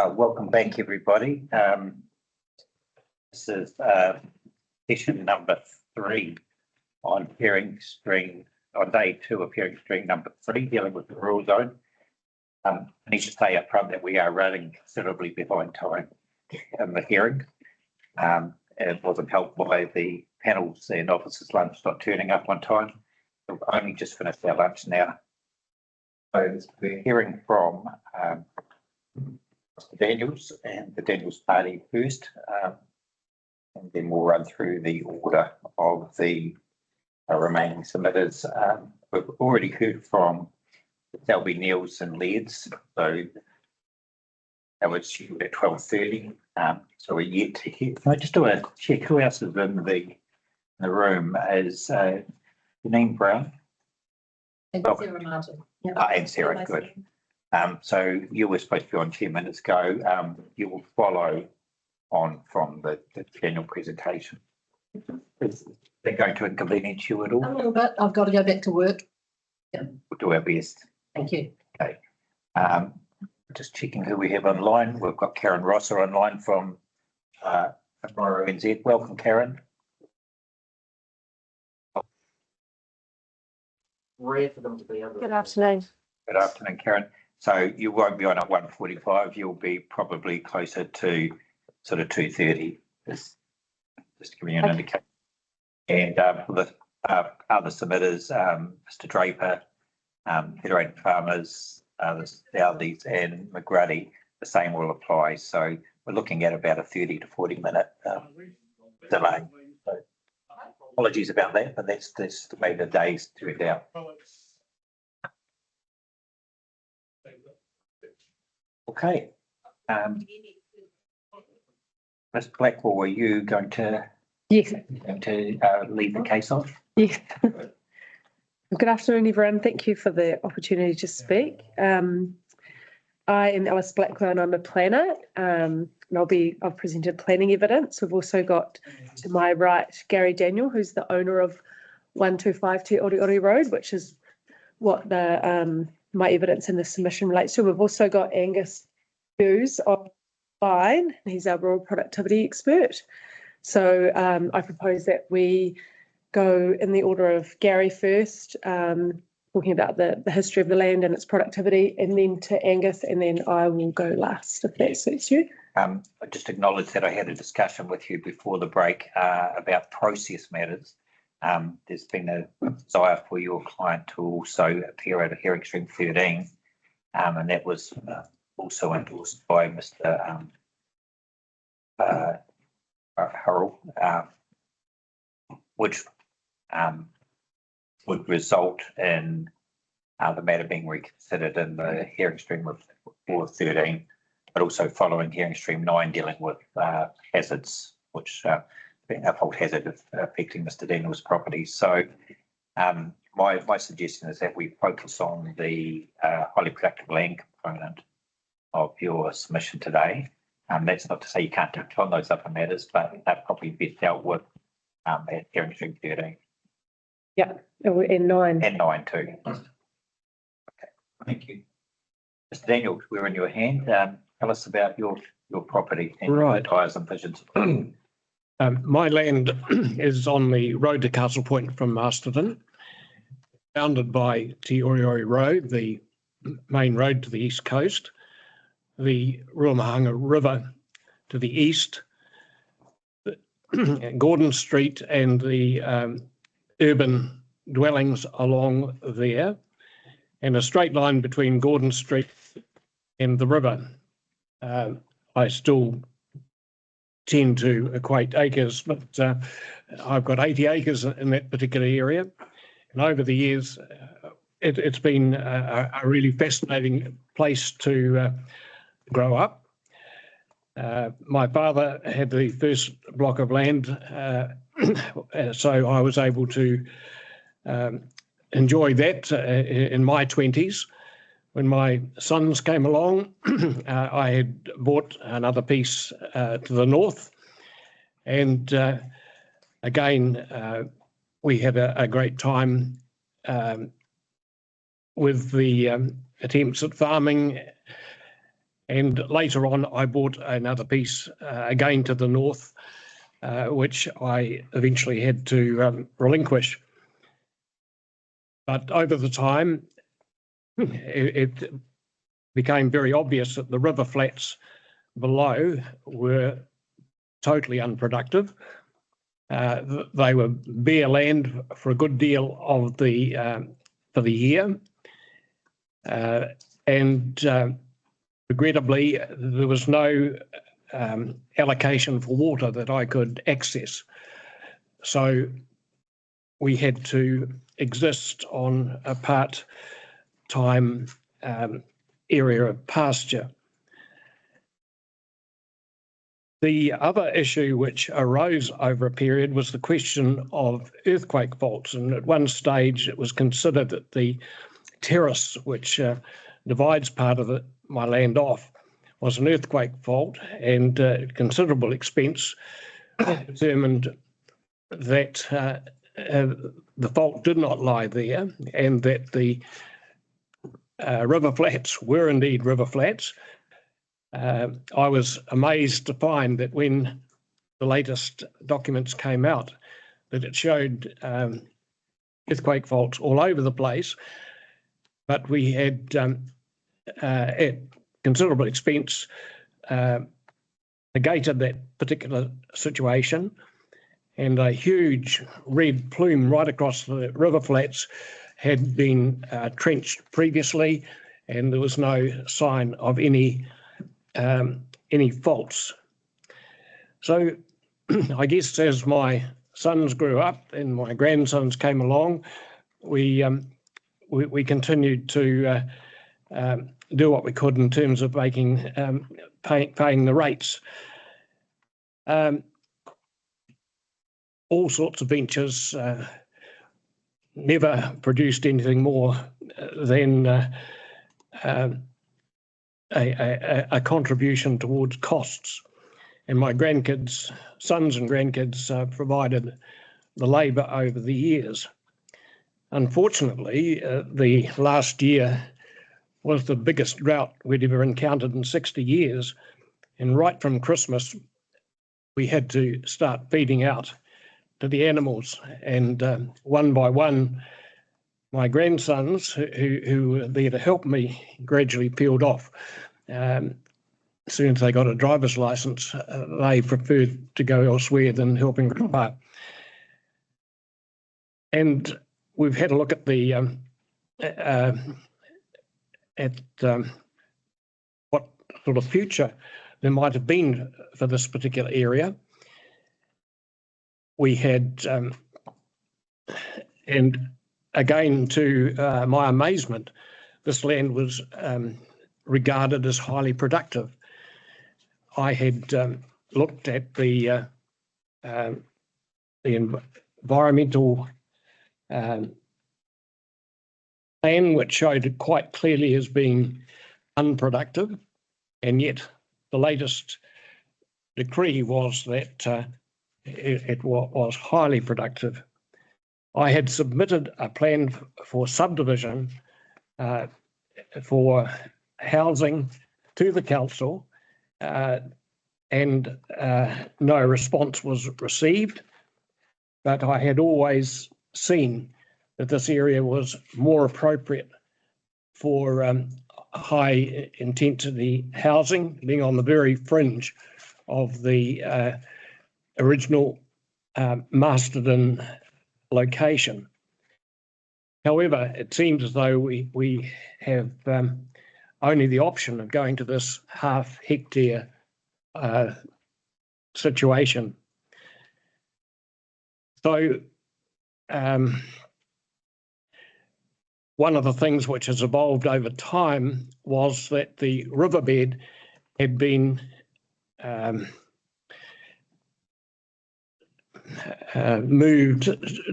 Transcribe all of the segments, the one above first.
Welcome back, everybody. This is session number 3 on hearing stream, on day 2 of hearing stream number 3, dealing with the rural zone. I need to say up front that we are running considerably behind time in the hearing. It wasn't helped by the panels and officers' lunch not turning up on time. We've only just finished our lunch now. So we're hearing from Mr. Daniels and the Daniels party first, and then we'll run through the order of the remaining submitters. We've already heard from Selby, Neils and Leeds, so that was scheduled at 12:30. So we're yet to hear. Can I just do a check who else is in the room? Is Janine Brown? And Sarah Martin. And Sarah, good. So you were supposed to be on 10 minutes ago. You will follow on from the general presentation. Is that going to inconvenience you at all? A little bit. I've got to go back to work. Yeah. We'll do our best. Thank you. Okay. Just checking who we have online. We've got Karen Rosser online from NZ. Welcome, Karen. Rare for them to be able to. Good afternoon. Good afternoon, Karen. So you won't be on at 1:45. You'll be probably closer to sort of 2:30. Just giving you an indication. And for the other submitters, Mr. Draper, Federated Farmers, the Southies and McGruddy, the same will apply. So we're looking at about a 30 to 40 minute delay. So apologies about that, but that's the way the days turned out. Okay. Ms. Blackwell, are you going to Yes. lead the case off? Yes. Good afternoon, everyone. Thank you for the opportunity to speak. I am Alice Blackwell and I'm a planner. And I've presented planning evidence. We've also got to my right Gary Daniel, who's the owner of 1252 Ori Road, which is what the my evidence in the submission relates to. We've also got Angus Hughes online. He's our rural productivity expert. So I propose that we go in the order of Gary first, talking about the history of the land and its productivity, and then to Angus, and then I will go last, if that suits you. I just acknowledge that I had a discussion with you before the break about process matters. There's been a desire for your client to also appear at a hearing stream 13, and that was also endorsed by Mr. Hurrell, which would result in the matter being reconsidered in the hearing stream of 413, but also following hearing stream 9 dealing with hazards, which uphold hazard affecting Mr. Daniel's property. So my suggestion is that we focus on the highly productive land component of your submission today. That's not to say you can't touch on those other matters, but they're probably best dealt with at hearing stream 13. Yeah, and 9. And 9 too. Okay, thank you. Mr. Daniel, we're in your hand. Tell us about your property and your desires and visions. My land is on the road to Castle Point from Masterton, bounded by Te Ori Road, the main road to the east coast, the Ruamahanga River to the east, Gordon Street and the urban dwellings along there, and a straight line between Gordon Street and the river. I still tend to equate acres, but I've got 80 acres in that particular area. And over the years, it's been a really fascinating place to grow up. My father had the first block of land, so I was able to enjoy that in my 20s. When my sons came along, I had bought another piece to the north, and again, we had a great time with the attempts at farming And later on, I bought another piece again to the north, which I eventually had to relinquish. But over the time, it became very obvious that the river flats below were totally unproductive. They were bare land for a good deal of the for the year, and regrettably, there was no allocation for water that I could access. So we had to exist on a part-time area of pasture. The other issue which arose over a period was the question of earthquake faults, and at one stage it was considered that the terrace which divides part of my land off was an earthquake fault, and at considerable expense determined that the fault did not lie there, and that the river flats were indeed river flats. I was amazed to find that when the latest documents came out, that it showed earthquake faults all over the place, but we had, at considerable expense, negated that particular situation, and a huge red plume right across the river flats had been trenched previously, and there was no sign of any faults. So I guess as my sons grew up and my grandsons came along, we continued to do what we could in terms of making paying the rates. All sorts of ventures never produced anything more than a contribution towards costs. And my grandkids, sons and grandkids, provided the labour over the years. Unfortunately, the last year was the biggest drought we'd ever encountered in 60 years. And right from Christmas, we had to start feeding out to the animals. And one by one, my grandsons, who were there to help me, gradually peeled off. As soon as they got a driver's license, they preferred to go elsewhere than helping Grandpa. And we've had a look at the what sort of future there might have been for this particular area. We had, and again, to my amazement, this land was regarded as highly productive. I had looked at the environmental plan, which showed it quite clearly as being unproductive, and yet the latest decree was that it was highly productive. I had submitted a plan for subdivision for housing to the council, and no response was received, but I had always seen that this area was more appropriate for high intensity housing, being on the very fringe of the original Masterton location. However, it seems as though we have only the option of going to this half-hectare situation. So one of the things which has evolved over time was that the riverbed had been moved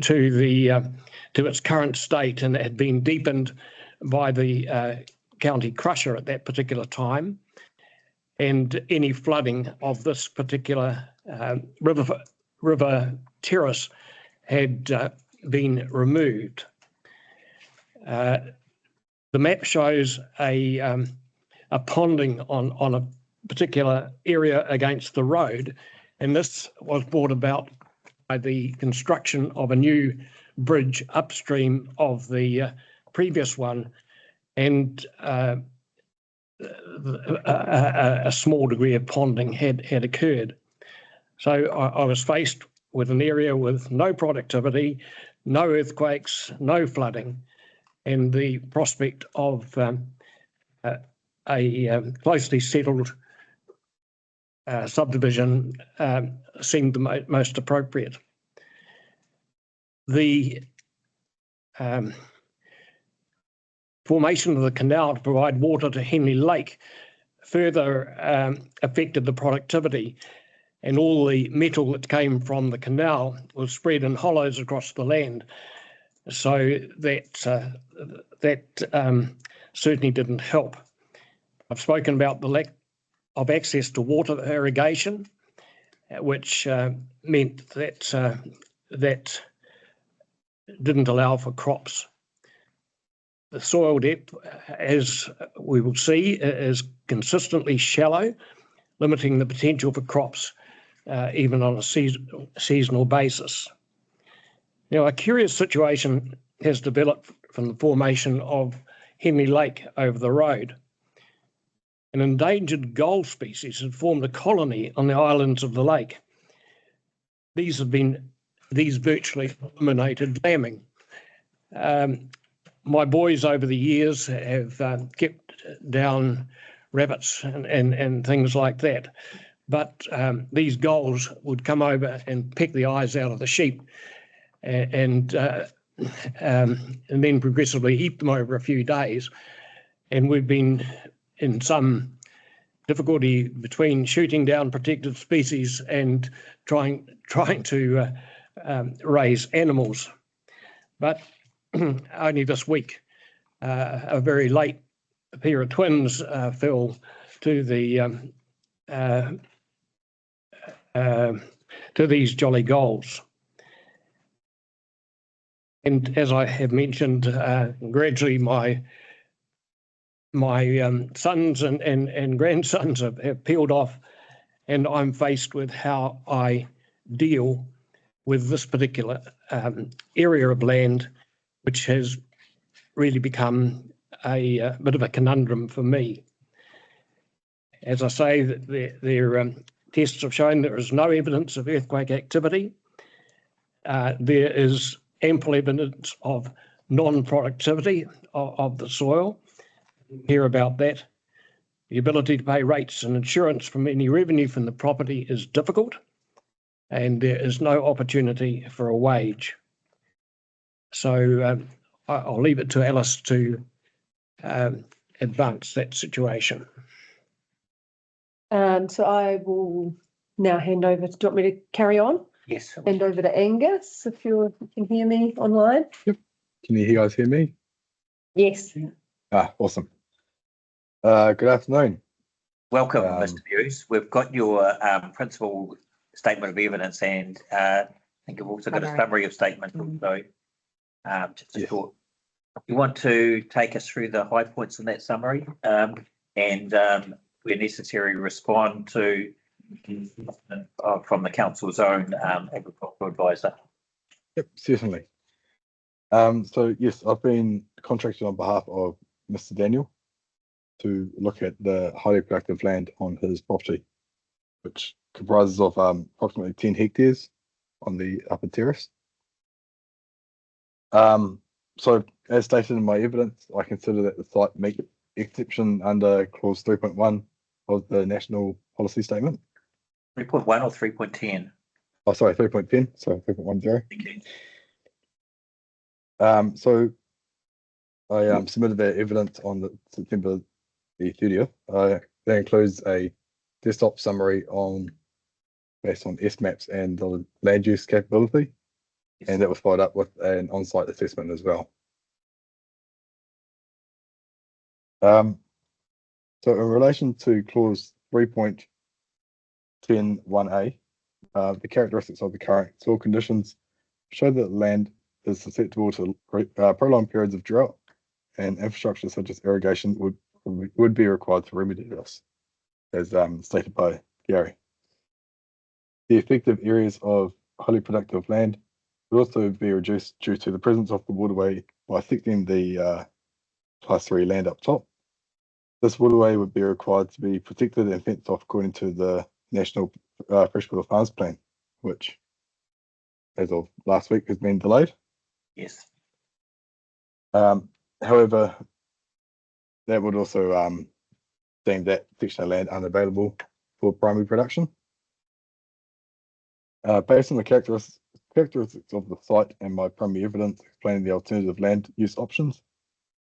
to its current state, and it had been deepened by the county crusher at that particular time, and any flooding of this particular river terrace had been removed. The map shows a ponding on a particular area against the road, and this was brought about by the construction of a new bridge upstream of the previous one, and a small degree of ponding had occurred. So I was faced with an area with no productivity, no earthquakes, no flooding, and the prospect of a closely settled subdivision seemed the most appropriate. The formation of the canal to provide water to Henley Lake further affected the productivity, and all the metal that came from the canal was spread in hollows across the land. So that certainly didn't help. I've spoken about the lack of access to water irrigation, which meant that that didn't allow for crops. The soil depth, as we will see, is consistently shallow, limiting the potential for crops even on a seasonal basis. Now, a curious situation has developed from the formation of Henley Lake over the road. An endangered gull species had formed a colony on the islands of the lake. These virtually eliminated lambing. My boys over the years have kept down rabbits and things like that. But these gulls would come over and peck the eyes out of the sheep and then progressively eat them over a few days. And we've been in some difficulty between shooting down protected species and trying to raise animals. But only this week, a very late pair of twins fell to these jolly gulls. And as I have mentioned, gradually my sons and grandsons have peeled off, and I'm faced with how I deal with this particular area of land, which has really become a bit of a conundrum for me. As I say, their tests have shown there is no evidence of earthquake activity. There is ample evidence of non-productivity of the soil. Hear about that. The ability to pay rates and insurance from any revenue from the property is difficult, and there is no opportunity for a wage. So I'll leave it to Alice to advance that situation. So I will now hand over. Do you want me to carry on? Yes. Hand over to Angus, if you can hear me online. Yep. Can you guys hear me? Yes. Awesome. Good afternoon. Welcome, Mr. Hughes. We've got your principal statement of evidence, and I think you've also got a summary of statement. Also, just a short. You want to take us through the high points in that summary, and where necessary, respond to from the council's own agricultural advisor. Yep, certainly. So yes, I've been contracted on behalf of Mr. Daniel to look at the highly productive land on his property, which comprises of approximately 10 hectares on the upper terrace. So as stated in my evidence, I consider that the site meets exception under clause 3.1 of the National Policy Statement. 3.1 or 3.10? Oh, sorry, 3.10. Sorry, 3.10. Okay. So I submitted that evidence on the September the 30th. That includes a desktop summary based on SMAPs and the land use capability, and that was followed up with an on-site assessment as well. So in relation to clause 3.10(1)(a), the characteristics of the current soil conditions show that land is susceptible to prolonged periods of drought, and infrastructure such as irrigation would would be required to remedy this, as stated by Gary. The effective areas of highly productive land would also be reduced due to the presence of the waterway bisecting the Class 3 land up top. This waterway would be required to be protected and fenced off according to the National Freshwater Farms Plan, which, as of last week, has been delayed. Yes. However, that would also deem that section of land unavailable for primary production. Based on the characteristics of the site and my primary evidence explaining the alternative land use options,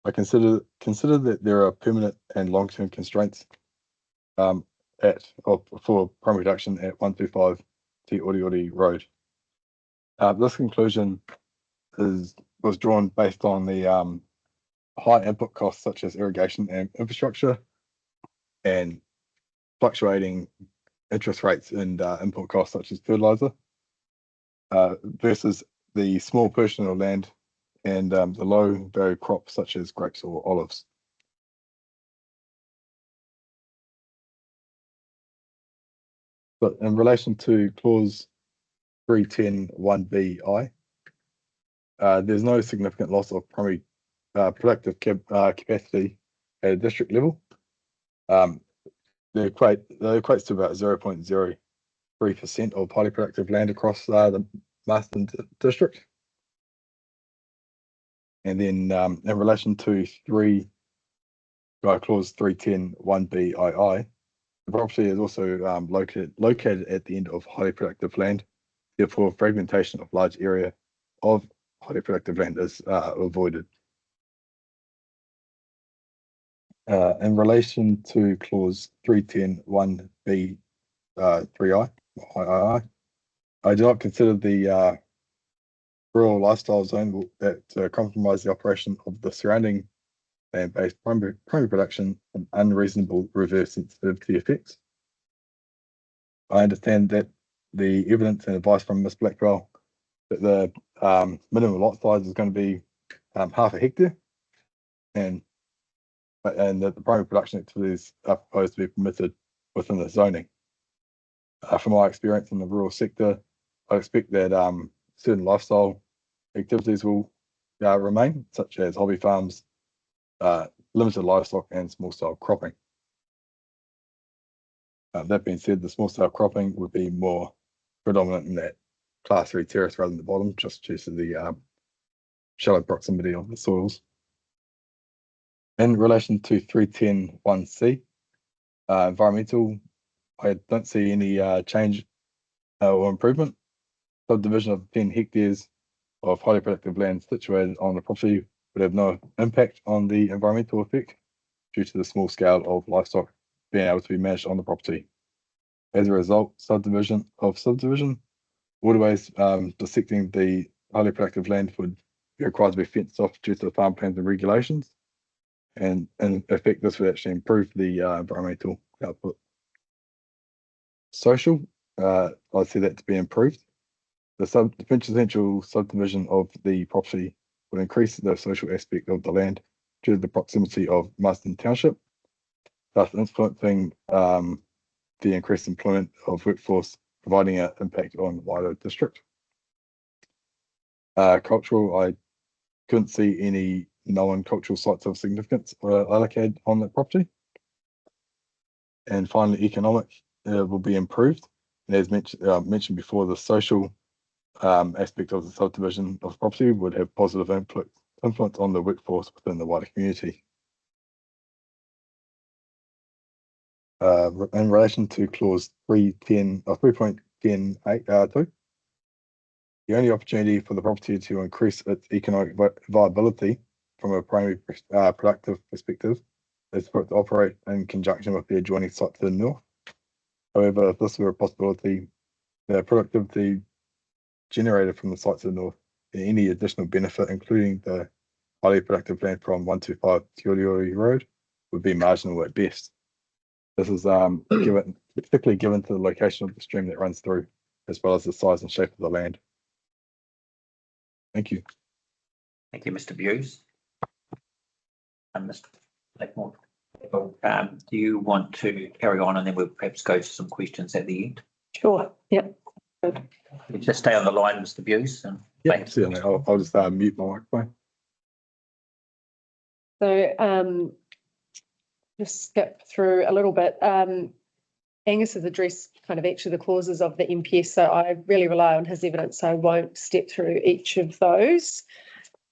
I consider that there are permanent and long-term constraints for primary production at 125 Te Ori Road. This conclusion was drawn based on the high input costs such as irrigation and infrastructure, and fluctuating interest rates and input costs such as fertilizer, versus the small portion of land and the low value crops such as grapes or olives. But in relation to clause 310(1)(bi), there's no significant loss of primary productive capacity at a district level. That equates to about 0.03% of highly productive land across the Marsden district. And then in relation to clause 310(1)(bii), the property is also located at the end of highly productive land. Therefore, fragmentation of large area of highly productive land is avoided. In relation to clause 310(1)(b)(3i), I do not consider the rural lifestyle zone that compromise the operation of the surrounding land-based primary production and unreasonable reverse sensitivity effects. I understand that the evidence and advice from Ms. Blackwell that the minimum lot size is going to be half a hectare, and that the primary production activities are proposed to be permitted within the zoning. From my experience in the rural sector, I expect that certain lifestyle activities will remain, such as hobby farms, limited livestock, and small-scale cropping. That being said, the small-scale cropping would be more predominant in that Class 3 terrace rather than the bottom, just due to the shallow proximity of the soils. In relation to 310(1)(c), environmental, I don't see any change or improvement. Subdivision of 10 hectares of highly productive land situated on the property would have no impact on the environmental effect due to the small scale of livestock being able to be managed on the property. As a result, subdivision, waterways dissecting the highly productive land would be required to be fenced off due to the farm plans and regulations. And in effect, this would actually improve the environmental output. Social, I see that to be improved. The potential subdivision of the property would increase the social aspect of the land due to the proximity of Marsden Township, thus influencing the increased employment of workforce, providing an impact on wider district. Cultural, I couldn't see any known cultural sites of significance allocated on that property. And finally, economic will be improved. And as mentioned before, the social aspect of the subdivision of the property would have positive influence on the workforce within the wider community. In relation to clause 3.10(2), the only opportunity for the property to increase its economic viability from a primary productive perspective is for it to operate in conjunction with the adjoining site to the north. However, if this were a possibility, the productivity generated from the site to the north and any additional benefit, including the highly productive land from 125 Te Ori Road, would be marginal at best. This is particularly given to the location of the stream that runs through, as well as the size and shape of the land. Thank you. Thank you, Mr. Buse. And Mr. Blackmore. Carol, do you want to carry on and then we'll perhaps go to some questions at the end? Sure, yeah. Just stay on the line, Mr. Buse. And Yeah, certainly. I'll just mute my microphone. So just skip through a little bit. Angus has addressed kind of each of the clauses of the MPS, so I really rely on his evidence, so I won't step through each of those,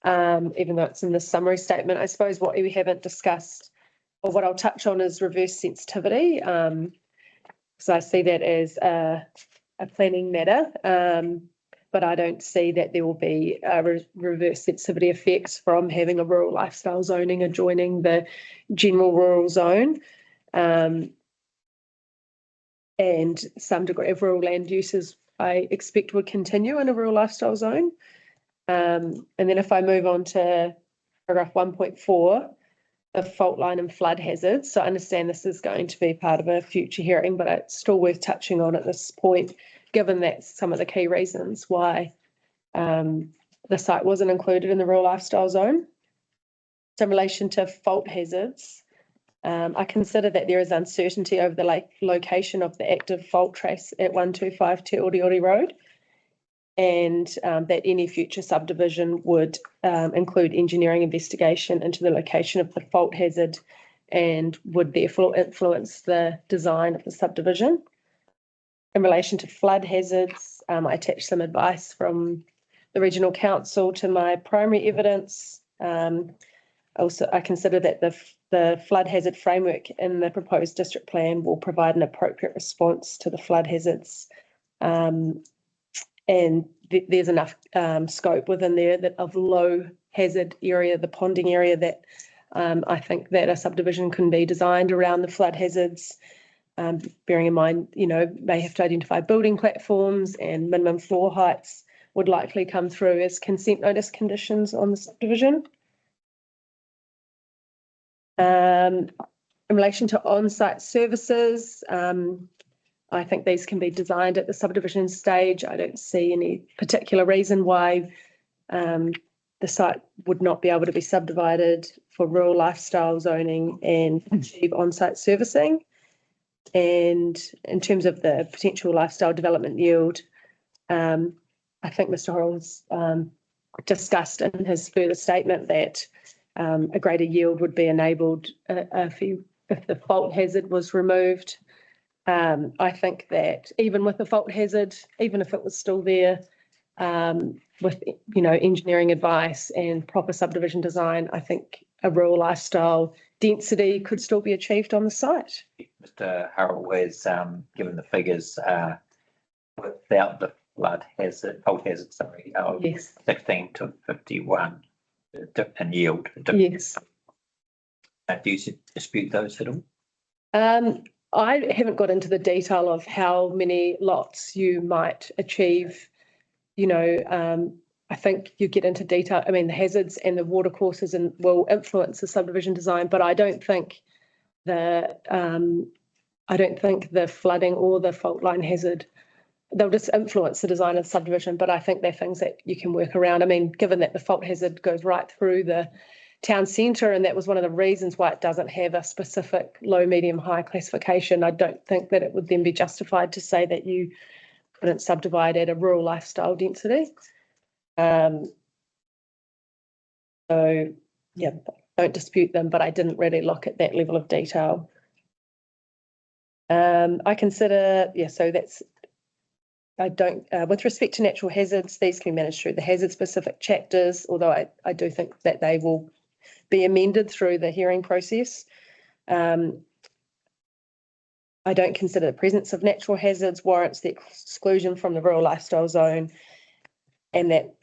even though it's in the summary statement. I suppose what we haven't discussed, or what I'll touch on, is reverse sensitivity. So I see that as a planning matter, but I don't see that there will be reverse sensitivity effects from having a rural lifestyle zoning adjoining the general rural zone. And some degree of rural land uses I expect would continue in a rural lifestyle zone. And then if I move on to paragraph 1.4, the fault line and flood hazards. So I understand this is going to be part of a future hearing, but it's still worth touching on at this point, given that's some of the key reasons why the site wasn't included in the rural lifestyle zone. So in relation to fault hazards, I consider that there is uncertainty over the location of the active fault trace at 125 Te Ori Road, and that any future subdivision would include engineering investigation into the location of the fault hazard and would therefore influence the design of the subdivision. In relation to flood hazards, I attached some advice from the Regional Council to my primary evidence. Also, I consider that the flood hazard framework in the proposed district plan will provide an appropriate response to the flood hazards. And there's enough scope within there that of low hazard area, the ponding area, that I think that a subdivision can be designed around the flood hazards, bearing in mind, may have to identify building platforms, and minimum floor heights would likely come through as consent notice conditions on the subdivision. In relation to on-site services, I think these can be designed at the subdivision stage. I don't see any particular reason why the site would not be able to be subdivided for rural lifestyle zoning and achieve on-site servicing. And in terms of the potential lifestyle development yield, I think Mr. Horrell's discussed in his further statement that a greater yield would be enabled if the fault hazard was removed. I think that even with the fault hazard, even if it was still there, with engineering advice and proper subdivision design, I think a rural lifestyle density could still be achieved on the site. Mr. Harrell has given the figures without the fault hazard, Yes. 16 to 51 in yield. Yes. Do you dispute those at all? I haven't got into the detail of how many lots you might achieve. I think you get into detail. I mean, the hazards and the water courses will influence the subdivision design, but I don't think the flooding or the fault line hazard, they'll just influence the design of the subdivision. But I think they're things that you can work around. I mean, given that the fault hazard goes right through the town centre, and that was one of the reasons why it doesn't have a specific low, medium, high classification, I don't think that it would then be justified to say that you couldn't subdivide at a rural lifestyle density. So yeah, don't dispute them, but I didn't really look at that level of detail. I consider, with respect to natural hazards, these can be managed through the hazard specific chapters, although I do think that they will be amended through the hearing process. I don't consider the presence of natural hazards warrants the exclusion from the rural lifestyle zone, and that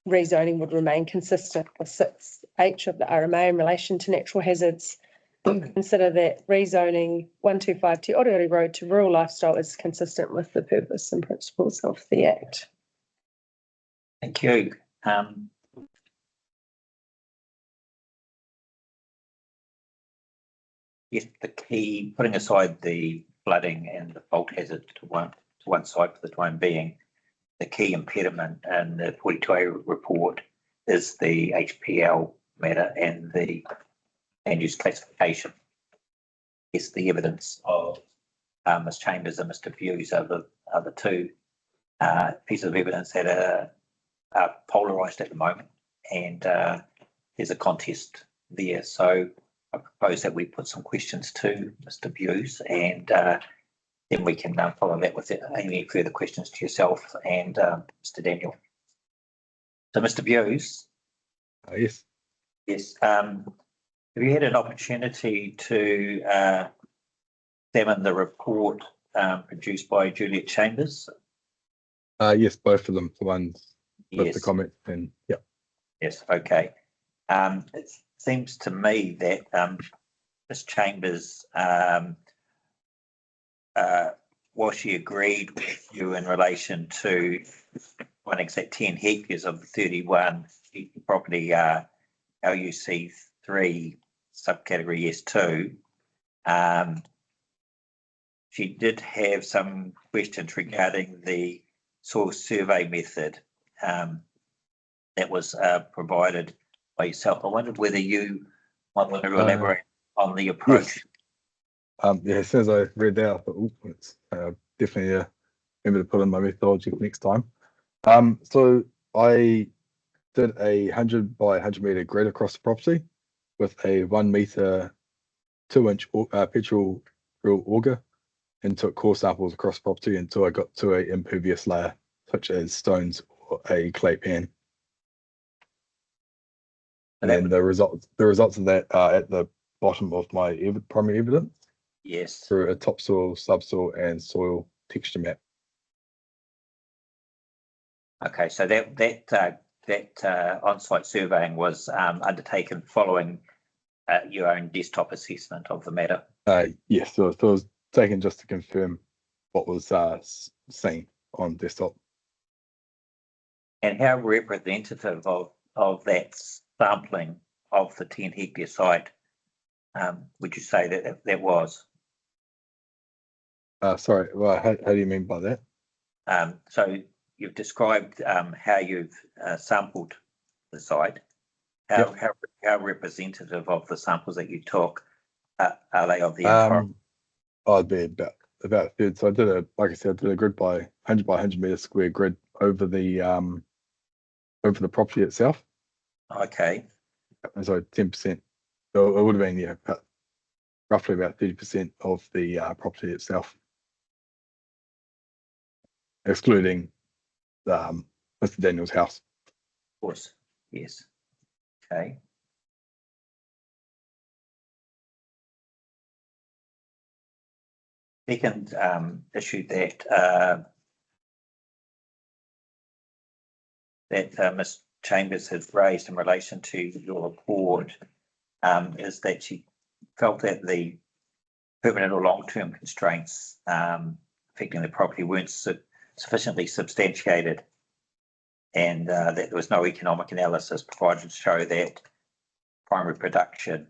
rezoning would remain consistent with 6H of the RMA in relation to natural hazards. Consider that rezoning 125 Te Ori Road to rural lifestyle is consistent with the purpose and principles of the Act. Thank you. Yes, the key, putting aside the flooding and the fault hazard to one side for the time being, the key impediment in the 42A report is the HPL matter and the land use classification. Yes, the evidence of Ms Chambers and Mr Hughes are the two pieces of evidence that are polarised at the moment, and there's a contest there. So I propose that we put some questions to Mr Hughes, and then we can follow that with any further questions to yourself and Mr Daniel. So Mr Hughes. Yes. Yes. Have you had an opportunity to examine the report produced by Juliet Chambers? Yes, both of them, the ones with Yes. the comments, and yeah. Yes, okay. It seems to me that Ms Chambers, while she agreed with you in relation to one exact 10 hectares of the 31 property LUC 3 subcategory S2, she did have some questions regarding the soil survey method that was provided by yourself. I wondered whether you might want to elaborate on the approach. Yes. Yeah, as soon as I read that, I thought, oh, it's definitely remember to put in my methodology for next time. So I did a 100 by 100 meter grid across the property with a 1 meter 2-inch petrol drill auger, and took core samples across the property until I got to a impervious layer, such as stones or a clay pan. And then the results of that are at the bottom of my primary evidence. Yes. Through a topsoil, subsoil, and soil texture map. Okay, so that on-site surveying was undertaken following your own desktop assessment of the matter. Yes, so it was taken just to confirm what was seen on desktop. And how representative of that sampling of the 10 hectare site would you say that was? Sorry, well, how do you mean by that? So you've described how you've sampled the site. How representative of the samples that you took are they of the entire? I'd be about a third. So I did like I said, I did a grid by 100 by 100 meter square grid over the property itself. Okay. And so 10%. So it would have been roughly about 30% of the property itself, excluding Mr. Daniel's house. Of course, yes. Okay. Second issue that Ms. Chambers has raised in relation to your report is that she felt that the permanent or long-term constraints affecting the property weren't sufficiently substantiated, and that there was no economic analysis provided to show that primary production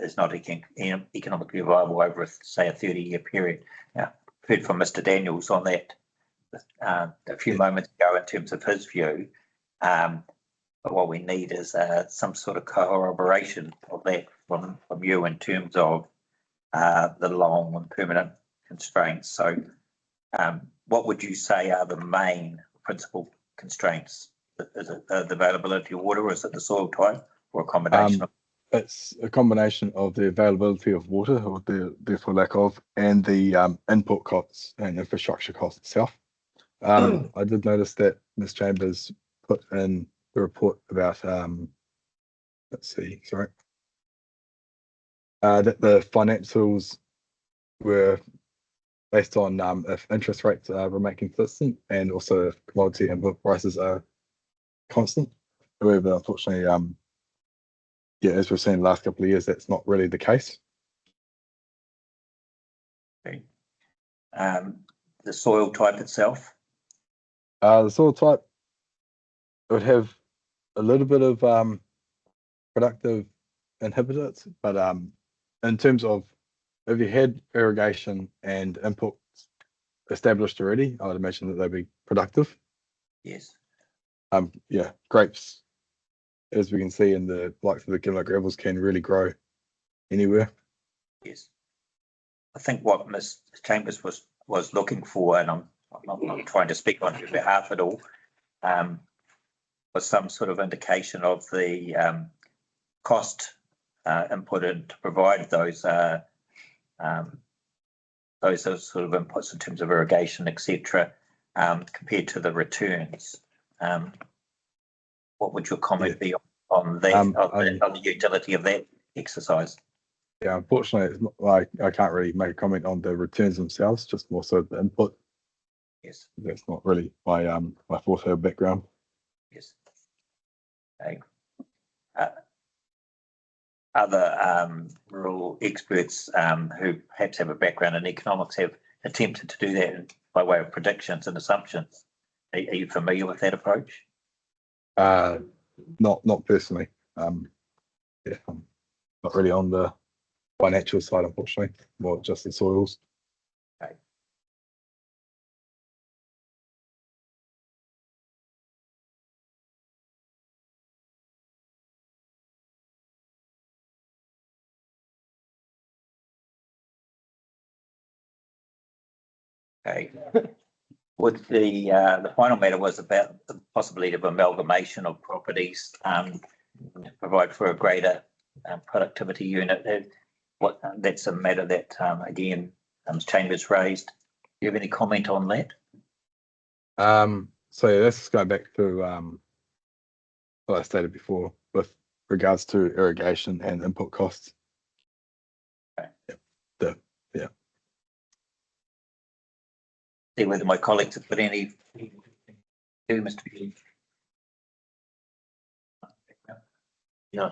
is not economically viable over, say, a 30-year period. Now, heard from Mr. Daniels on that a few moments ago in terms of his view, but what we need is some sort of corroboration of that from you in terms of the long and permanent constraints. So what would you say are the main principal constraints? Is it the availability of water, or is it the soil type, or a combination of? It's a combination of the availability of water, or therefore lack of, and the input costs and infrastructure costs itself. I did notice that Ms. Chambers put in the report about let's see, sorry, that the financials were based on if interest rates remain consistent, and also if commodity input prices are constant. However, unfortunately, as we've seen in the last couple of years, that's not really the case. Okay. The soil type itself? The soil type would have a little bit of productive inhibitors, but in terms of if you had irrigation and inputs established already, I would imagine that they'd be productive. Yes. Grapes, as we can see in the likes of the Kimberley gravels, can really grow anywhere. Yes. I think what Ms Chambers was looking for, and I'm not trying to speak on her behalf at all, was some sort of indication of the cost inputted to provide those sort of inputs in terms of irrigation, etc., compared to the returns. What would your comment be on that, on the utility of that exercise? Yeah, unfortunately, it's not, I can't really make a comment on the returns themselves, just more so the input. Yes. That's not really my my forte background. Yes. Okay. Other rural experts who perhaps have a background in economics have attempted to do that by way of predictions and assumptions. Are you familiar with that approach? Not personally. Yeah, I'm not really on the financial side, unfortunately. More just the soils. Okay. Okay. Would the final matter was about the possibility of amalgamation of properties to provide for a greater productivity unit. That's a matter that again Chambers raised. Do you have any comment on that? So yeah, let's go back to what I stated before with regards to irrigation and input costs. Okay. Yeah. See whether my colleagues have put any. Mr. Beale. No.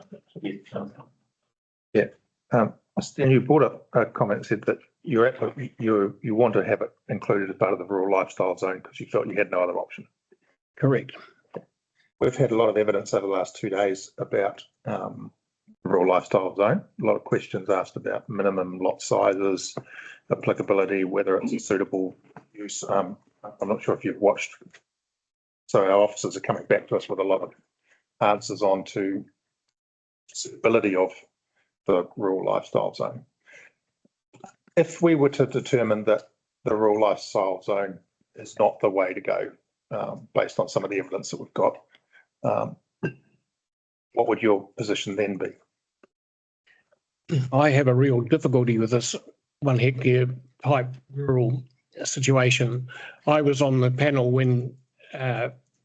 Yeah. And you brought up a comment that said that you want to have it included as part of the rural lifestyle zone because you felt you had no other option. Correct. We've had a lot of evidence over the last 2 days about the rural lifestyle zone. A lot of questions asked about minimum lot sizes, applicability, whether it's a suitable use. I'm not sure if you've watched. So our officers are coming back to us with a lot of answers on to suitability of the rural lifestyle zone. If we were to determine that the rural lifestyle zone is not the way to go, based on some of the evidence that we've got, what would your position then be? I have a real difficulty with this 1 hectare type rural situation. I was on the panel when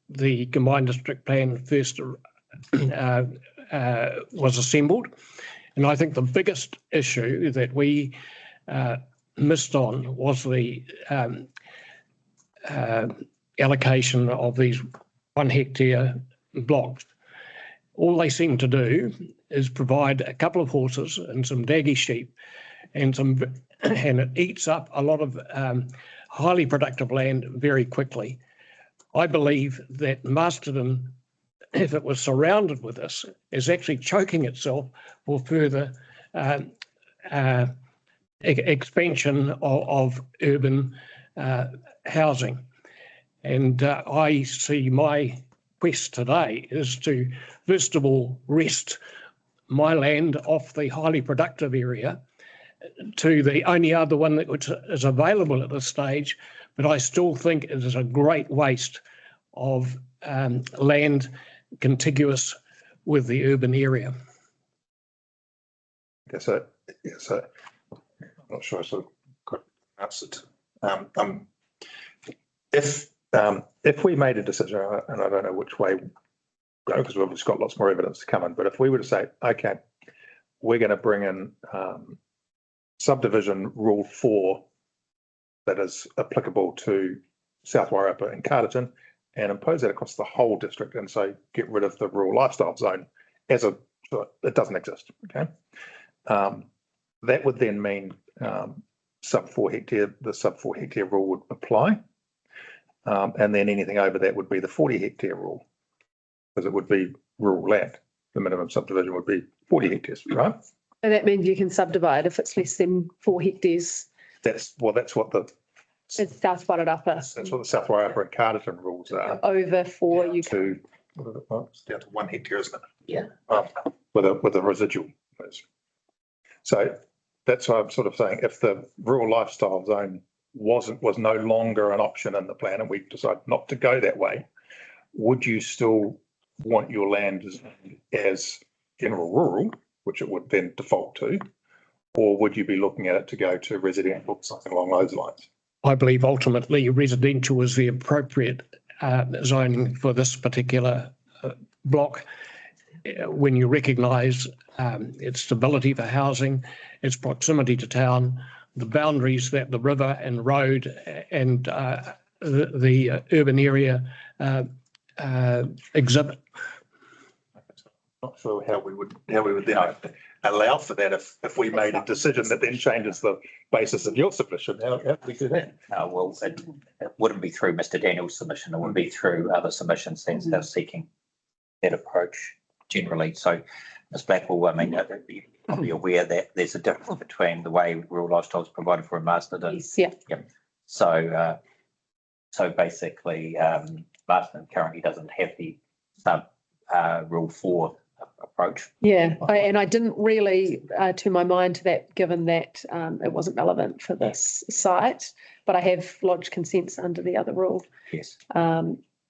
the combined district plan first was assembled. And I think the biggest issue that we missed on was the allocation of these 1 hectare blocks. All they seem to do is provide a couple of horses and some daggy sheep and it eats up a lot of highly productive land very quickly. I believe that Masterton, if it was surrounded with this, is actually choking itself for further expansion of urban housing. And I see my quest today is to, first of all, wrest my land off the highly productive area to the only other one that is available at this stage, but I still think it is a great waste of land contiguous with the urban area. So I'm not sure I sort of got answered. If we made a decision, and I don't know which way, because we've just got lots more evidence to come in, but if we were to say, okay, we're going to bring in subdivision rule 4 that is applicable to South Wairarapa and Carterton and impose that across the whole district, and so get rid of the rural lifestyle zone as so it doesn't exist. Okay, that would then mean sub 4 hectare, the sub 4 hectare rule would apply, and then anything over that would be the 40 hectare rule, because it would be rural land. The minimum subdivision would be 40 hectares, right? And that means you can subdivide if it's less than 4 hectares. That's what the It's South Wairarapa. That's what the South Wairarapa and Carterton rules are. Over 4, you can. It's down to 1 hectare, isn't it? Yeah. With a residual. So that's why I'm sort of saying if the rural lifestyle zone was no longer an option in the plan and we decide not to go that way, would you still want your land as general rural, which it would then default to, or would you be looking at it to go to residential, something along those lines? I believe ultimately residential is the appropriate zoning for this particular block. When you recognise its stability for housing, its proximity to town, the boundaries that the river and road and the urban area exhibit. Not sure how we would then allow for that if we made a decision that then changes the basis of your submission. How do we do that? Well, it wouldn't be through Mr. Daniel's submission. It would be through other submissions that they're seeking that approach generally. So, Ms. Blackwell, I mean, you're probably aware that there's a difference between the way rural lifestyle is provided for in Marsden. Yes, yeah. Yep. So basically, Marsden currently doesn't have the Rule 4 approach. Yeah, and I didn't really, to my mind, that given that it wasn't relevant for this site, but I have lodged consents under the other rule. Yes.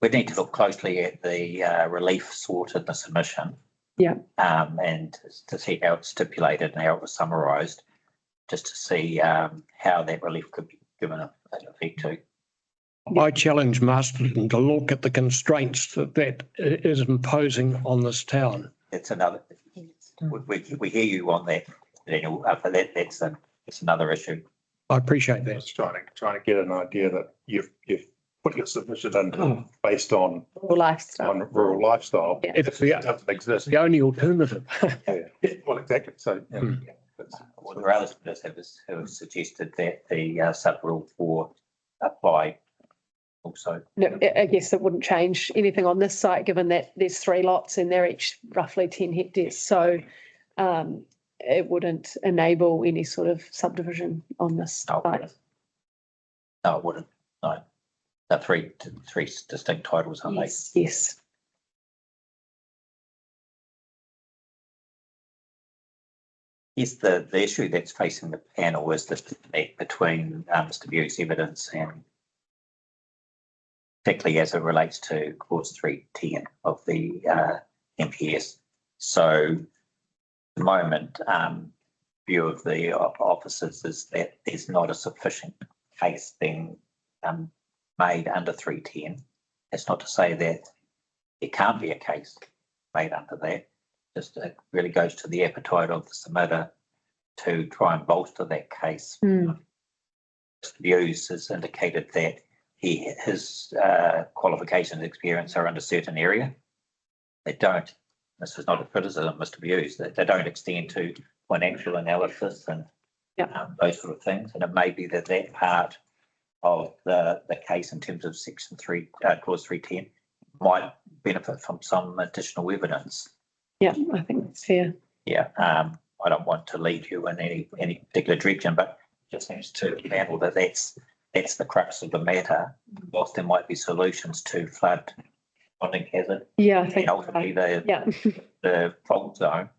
We need to look closely at the relief sought in the submission. Yeah. And to see how it's stipulated and how it was summarised, just to see how that relief could be given effect to. I challenge Marsden to look at the constraints that is imposing on this town. It's another. We hear you on that, Daniel. But that's another issue. I appreciate that. Just trying to get an idea that you've put your submission in based on Rural lifestyle. rural lifestyle. Yeah. It's It doesn't exist. the only alternative. Yeah, well, exactly. So, Well, there are others who have suggested that the sub-rule 4 apply also. No, I guess it wouldn't change anything on this site, given that there's 3 lots and they're each roughly 10 hectares. So it wouldn't enable any sort of subdivision on this site. No, it wouldn't. No. The three distinct titles, aren't Yes, yes. they? Yes, the issue that's facing the panel is the disconnect between Mr. Bew's evidence and particularly as it relates to clause 310 of the MPS. So at the moment, view of the officers is that there's not a sufficient case being made under 310. That's not to say that there can't be a case made under that. Just it really goes to the appetite of the submitter to try and bolster that case. Mm. Views has indicated that his qualifications experience are in a certain area. They don't. This is not a criticism, Mr. Views. They don't extend to financial analysis and those sort of things. And it may be that part of the case in terms of section 3, clause 310 might benefit from some additional evidence. Yeah, I think that's fair. Yeah, I don't want to lead you in any particular direction, but it just seems to handle that that's the crux of the matter. Whilst there might be solutions to flood bonding hazard, Yeah, I think. and ultimately the fault zone,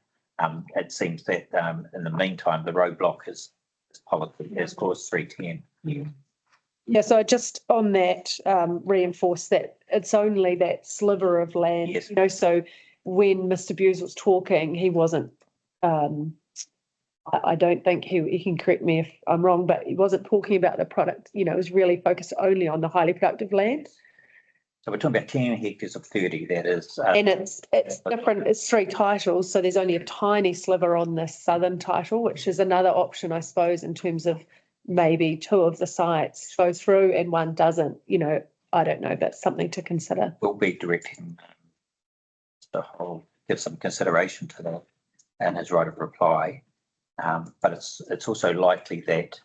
it seems that in the meantime the roadblock is policy is clause 310. Yeah, so just on that, reinforce that it's only that sliver of land, Yes. you know, so when Mr. Bewes was talking, he wasn't, I don't think he can correct me if I'm wrong, but he wasn't talking about the product, you know, it was really focused only on the highly productive land. So we're talking about 10 hectares of 30, that is. And it's different, it's 3 titles, so there's only a tiny sliver on the southern title, which is another option, I suppose, in terms of maybe 2 of the sites go through and 1 doesn't, you know, I don't know, that's something to consider. We'll be directing the whole, give some consideration to that and his right of reply. But it's also likely that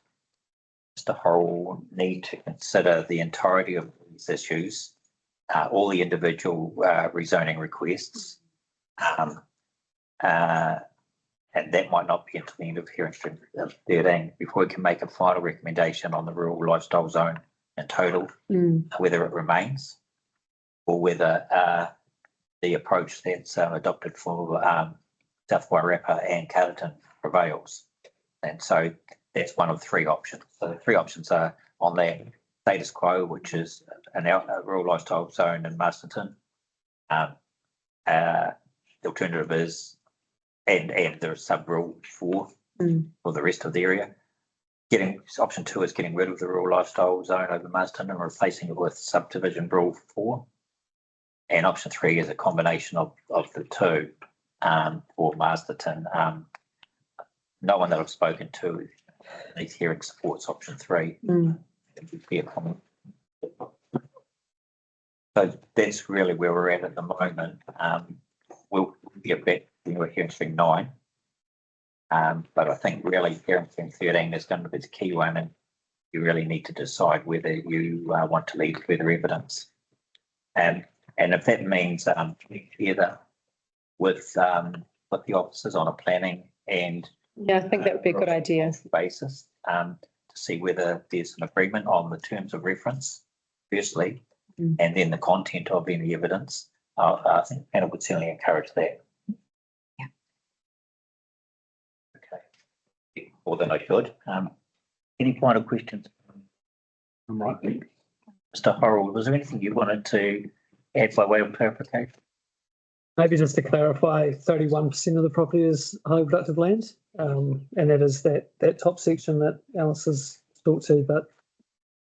Mr. Horrell will need to consider the entirety of these issues, all the individual rezoning requests, and that might not be until the end of hearing stream 13 before we can make a final recommendation on the rural lifestyle zone in total, whether it remains or whether the approach that's adopted for South Wairarapa and Carleton prevails. And so that's one of three options. So the three options are on that status quo, which is a rural lifestyle zone in Masterton. The alternative is, and there's sub-rule 4 for the rest of the area. Option 2 is getting rid of the rural lifestyle zone over Masterton and replacing it with subdivision rule 4. And option 3 is a combination of the two for Masterton. No one that I've spoken to in these hearings supports option 3. Fair comment. So that's really where we're at the moment. We'll get back when we're hearing stream 9. But I think really hearing stream 13 is going to be the key one, and you really need to decide whether you want to lead further evidence. And if that means together with the officers on a planning and Yeah, I think that would be a good idea. basis to see whether there's an agreement on the terms of reference, firstly, and then the content of any evidence. I think Hannah would certainly encourage that. Yeah. Okay. More than I should. Any final questions? Right. Mr. Horrell, was there anything you wanted to add by way of clarification? Maybe just to clarify, 31% of the property is highly productive land, and that is that top section that Alice has talked to. But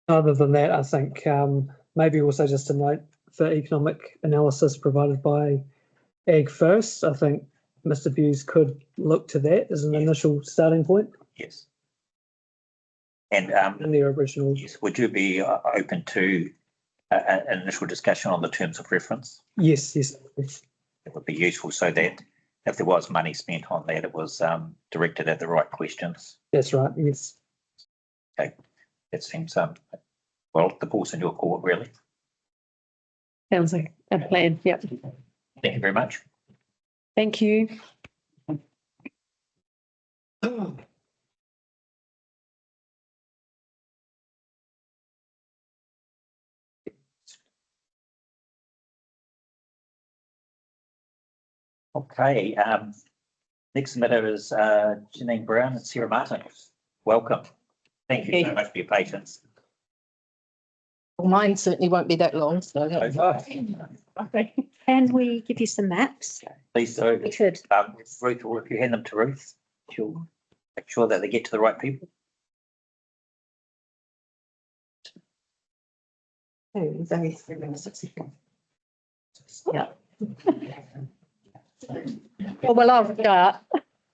other than that, I think maybe also just a note for economic analysis provided by Ag First. I think Mr. Bewes could look to that as an initial starting point. Yes. And in their original. yes, would you be open to an initial discussion on the terms of reference? Yes. It would be useful so that if there was money spent on that, it was directed at the right questions. That's right. Yes. Okay. It seems well, the ball's in your court, really. Sounds like a plan. Yep. Thank you very much. Thank you. Okay. Next emitter is Janine Brown and Sarah Martin. Welcome. Thank you so much for your patience. Well, mine certainly won't be that long, so. Can we give you some maps? Please do. We could. Ruth, or if you hand them to Ruth, she'll make sure that they get to the right people. Yeah. Well, I'll start.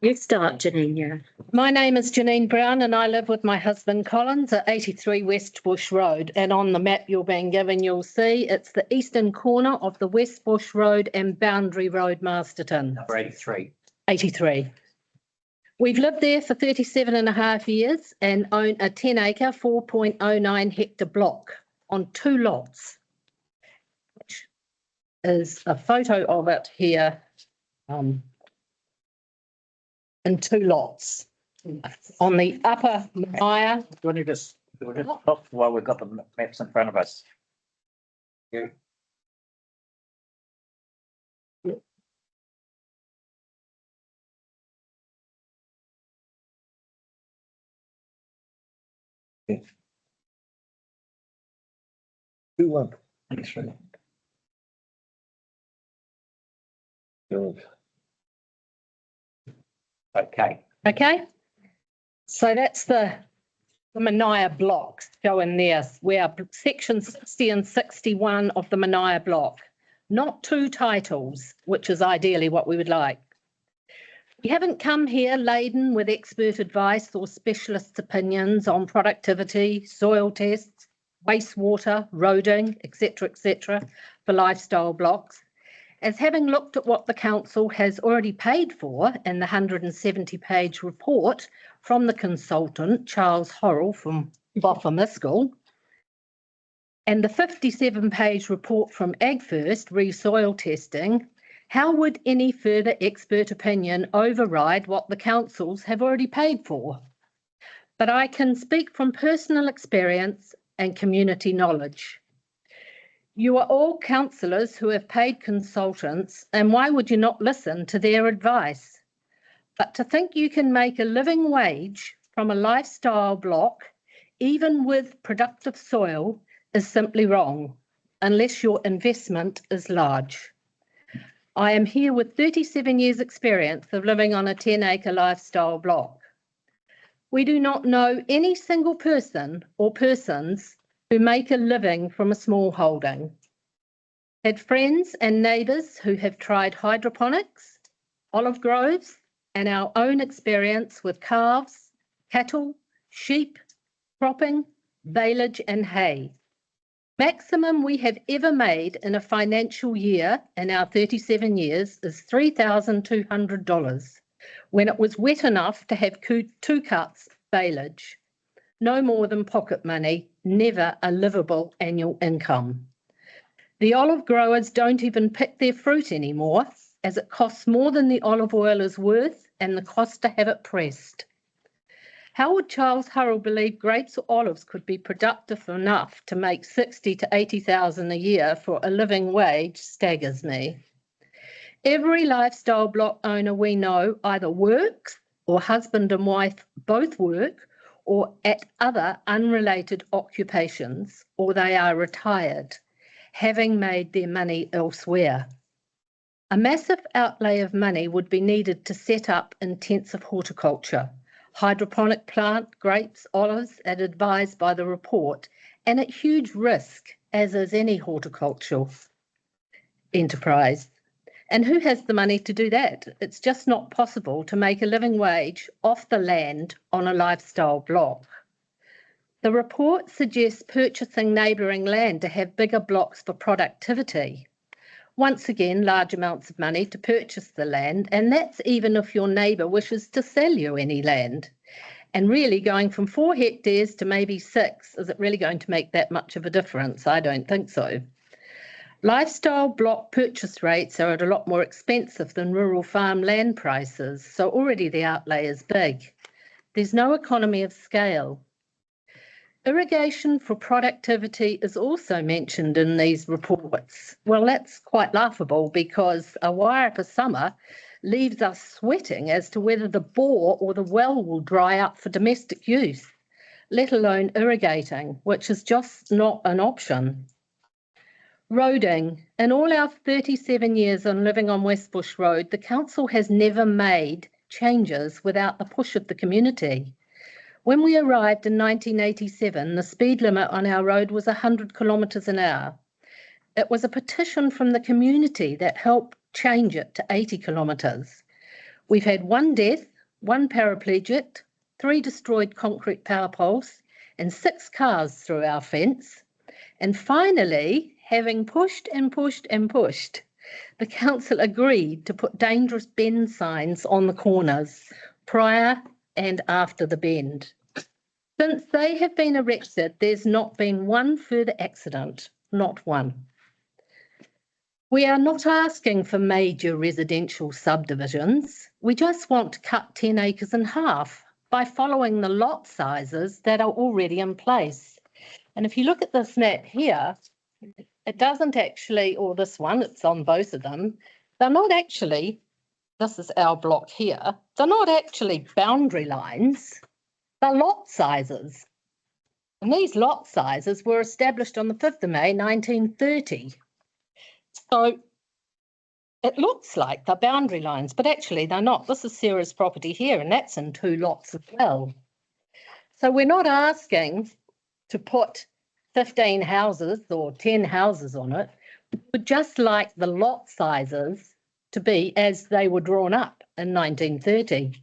You start, Janine, yeah. My name is Janine Brown and I live with my husband Collins at 83 West Bush Road. And on the map you're being given, you'll see it's the eastern corner of the West Bush Road and Boundary Road, Masterton. Number 83. 83. We've lived there for 37 and a half years and own a 10-acre, 4.09 hectare block on 2 lots, which is a photo of it here. In 2 lots. On the upper Maya. Do you want to just stop while we've got the maps in front of us? Yeah. Two, 1. Thanks, right. Good. Okay. So that's the Mania blocks showing there. We are section 60 and 61 of the Mania block, not 2 titles, which is ideally what we would like. We haven't come here laden with expert advice or specialist opinions on productivity, soil tests, wastewater, roading, etc., for lifestyle blocks. As having looked at what the council has already paid for in the 170-page report from the consultant, Charles Horrell from Boffamiscal, and the 57-page report from Ag First, re-soil testing, how would any further expert opinion override what the councils have already paid for? But I can speak from personal experience and community knowledge. You are all councillors who have paid consultants, and why would you not listen to their advice? But to think you can make a living wage from a lifestyle block, even with productive soil, is simply wrong, unless your investment is large. I am here with 37 years' experience of living on a 10-acre lifestyle block. We do not know any single person or persons who make a living from a small holding. Had friends and neighbours who have tried hydroponics, olive groves, and our own experience with calves, cattle, sheep, cropping, baleage and hay. Maximum we have ever made in a financial year in our 37 years is $3,200 when it was wet enough to have 2 cuts baleage. No more than pocket money, never a livable annual income. The olive growers don't even pick their fruit anymore, as it costs more than the olive oil is worth and the cost to have it pressed. How would Charles Hurrell believe grapes or olives could be productive enough to make 60 to 80,000 a year for a living wage staggers me. Every lifestyle block owner we know either works or husband and wife both work or at other unrelated occupations, or they are retired, having made their money elsewhere. A massive outlay of money would be needed to set up intensive horticulture, hydroponic plant, grapes, olives, as advised by the report, and at huge risk, as is any horticultural enterprise. And who has the money to do that? It's just not possible to make a living wage off the land on a lifestyle block. The report suggests purchasing neighbouring land to have bigger blocks for productivity. Once again, large amounts of money to purchase the land, and that's even if your neighbour wishes to sell you any land. And really going from 4 hectares to maybe 6, is it really going to make that much of a difference? I don't think so. Lifestyle block purchase rates are at a lot more expensive than rural farm land prices, so already the outlay is big. There's no economy of scale. Irrigation for productivity is also mentioned in these reports. Well, that's quite laughable because a Wairarapa summer leaves us sweating as to whether the bore or the well will dry up for domestic use, let alone irrigating, which is just not an option. Roading. In all our 37 years on living on West Bush Road, the council has never made changes without the push of the community. When we arrived in 1987, the speed limit on our road was 100 kilometres an hour. It was a petition from the community that helped change it to 80 kilometres. We've had 1 death, 1 paraplegic, 3 destroyed concrete power poles, and 6 cars through our fence. And finally, having pushed and pushed and pushed, the council agreed to put dangerous bend signs on the corners prior and after the bend. Since they have been erected, there's not been 1 further accident, not 1. We are not asking for major residential subdivisions. We just want to cut 10 acres in half by following the lot sizes that are already in place. And if you look at this map here, it doesn't actually, or this one, it's on both of them, they're not actually, this is our block here, they're not actually boundary lines, they're lot sizes. And these lot sizes were established on the 5th of May, 1930. So it looks like they're boundary lines, but actually they're not. This is Sarah's property here, and that's in 2 lots as well. So we're not asking to put 15 houses or 10 houses on it. We would just like the lot sizes to be as they were drawn up in 1930.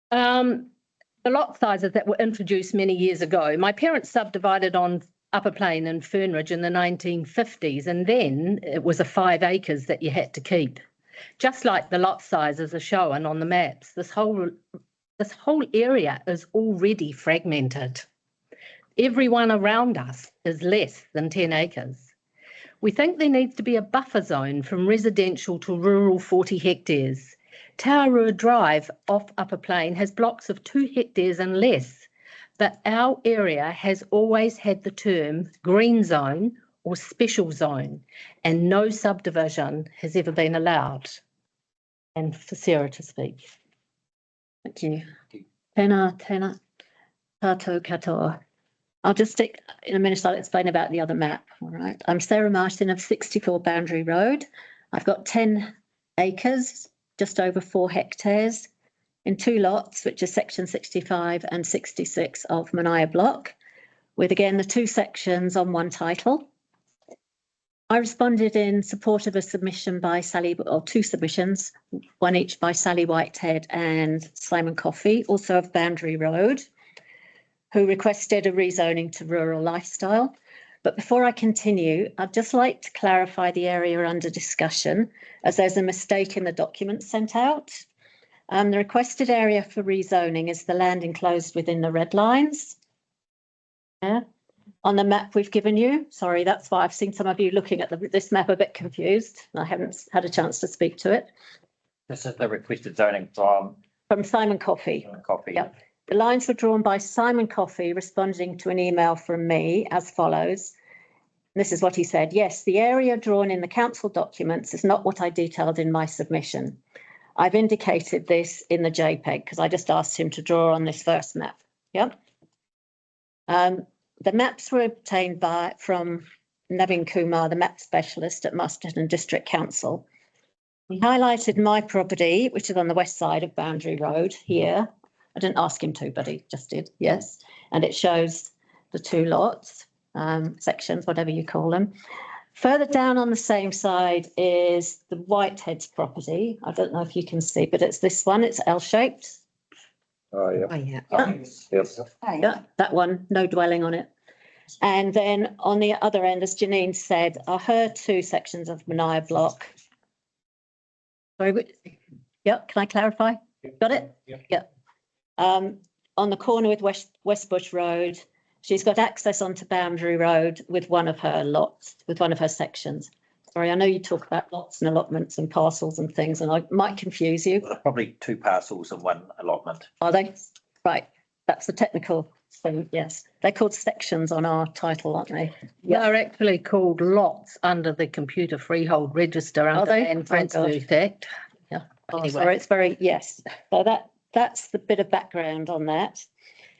The lot sizes that were introduced many years ago. My parents subdivided on Upper Plain in Fernridge in the 1950s, and then it was a 5 acres that you had to keep. Just like the lot sizes are shown on the maps, this whole area is already fragmented. Everyone around us is less than 10 acres. We think there needs to be a buffer zone from residential to rural 40 hectares. Taurua Drive off Upper Plain has blocks of 2 hectares and less, but our area has always had the term green zone or special zone, and no subdivision has ever been allowed. And for Sarah to speak. Thank you. Tēnā, tātou katoa. I'll just stick, in a minute, I'll explain about the other map, all right? I'm Sarah Martin of 64 Boundary Road. I've got 10 acres, just over 4 hectares, in 2 lots, which are section 65 and 66 of Manaia Block, with again the 2 sections on 1 title. I responded in support of a submission by Sally, or 2 submissions, 1 each by Sally Whitehead and Simon Coffey, also of Boundary Road, who requested a rezoning to rural lifestyle. But before I continue, I'd just like to clarify the area under discussion, as there's a mistake in the document sent out. The requested area for rezoning is the land enclosed within the red lines. Yeah. On the map we've given you, sorry, that's why I've seen some of you looking at this map a bit confused. I haven't had a chance to speak to it. This is the requested zoning from Simon Coffey. Coffee. Yep. The lines were drawn by Simon Coffey responding to an email from me as follows. This is what he said. Yes, the area drawn in the council documents is not what I detailed in my submission. I've indicated this in the JPEG because I just asked him to draw on this first map. Yep. The maps were obtained from Navin Kumar, the map specialist at Masterton District Council. He highlighted my property, which is on the west side of Boundary Road here. I didn't ask him to, but he just did, yes. And it shows the 2 lots, sections, whatever you call them. Further down on the same side is the Whitehead's property. I don't know if you can see, but it's this one, it's L-shaped. Oh, yeah. Oh, yeah. Yes. Yeah, that one, no dwelling on it. And then on the other end, as Janine said, are her 2 sections of Manaia Block. Sorry, yep, can I clarify? Got it? Yep. On the corner with West Bush Road, she's got access onto Boundary Road with one of her lots, with one of her sections. Sorry, I know you talk about lots and allotments and parcels and things, and I might confuse you. Probably 2 parcels and 1 allotment. Are they? Right, that's the technical thing, yes. They're called sections on our title, aren't they? They're actually called lots under the Computer Freehold Register under the they? Land Oh, Transfer gosh. Act. Yeah. Oh, Anyway. sorry, it's very, yes. So that's the bit of background on that.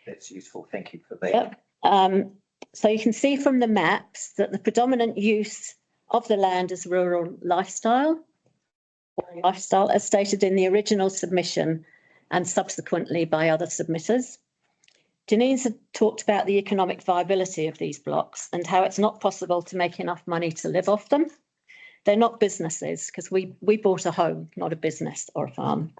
That's useful. Thank you for that. Yep. So you can see from the maps that the predominant use of the land is rural lifestyle, as stated in the original submission and subsequently by other submitters. Janine's had talked about the economic viability of these blocks and how it's not possible to make enough money to live off them. They're not businesses because we bought a home, not a business or a farm.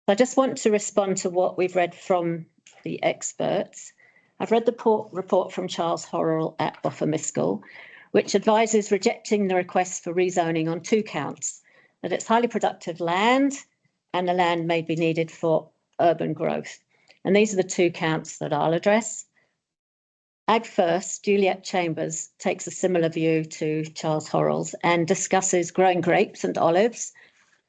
I just want to respond to what we've read from the experts. I've read the report from Charles Horrell at Boffa-Miskel, which advises rejecting the request for rezoning on 2 counts, that it's highly productive land and the land may be needed for urban growth. And these are the 2 counts that I'll address. Ag First, Juliet Chambers takes a similar view to Charles Horrell's and discusses growing grapes and olives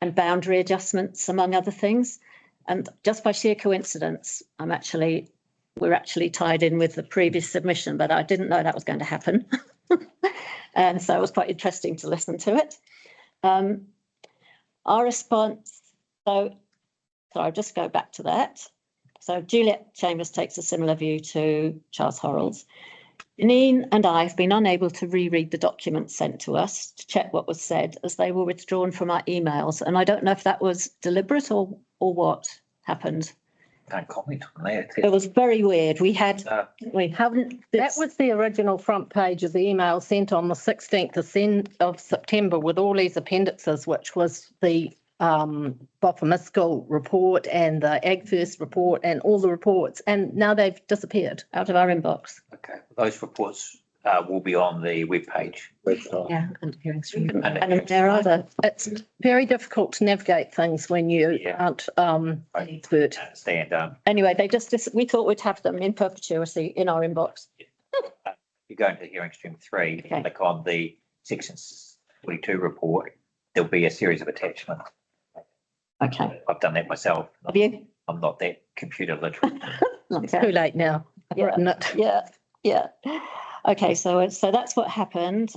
and boundary adjustments, among other things. And just by sheer coincidence, we're actually tied in with the previous submission, but I didn't know that was going to happen. And so it was quite interesting to listen to it. Our response, so I'll just go back to that. So Juliet Chambers takes a similar view to Charles Horrell's. Janine and I have been unable to reread the documents sent to us to check what was said, as they were withdrawn from our emails. And I don't know if that was deliberate or what happened. Can't comment on that. It was very weird. We haven't. That was the original front page of the email sent on the 16th of September with all these appendixes, which was the Boffa-Miskel report and the Ag First report and all the reports, and now they've disappeared out of our inbox. Okay, those reports will be on the webpage. Yeah, And hearing stream. and there are other. It's very difficult to navigate things when you Yeah. aren't an expert. Understand. Anyway, we thought we'd have them in perpetuity in our inbox. You go into hearing stream 3, Okay. click on the section 42 report. There'll be a series of attachments. Okay. I've done that myself. Have you? I'm not that computer literate. It's too late now. I've Yeah. written it. Yeah. Okay, so that's what happened.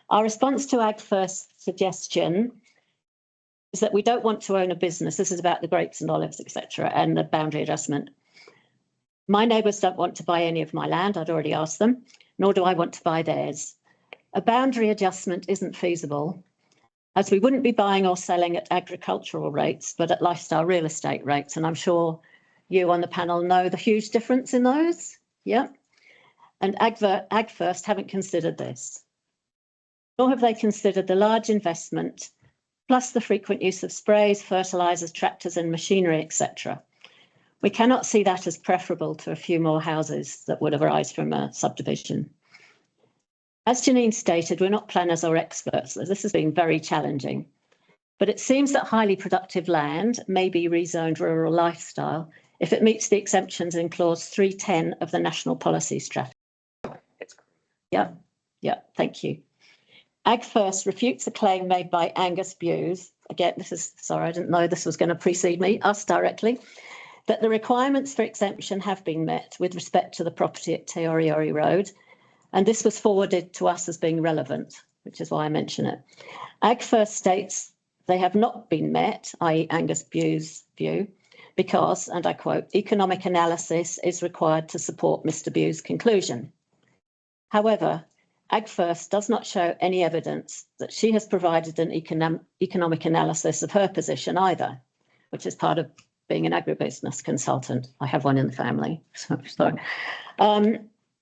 Our response to Ag First suggestion is that we don't want to own a business. This is about the grapes and olives, etc., and the boundary adjustment. My neighbours don't want to buy any of my land. I'd already asked them, nor do I want to buy theirs. A boundary adjustment isn't feasible, as we wouldn't be buying or selling at agricultural rates, but at lifestyle real estate rates. And I'm sure you on the panel know the huge difference in those. Yeah. And Ag First haven't considered this, nor have they considered the large investment, plus the frequent use of sprays, fertilisers, tractors and machinery, etc. We cannot see that as preferable to a few more houses that would arise from a subdivision. As Janine stated, we're not planners or experts, so this has been very challenging. But it seems that highly productive land may be rezoned rural lifestyle if it meets the exemptions in clause 310 of the National Policy Strategy. Yeah, thank you. Ag First refutes a claim made by Angus Bewes. Again, I didn't know this was going to precede me, us directly, that the requirements for exemption have been met with respect to the property at Te Oriori Road. And this was forwarded to us as being relevant, which is why I mention it. Ag First states they have not been met, i.e. Angus Bewes' view, because, and I quote, economic analysis is required to support Mr. Bewes' conclusion. However, Ag First does not show any evidence that she has provided an economic analysis of her position either, which is part of being an agribusiness consultant. I have one in the family.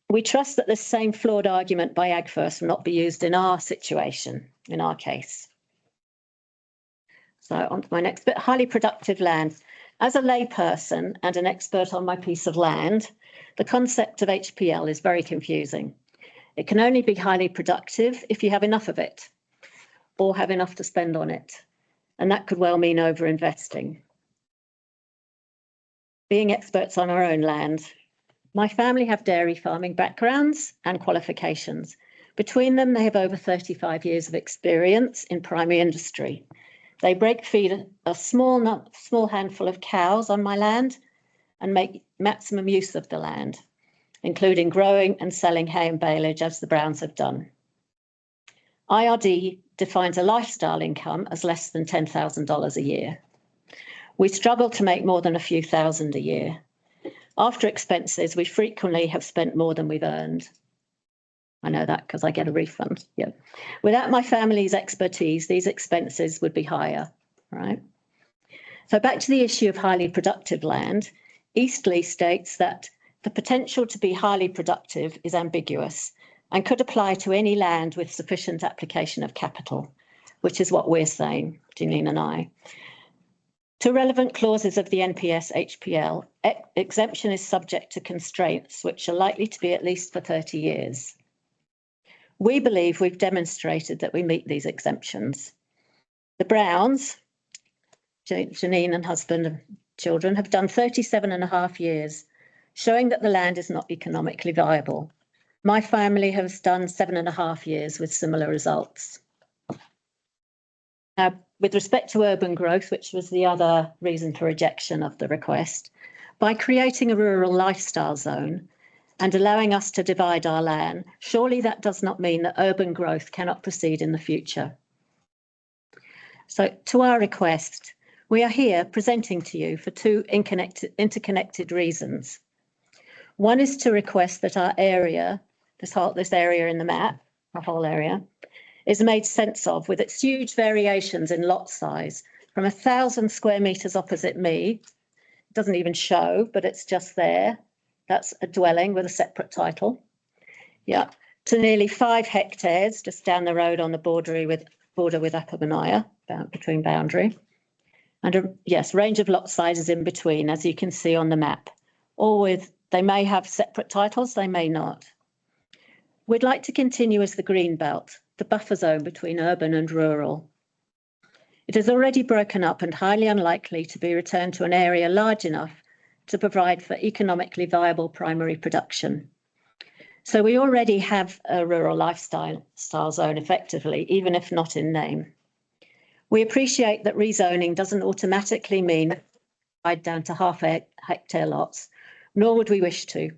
We trust that this same flawed argument by Ag First will not be used in our situation, in our case. So on to my next bit, highly productive land. As a layperson and an expert on my piece of land, the concept of HPL is very confusing. It can only be highly productive if you have enough of it or have enough to spend on it. And that could well mean over-investing. Being experts on our own land, my family have dairy farming backgrounds and qualifications. Between them, they have over 35 years of experience in primary industry. They break feed a small handful of cows on my land and make maximum use of the land, including growing and selling hay and baleage as the Browns have done. IRD defines a lifestyle income as less than $10,000 a year. We struggle to make more than a few thousand a year. After expenses, we frequently have spent more than we've earned. I know that because I get a refund. Yeah. Without my family's expertise, these expenses would be higher, right? So back to the issue of highly productive land, Eastleigh states that the potential to be highly productive is ambiguous and could apply to any land with sufficient application of capital, which is what we're saying, Janine and I. To relevant clauses of the NPS HPL, exemption is subject to constraints, which are likely to be at least for 30 years. We believe we've demonstrated that we meet these exemptions. The Browns, Janine and husband and children, have done 37.5 years, showing that the land is not economically viable. My family has done 7.5 years with similar results. Now, with respect to urban growth, which was the other reason for rejection of the request, by creating a rural lifestyle zone and allowing us to divide our land, surely that does not mean that urban growth cannot proceed in the future. So to our request, we are here presenting to you for two interconnected reasons. One is to request that our area, this area in the map, our whole area, is made sense of with its huge variations in lot size from 1,000 square metres opposite me. It doesn't even show, but it's just there. That's a dwelling with a separate title. Yeah, to nearly 5 hectares just down the road on the border with Upper Manaia, between boundary. And yes, range of lot sizes in between, as you can see on the map. They may have separate titles, they may not. We'd like to continue as the green belt, the buffer zone between urban and rural. It is already broken up and highly unlikely to be returned to an area large enough to provide for economically viable primary production. So we already have a rural lifestyle zone effectively, even if not in name. We appreciate that rezoning doesn't automatically mean down to half hectare lots, nor would we wish to.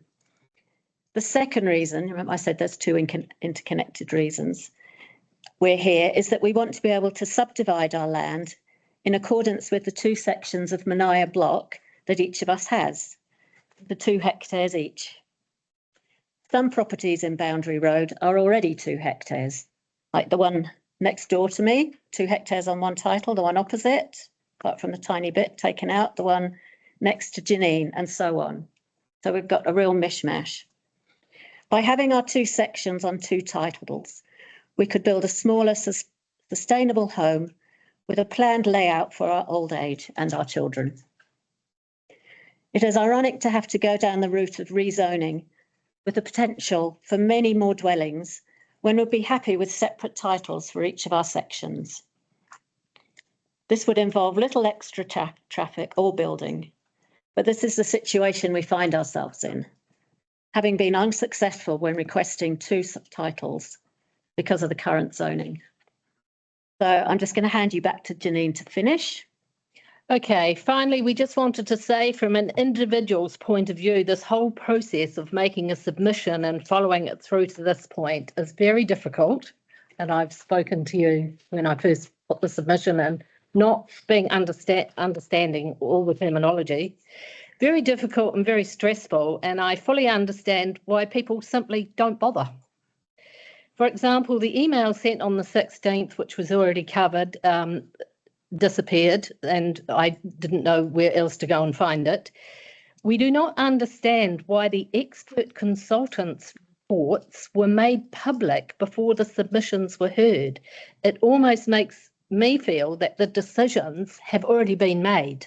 The second reason, remember I said there's two interconnected reasons we're here, is that we want to be able to subdivide our land in accordance with the 2 sections of Mania block that each of us has, the 2 hectares each. Some properties in Boundary Road are already 2 hectares, like the one next door to me, 2 hectares on one title, the one opposite, apart from the tiny bit taken out, the one next to Janine, and so on. So we've got a real mishmash. By having our 2 sections on 2 titles, we could build a smaller, sustainable home with a planned layout for our old age and our children. It is ironic to have to go down the route of rezoning with the potential for many more dwellings when we'd be happy with separate titles for each of our sections. This would involve little extra traffic or building, but this is the situation we find ourselves in, having been unsuccessful when requesting 2 subtitles because of the current zoning. So I'm just going to hand you back to Janine to finish. Okay, finally, we just wanted to say from an individual's point of view, this whole process of making a submission and following it through to this point is very difficult. And I've spoken to you when I first put the submission in, not being understanding all the terminology. Very difficult and very stressful. And I fully understand why people simply don't bother. For example, the email sent on the 16th, which was already covered, disappeared, and I didn't know where else to go and find it. We do not understand why the expert consultants' reports were made public before the submissions were heard. It almost makes me feel that the decisions have already been made.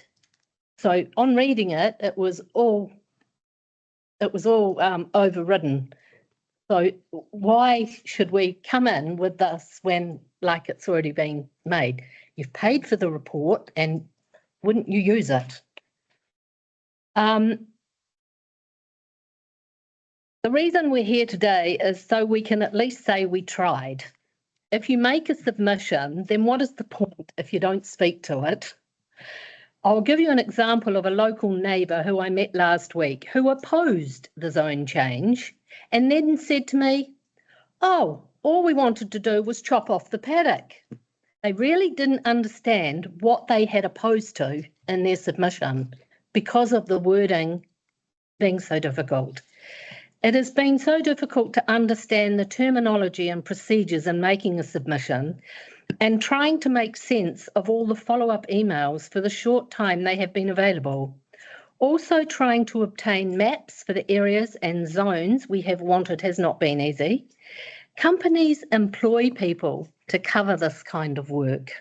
So on reading it, it was all overridden. So why should we come in with this when like it's already been made? You've paid for the report and wouldn't you use it? The reason we're here today is so we can at least say we tried. If you make a submission, then what is the point if you don't speak to it? I'll give you an example of a local neighbour who I met last week who opposed the zone change and then said to me, oh, all we wanted to do was chop off the paddock. They really didn't understand what they had opposed to in their submission because of the wording being so difficult. It has been so difficult to understand the terminology and procedures in making a submission and trying to make sense of all the follow-up emails for the short time they have been available. Also, trying to obtain maps for the areas and zones we have wanted has not been easy. Companies employ people to cover this kind of work.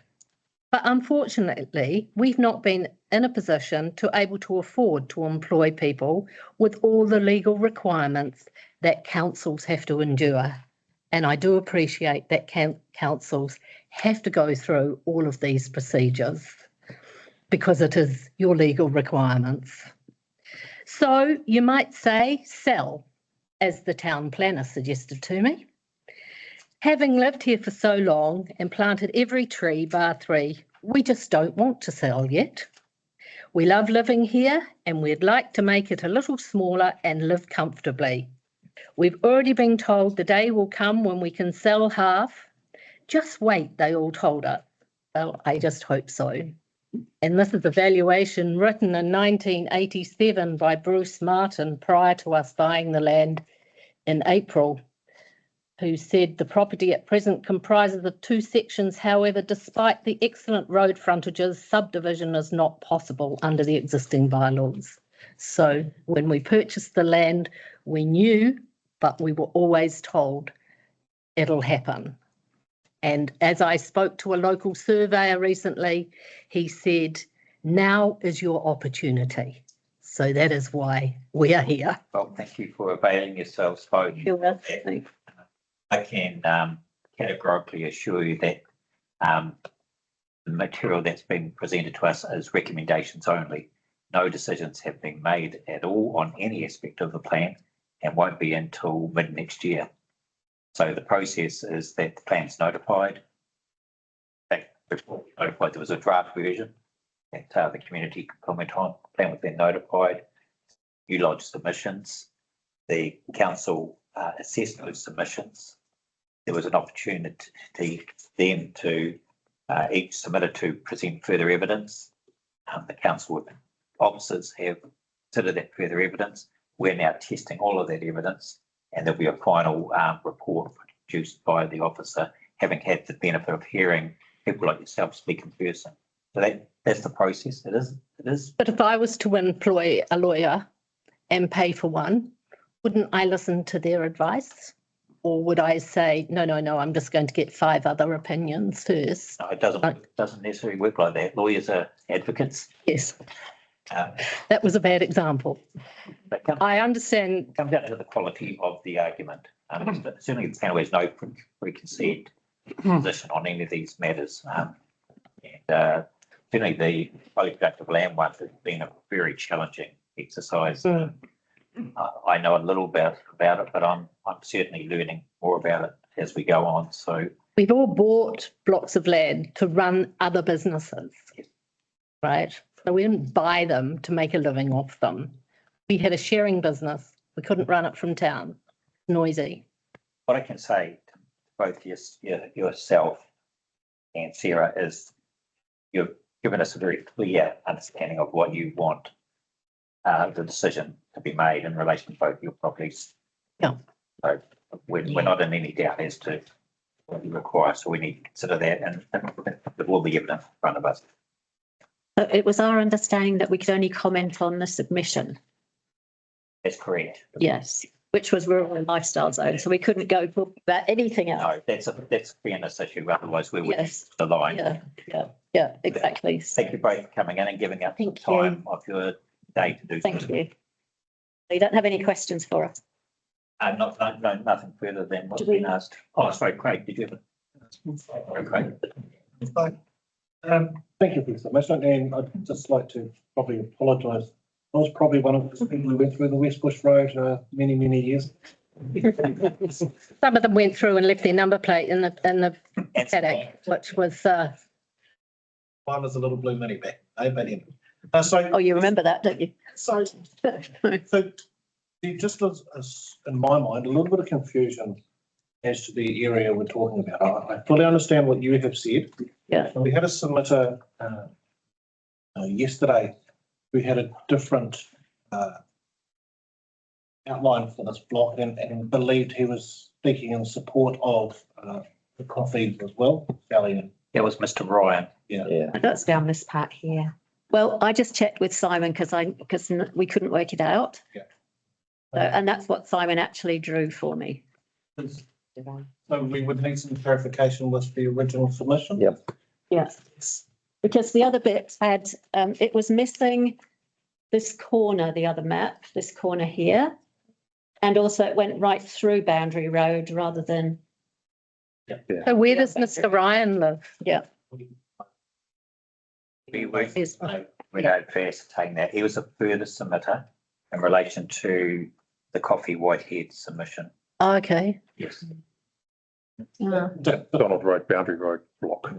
But unfortunately, we've not been in a position to able to afford to employ people with all the legal requirements that councils have to endure. And I do appreciate that councils have to go through all of these procedures because it is your legal requirements. So you might say sell, as the town planner suggested to me. Having lived here for so long and planted every tree bar 3, we just don't want to sell yet. We love living here and we'd like to make it a little smaller and live comfortably. We've already been told the day will come when we can sell half. Just wait, they all told us. Well, I just hope so. And this is a valuation written in 1987 by Bruce Martin prior to us buying the land in April, who said the property at present comprises of 2 sections. However, despite the excellent road frontages, subdivision is not possible under the existing bylaws. So when we purchased the land, we knew, but we were always told it'll happen. And as I spoke to a local surveyor recently, he said, now is your opportunity. So that is why we are here. Well, thank you for availing yourselves both. You're welcome. I can categorically assure you that the material that's been presented to us is recommendations only. No decisions have been made at all on any aspect of the plan and won't be until mid next year. So the process is that the plan's notified. Before notified, there was a draft version that the community could comment on. The plan was then notified. You lodge submissions. the council assessed those submissions, there was an opportunity then to each submitted to present further evidence. The council officers have considered that further evidence. We're now testing all of that evidence, and there'll be a final report produced by the officer, having had the benefit of hearing people like yourself speak in person. So that's the process. It is. But if I was to employ a lawyer and pay for one, wouldn't I listen to their advice? Or would I say, no, I'm just going to get 5 other opinions first? No, it doesn't necessarily work like that. Lawyers are advocates. Yes, Um, that was a bad example. But comes I understand. down to the quality of the argument. Certainly the panel has no preconceived position on any of these matters. And certainly the highly productive land one has been a very challenging exercise. I know a little about it, but I'm certainly learning more about it as we go on. So We've all bought blocks of land to run other businesses, right? So we didn't buy them to make a living off them. We had a sharing business. We couldn't run it from town. Noisy. what I can say to both yourself and Sarah is you've given us a very clear understanding of what you want the decision to be made in relation to both your properties. Yeah. So we're not in any doubt as to what you require, so we need to consider that and with all the evidence in front of us. So it was our understanding that we could only comment on the submission. That's correct. Yes, which was rural and lifestyle zone. So we couldn't go talk about anything else. No, that's a fairness issue, otherwise we would Yes. the line. Yeah, exactly. Thank you both for coming in and giving up some Thank you. time of your day to do so. Thank you. You don't have any questions for us? No, nothing further than what's Do we- been asked. Oh, sorry, Craig, did you have a? Craig. Thank you for the submission, and I'd just like to probably apologise. I was probably one of the people who went through the West Bush Road many years. Some of them went through and left their number plate in the paddock, which was, Mine was a little blue minivan, but anyway. Oh, you remember that, don't you? So just as in my mind, a little bit of confusion as to the area we're talking about. I fully understand what you have said. Yeah. We had a submitter yesterday. We had a different outline for this block and believed he was speaking in support of the coffee as well, Sally. That was Mr. Ryan. Yeah. That's down this part here. Well, I just checked with Simon because we couldn't work it out. Yeah. So, and that's what Simon actually drew for me. So we would need some clarification with the original submission. Yep. Yes. Because the other bit had, it was missing this corner, the other map, this corner here. And also it went right through Boundary Road rather than, so where does Mr. Ryan live? yeah. We don't ascertain that. He was a further submitter in relation to the Coffee Whitehead submission. Oh, okay. Yes. Donald Road, Boundary Road block.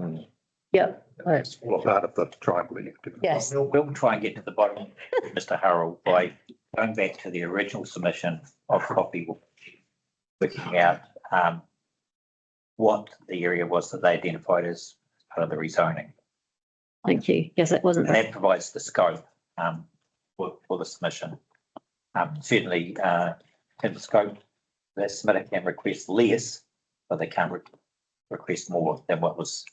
Yeah. It's all a part of the triangle. Yes. We'll try and get to the bottom, Mr. Harrell, by going back to the original submission of Coffee, working out what the area was that they identified as part of the rezoning. Thank you. Yes, it wasn't. And that provides the scope for the submission. Certainly, in terms of scope, the submitter can request less, but they can't request more than what was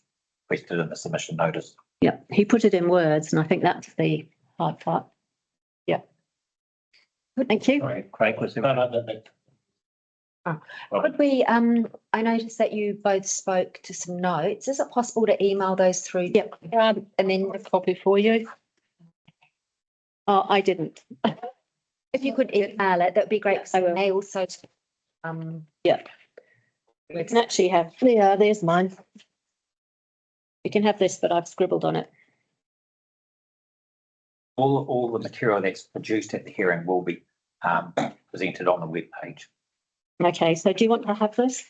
requested in the submission notice. Yeah, he put it in words and I think that's the hard part. Yeah. Thank you. Sorry, Craig, was there? Could we, I noticed that you both spoke to some notes. Is it possible to email those through? Yep. And then a copy for you. Oh, I didn't. If you could email it, that'd be great. I will. And they also, Yeah. We can actually have, Yeah, there's mine. you can have this, but I've scribbled on it. All the material that's produced at the hearing will be presented on the webpage. Okay, so do you want to have this?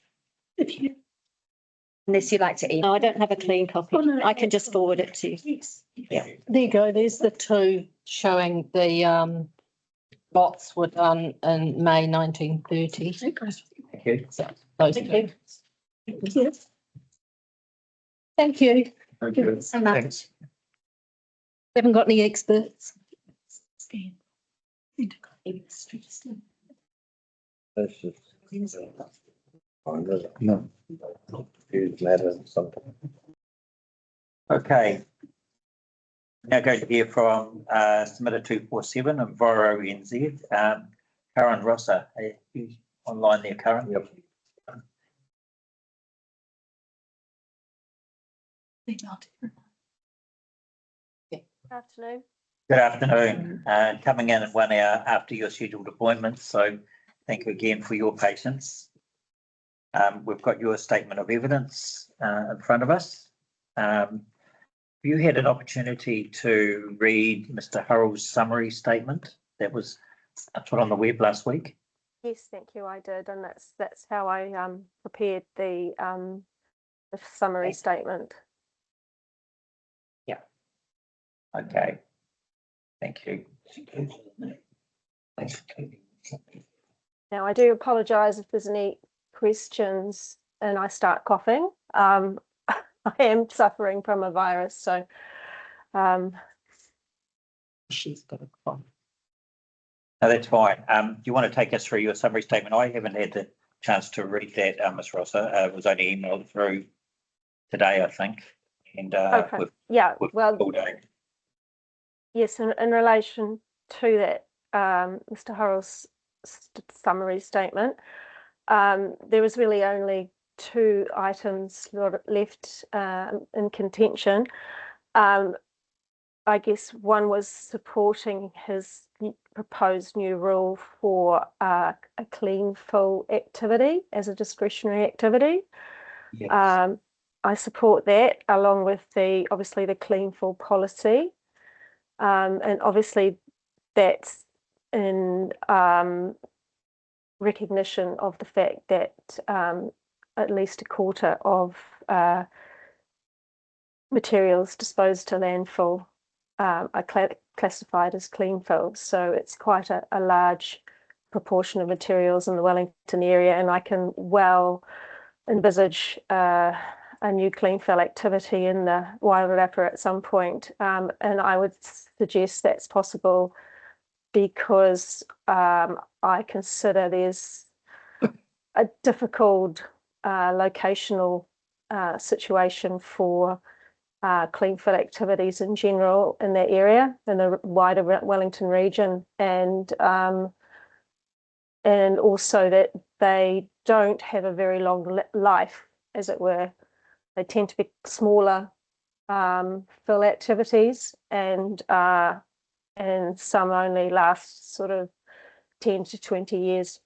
unless you'd like to email. No, I don't have a clean copy. I can just forward it to you. There you go. There's the two showing the lots were done in May 1930. Thank you. So those two. Thank you. Thank you. So much. Thanks. Haven't got any experts. No. Okay. Now going to hear from submitter 247 and Voro NZ. Karen Rosser, are you online there, Karen? Yep. Afternoon. Good afternoon. Coming in 1 hour after your scheduled appointment, so thank you again for your patience. We've got your statement of evidence in front of us. You had an opportunity to read Mr. Hurrell's summary statement that was put on the web last week. Yes, thank you. I did, and that's how I prepared the summary statement. Okay. Thank you. Now, I do apologise if there's any questions and I start coughing. I am suffering from a virus, so She's got a phone. No, that's fine. Do you want to take us through your summary statement? I haven't had the chance to read that, Ms. Rosser. It was only emailed through today, I think. And okay. with Well, all day. yes, in relation to that, Mr. Hurrell's summary statement, there was really only 2 items left in contention. I guess one was supporting his proposed new rule for a clean fill activity as a discretionary activity. Yes. I support that, along with obviously the clean fill policy, and obviously that's in recognition of the fact that at least a quarter of materials disposed to landfill are classified as clean fill. So it's quite a large proportion of materials in the Wellington area, and I can well envisage a new clean fill activity in the Wairarapa at some point. And I would suggest that's possible because I consider there's a difficult locational situation for clean fill activities in general in that area, in the wider Wellington region, and also that they don't have a very long life, as it were. They tend to be smaller fill activities, and some only last sort of 10 to 20 years.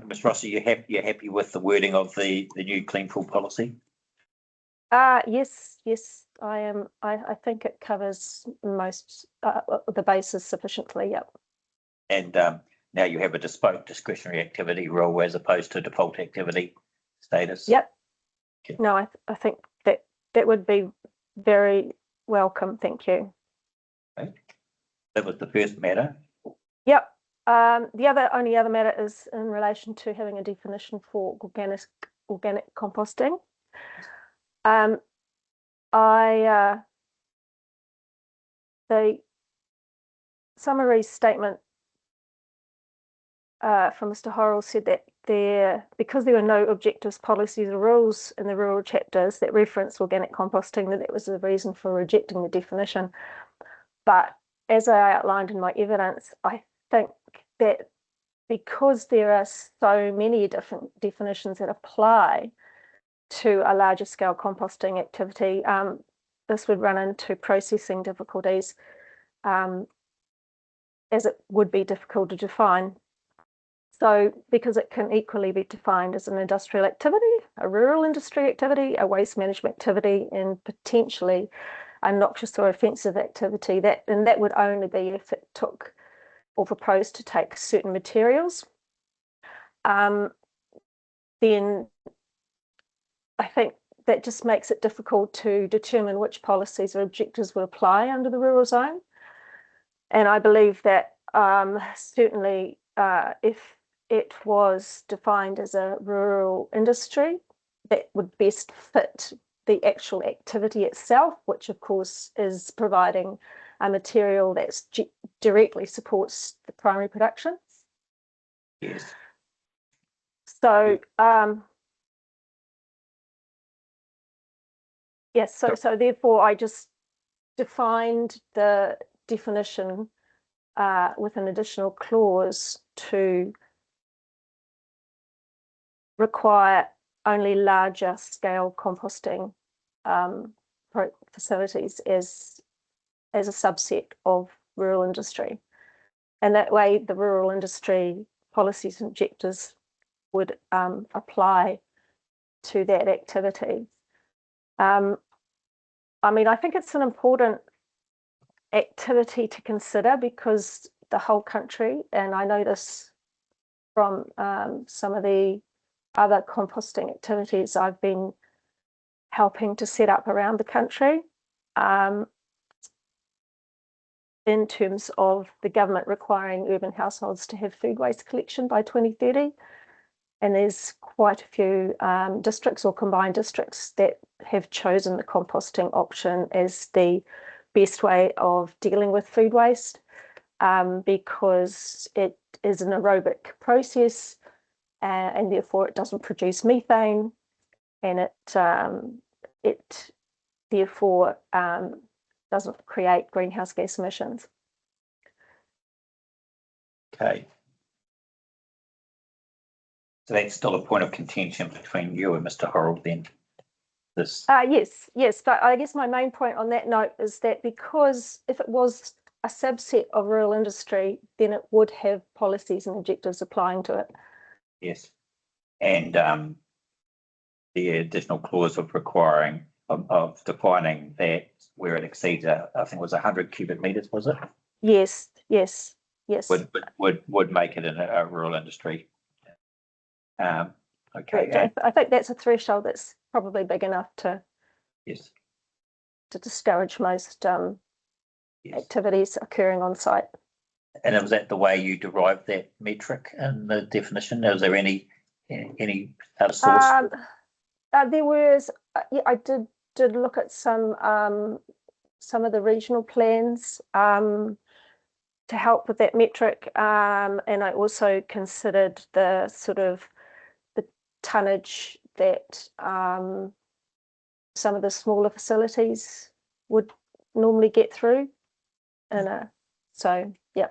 Ms. Rosser, you're happy with the wording of the new clean fill policy? Yes, I am. I think it covers most the bases sufficiently. Yep. And now you have a bespoke discretionary activity rule as opposed to default activity status. Yep. Okay. No, I think that would be very welcome. Thank you. Okay. That was the first matter. Yep. The only other matter is in relation to having a definition for organic composting. The summary statement from Mr. Horrell said that because there were no objectives, policies or rules in the rural chapters that reference organic composting, that was the reason for rejecting the definition. But as I outlined in my evidence, I think that because there are so many different definitions that apply to a larger scale composting activity, this would run into processing difficulties, as it would be difficult to define. So because it can equally be defined as an industrial activity, a rural industry activity, a waste management activity, and potentially a noxious or offensive activity, and that would only be if it took or proposed to take certain materials, then I think that just makes it difficult to determine which policies or objectives would apply under the rural zone. And I believe that certainly if it was defined as a rural industry, that would best fit the actual activity itself, which of course is providing a material that directly supports the primary production. Yes. So yes, so therefore I just defined the definition with an additional clause to require only larger scale composting facilities as a subset of rural industry. And that way the rural industry policies and objectives would apply to that activity. I mean, I think it's an important activity to consider because the whole country, and I know this from some of the other composting activities I've been helping to set up around the country, in terms of the government requiring urban households to have food waste collection by 2030. And there's quite a few districts or combined districts that have chosen the composting option as the best way of dealing with food waste, because it is an aerobic process and therefore it doesn't produce methane, and it therefore doesn't create greenhouse gas emissions. Okay. So that's still a point of contention between you and Mr. Horrell then? This. Yes, but I guess my main point on that note is that because if it was a subset of rural industry, then it would have policies and objectives applying to it. Yes. And the additional clause of requiring, of defining that where it exceeds, I think it was 100 cubic meters, was it? Yes. Would make it in a rural industry. Okay. I think that's a threshold that's probably big enough to Yes. to discourage most Yes. activities occurring on site. And was that the way you derived that metric in the definition? Was there any other source? There was, I did look at some of the regional plans to help with that metric, and I also considered the sort of the tonnage that some of the smaller facilities would normally get through, and so yeah.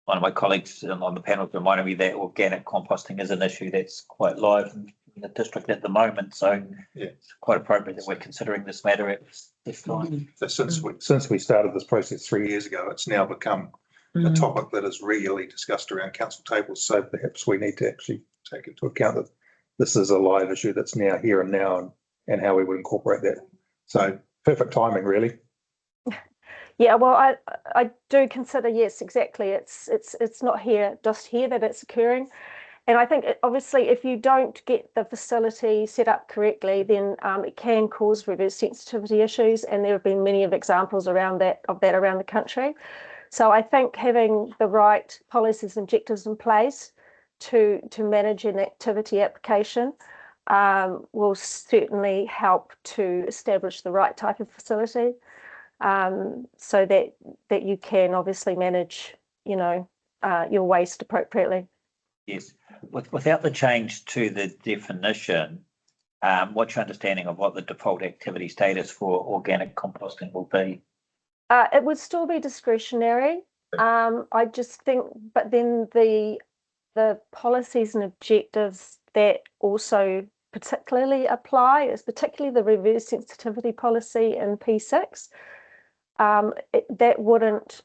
One of my colleagues on the panel reminded me that organic composting is an issue that's quite live in the district at the moment. So Yeah, it's quite appropriate that we're considering this matter at this time. so since we started this process 3 years ago, it's now become a topic that is regularly discussed around council tables. So perhaps we need to actually take into account that this is a live issue that's now here and now, and how we would incorporate that. So perfect timing, really. Yeah, well, I do consider, yes, exactly. It's not just here that it's occurring, and I think obviously if you don't get the facility set up correctly, then it can cause reverse sensitivity issues, and there have been many examples around that around the country. So I think having the right policies and objectives in place to manage an activity application will certainly help to establish the right type of facility. So that you can obviously manage, your waste appropriately. Yes. Without the change to the definition, what's your understanding of what the default activity status for organic composting will be? It would still be discretionary. I just think, but then the policies and objectives that also particularly apply is particularly the reverse sensitivity policy in P6. That wouldn't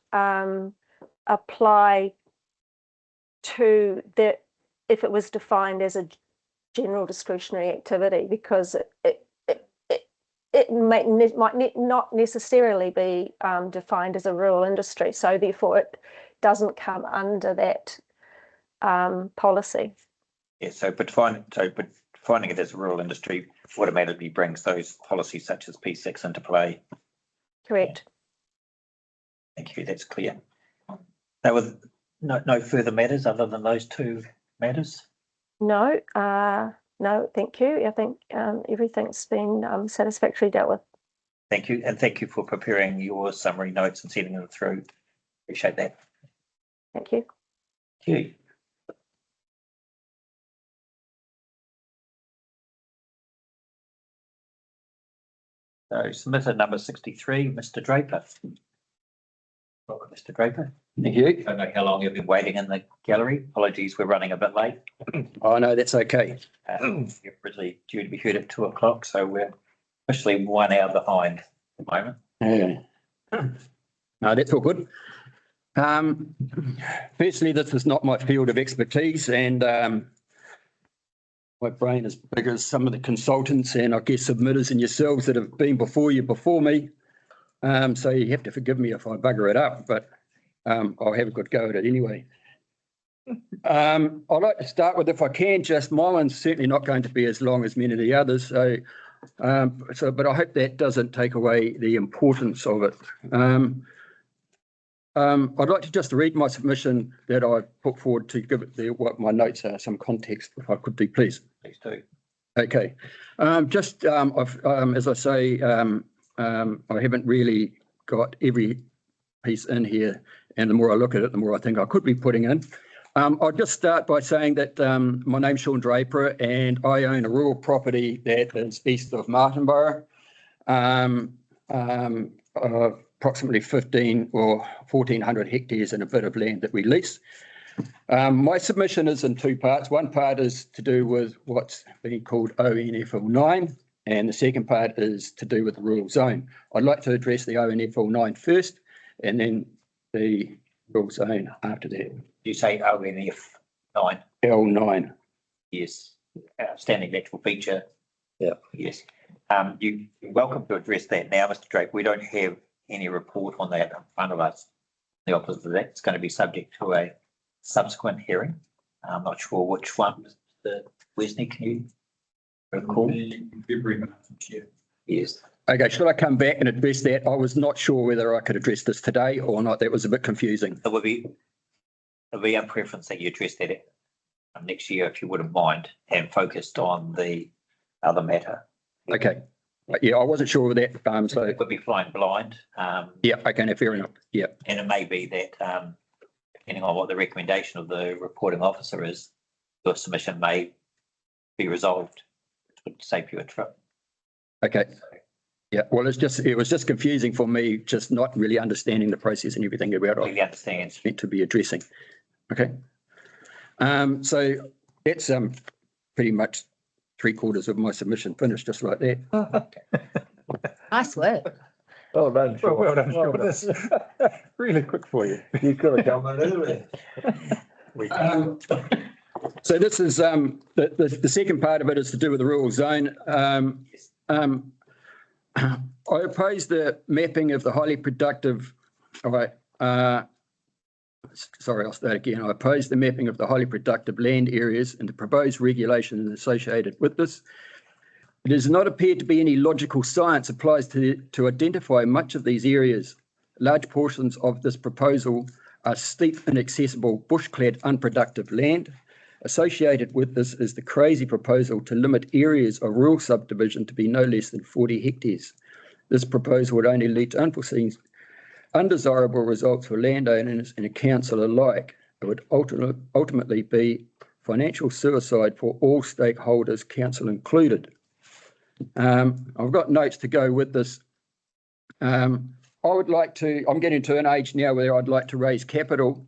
apply to that if it was defined as a general discretionary activity, because it might not necessarily be defined as a rural industry. So therefore it doesn't come under that policy. Yeah, so defining it as a rural industry automatically brings those policies such as P6 into play. Correct. Thank you, that's clear. There were no further matters other than those two matters? No, no, thank you. I think everything's been satisfactorily dealt with. Thank you, and thank you for preparing your summary notes and sending them through. Appreciate that. Thank you. Thank you. So submitted number 63, Mr. Draper. Welcome, Mr. Draper. Thank you. I don't know how long you've been waiting in the gallery. Apologies, we're running a bit late. Oh, no, that's okay. You're originally due to be heard at 2 o'clock, so we're officially 1 hour behind at the moment. Yeah. No, that's all good. Firstly, this is not my field of expertise, and my brain is big as some of the consultants and I guess submitters and yourselves that have been before me. So you have to forgive me if I bugger it up, but I'll have a good go at it anyway. I'd like to start with, if I can, just my one's certainly not going to be as long as many of the others. So, but I hope that doesn't take away the importance of it. I'd like to just read my submission that I put forward to give it what my notes are, some context, if I could do, please. Please do. Okay. As I say, I haven't really got every piece in here, and the more I look at it, the more I think I could be putting in. I'll just start by saying that my name's Sean Draper, and I own a rural property that is east of Martinborough, approximately 15 or 1,400 hectares and a bit of land that we lease. My submission is in two parts. One part is to do with what's being called ONFL9, and the second part is to do with the rural zone. I'd like to address the ONFL9 first, and then the rural zone after that. You say ONF9? L9. Yes. Outstanding natural feature. Yeah. Yes. You're welcome to address that now, Mr. Drake. We don't have any report on that in front of us. The opposite of that, it's going to be subject to a subsequent hearing. I'm not sure which one, Mr. Wesney, can you recall? February month this year. Yes. Okay, should I come back and address that? I was not sure whether I could address this today or not. That was a bit confusing. It would be our preference that you address that next year, if you wouldn't mind, and focused on the other matter. Okay. Yeah, I wasn't sure of that. So it could be flying blind. Yeah, okay, no, fair enough. Yeah. And it may be that depending on what the recommendation of the reporting officer is, your submission may be resolved, which would save you a trip. Okay. Yeah, well, it was just confusing for me, just not really understanding the process and everything about Completely understand. Meant to be addressing. Okay. So that's pretty much 3/4 of my submission finished, just like that. Nice work. Well done. Well done. Well done. Really quick for you. You could have come in early. So this is the second part of it is to do with the rural zone. I oppose the mapping of the highly productive. All right. Sorry, I'll start again. I oppose the mapping of the highly productive land areas and the proposed regulations associated with this. It does not appear to be any logical science applies to identify much of these areas. Large portions of this proposal are steep, inaccessible, bush-clad, unproductive land. Associated with this is the crazy proposal to limit areas of rural subdivision to be no less than 40 hectares. This proposal would only lead to unforeseen, undesirable results for landowners and a council alike. It would ultimately be financial suicide for all stakeholders, council included. I've got notes to go with this. I'm getting to an age now where I'd like to raise capital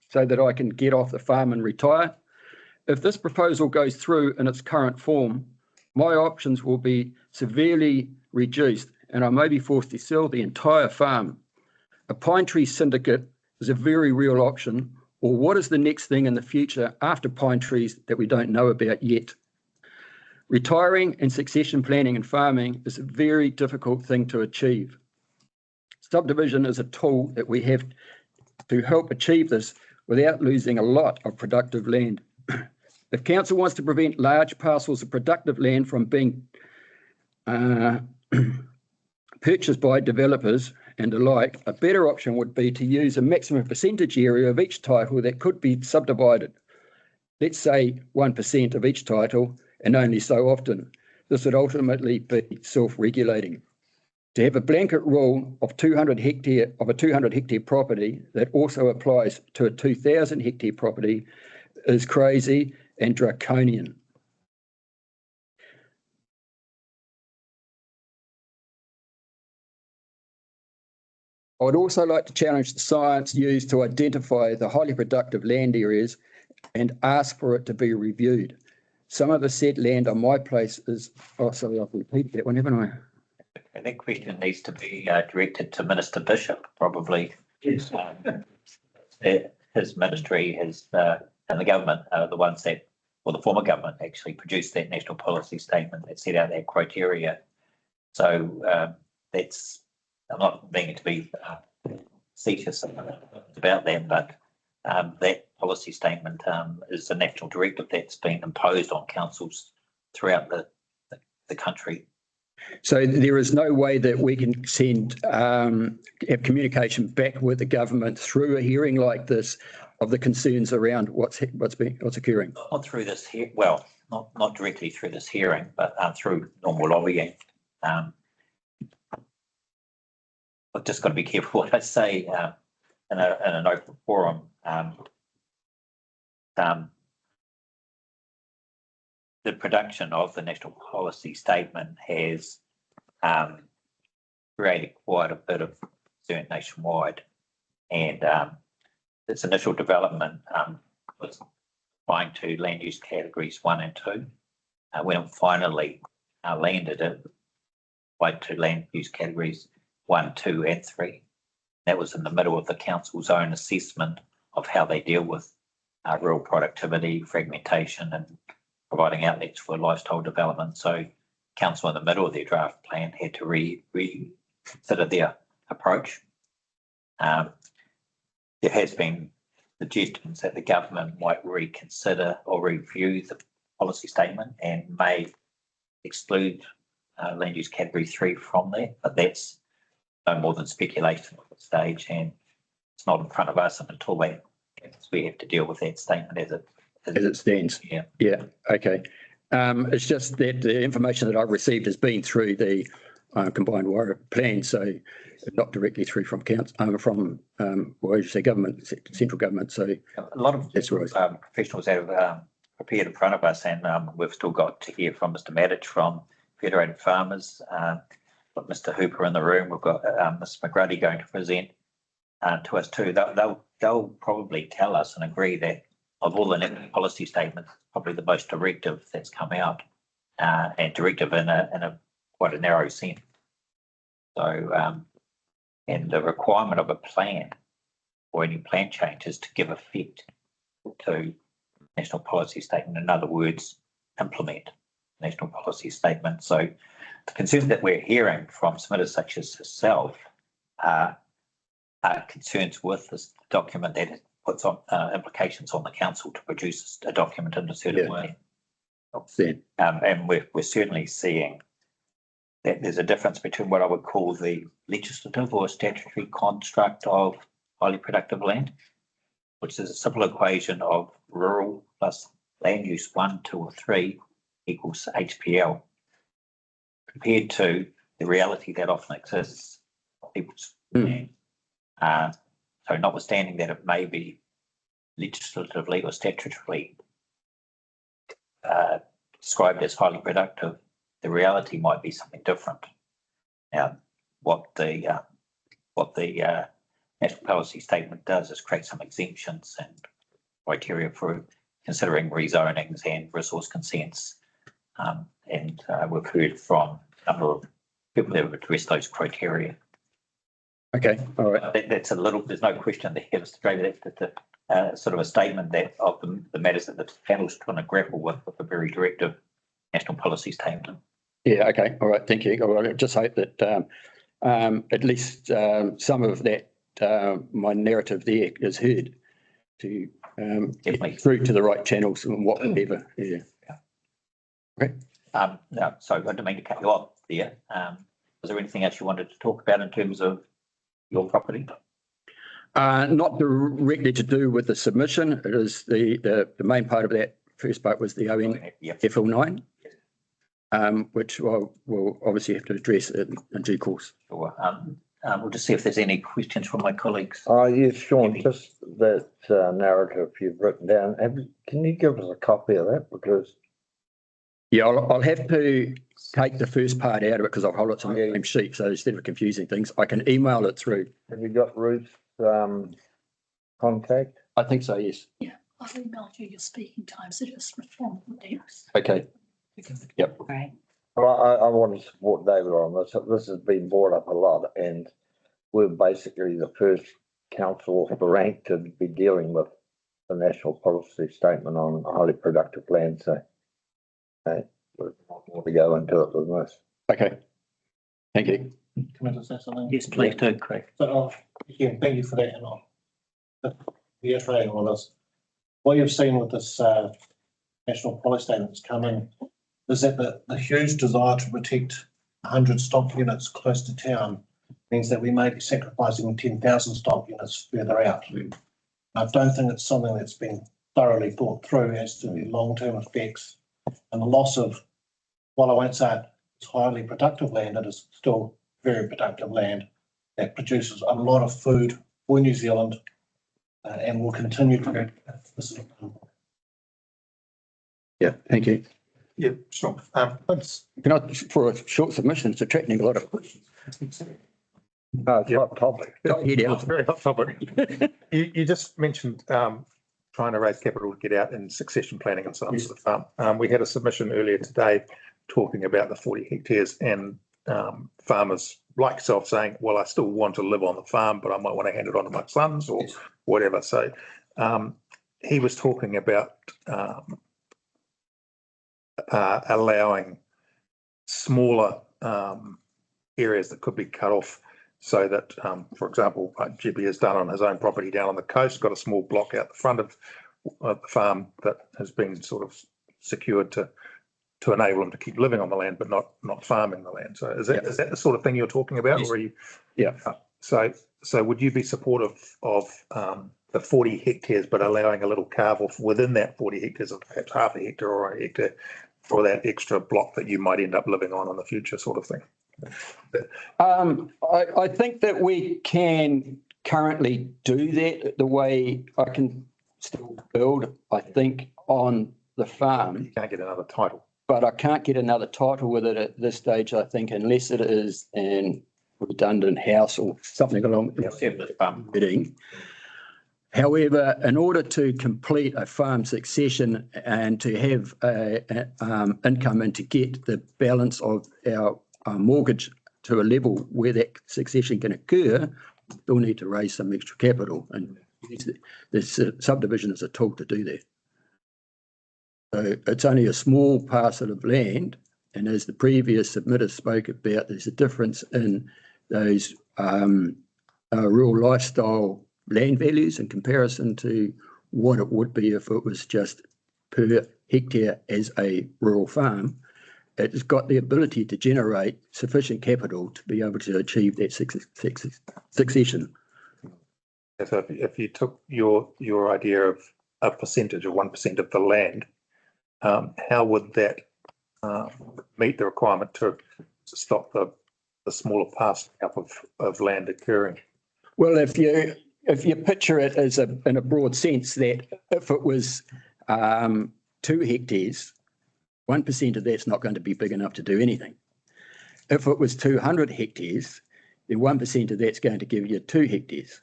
so that I can get off the farm and retire. If this proposal goes through in its current form, my options will be severely reduced and I may be forced to sell the entire farm. A pine tree syndicate is a very real option, or what is the next thing in the future after pine trees that we don't know about yet? Retiring and succession planning and farming is a very difficult thing to achieve. Subdivision is a tool that we have to help achieve this without losing a lot of productive land. If council wants to prevent large parcels of productive land from being purchased by developers and the like, a better option would be to use a maximum percentage area of each title that could be subdivided. Let's say 1% of each title and only so often. This would ultimately be self-regulating. To have a blanket rule of a 200 hectare property that also applies to a 2,000 hectare property is crazy and draconian. I would also like to challenge the science used to identify the highly productive land areas and ask for it to be reviewed. Some of the said land on my place is, oh, sorry, I've repeated that one, haven't I? I think question needs to be directed to Minister Bishop, probably. Yes. His ministry, and the government are the ones that, or the former government actually produced that national policy statement that set out that criteria. So that's, I'm not meaning to be facetious about them, but that policy statement is a national directive that's been imposed on councils throughout the country. So there is no way that we can send have communication back with the government through a hearing like this of the concerns around what's occurring. Not through this here, well, not directly through this hearing, but through normal lobbying. I've just got to be careful what I say in an open forum. The production of the national policy statement has created quite a bit of concern nationwide, and its initial development was applying to land use categories 1 and 2. When it finally landed, it applied to land use categories 1, 2, and 3. That was in the middle of the council's own assessment of how they deal with rural productivity, fragmentation, and providing outlets for lifestyle development. So council in the middle of their draft plan had to reconsider their approach. There has been suggestions that the government might reconsider or review the policy statement and may exclude land use category 3 from there, but that's no more than speculation at this stage, and it's not in front of us until we have to deal with that statement as it stands. Yeah. Yeah. Okay. It's just that the information that I've received has been through the combined Wairarapa plan, so not directly through from council, well, you say government, central government. So a lot of professionals have appeared in front of us, and we've still got to hear from Mr. Maddich from Federated Farmers. Got Mr. Hooper in the room. We've got Ms. McGrady going to present to us too. They'll probably tell us and agree that of all the net policy statements, probably the most directive that's come out, and directive in a quite a narrow sense. So, and the requirement of a plan or any plan changes to give effect to national policy statement. In other words, implement national policy statement. So the concerns that we're hearing from submitters such as herself are concerns with this document that puts on implications on the council to produce a document in a certain way. And we're certainly seeing that there's a difference between what I would call the legislative or statutory construct of highly productive land, which is a simple equation of rural plus land use 1, 2, or 3 equals HPL, compared to the reality that often exists of people's land. So notwithstanding that it may be legislatively or statutorily described as highly productive, the reality might be something different. Now, what the national policy statement does is create some exemptions and criteria for considering rezonings and resource consents. And we've heard from a number of people that have addressed those criteria. Okay, all right. That's a little, there's no question there, Mr. Draper, that's sort of a statement that of the matters that the panel's trying to grapple with a very directive national policy statement. Yeah, okay, all right, thank you. Well, I just hope that at least some of that, my narrative there is heard to get through to the right channels and whatever. Yeah. Okay. No, sorry, I didn't mean to cut you off there. Was there anything else you wanted to talk about in terms of your property? Not directly to do with the submission. It is the main part of that first part was the ON Yep. FL9, which we'll obviously have to address in due course. Sure. We'll just see if there's any questions from my colleagues. Yes, Sean, just that narrative you've written down, can you give us a copy of that? Because Yeah, I'll have to take the first part out of it because I'll hold it on the same sheet. So instead of confusing things, I can email it through. have you got Ruth's contact? I think so, yes. Yeah, I've emailed you your speaking time, so just respond to text. Okay. Yep. Right. Well, I want to support David on this. This has been brought up a lot, and we're basically the first council of the rank to be dealing with the national policy statement on highly productive land. So, we're not going to go into it with this. Okay. Thank you. Can I just say something? Yes, please do, Craig. So, again, thank you for that, and I'll reiterating all this. What you've seen with this national policy statement that's come in is that the huge desire to protect 100 stock units close to town means that we may be sacrificing 10,000 stock units further out. I don't think it's something that's been thoroughly thought through as to the long-term effects and the loss of, while I won't say it's highly productive land, it is still very productive land that produces a lot of food for New Zealand and will continue to. Yeah, thank you. Yeah, sure. Can I, for a short submission, it's attracting a lot of questions. No, it's hot topic. It's a very hot topic. You just mentioned trying to raise capital to get out in succession planning and so on. We had a submission earlier today talking about the 40 hectares and farmers like yourself saying, well, I still want to live on the farm, but I might want to hand it on to my sons or whatever. So he was talking about allowing smaller areas that could be cut off so that, for example, like Jibby has done on his own property down on the coast, got a small block out the front of the farm that has been sort of secured to enable them to keep living on the land, but not farming the land. So is that the sort of thing you're talking about? Yes. Or are you? Yeah. So would you be supportive of the 40 hectares, but allowing a little carve off within that 40 hectares of perhaps half a hectare or a hectare for that extra block that you might end up living on in the future, sort of thing? I think that we can currently do that the way I can still build, I think, on the farm. You can't get another title. But I can't get another title with it at this stage, I think, unless it is an redundant house or something along the bidding. However, in order to complete a farm succession and to have income and to get the balance of our mortgage to a level where that succession can occur, we'll need to raise some extra capital, and this subdivision is a tool to do that. So it's only a small parcel of land, and as the previous submitter spoke about, there's a difference in those rural lifestyle land values in comparison to what it would be if it was just per hectare as a rural farm. It's got the ability to generate sufficient capital to be able to achieve that succession. So if you took your idea of a percentage of 1% of the land, how would that meet the requirement to stop the smaller parcel of land occurring? Well, if you picture it as in a broad sense, that if it was 2 hectares, 1% of that's not going to be big enough to do anything. If it was 200 hectares, then 1% of that's going to give you 2 hectares.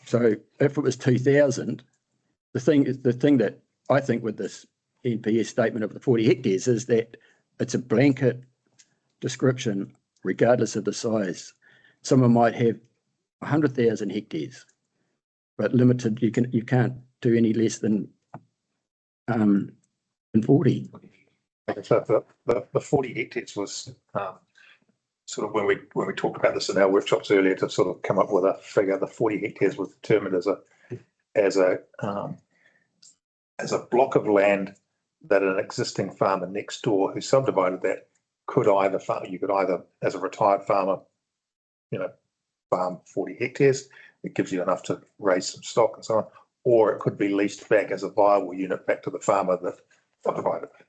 So if it was 2,000, the thing that I think with this NPS statement of the 40 hectares is that it's a blanket description regardless of the size. Someone might have 100,000 hectares, but limited, you can't do any less than 40. So the 40 hectares was sort of when we talked about this in our workshops earlier to sort of come up with a figure. The 40 hectares was determined as a block of land that an existing farmer next door who subdivided that could either farm, you could either, as a retired farmer, farm 40 hectares. It gives you enough to raise some stock and so on, or it could be leased back as a viable unit back to the farmer that subdivided it.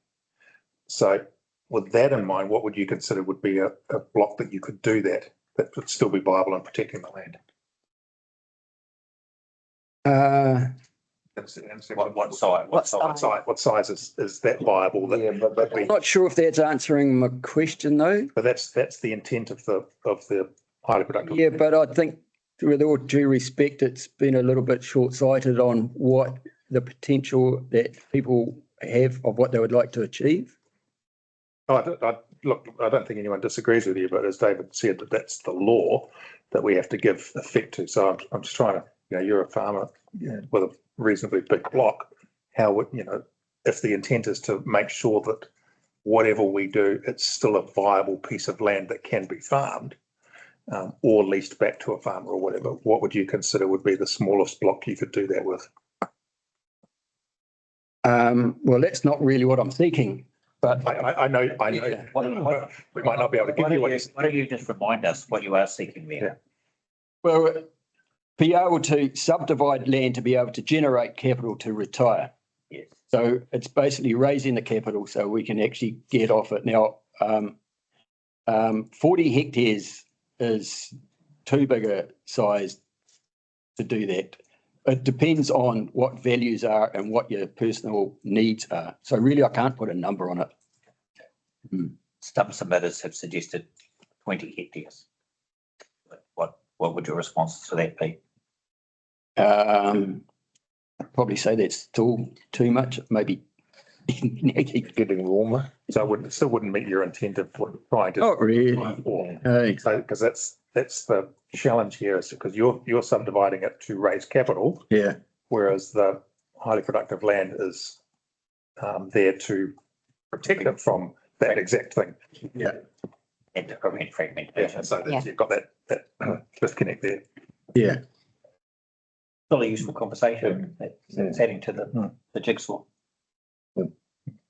So with that in mind, what would you consider would be a block that you could do that would still be viable in protecting the land? What size is that viable? I'm not sure if that's answering my question though. But that's the intent of the highly productive. Yeah, but I think with all due respect, it's been a little bit short-sighted on what the potential that people have of what they would like to achieve. I don't think anyone disagrees with you, but as David said, that's the law that we have to give effect to. So I'm just trying to, you're a farmer with a reasonably big block. How would, if the intent is to make sure that whatever we do, it's still a viable piece of land that can be farmed, or leased back to a farmer or whatever, what would you consider would be the smallest block you could do that with? Well, that's not really what I'm seeking, but I know. Yeah. We might not be able to give you what Why don't you just remind us what you are seeking there? well, be able to subdivide land to be able to generate capital to retire. Yes. So it's basically raising the capital so we can actually get off it. Now, 40 hectares is too big a size to do that. It depends on what values are and what your personal needs are. So really, I can't put a number on it. Some submitters have suggested 20 hectares. What would your response to that be? I'd probably say that's still too much, maybe. Keeps getting warmer. So it still wouldn't meet your intent of trying to. Not really. Hey. So because that's the challenge here, is because you're subdividing it to raise capital. Yeah. Whereas the highly productive land is there to protect it from that exact thing. Yeah. And to prevent fragmentation. Yeah. So you've got that disconnect there. Yeah. Still a useful conversation. That's adding to the jigsaw. All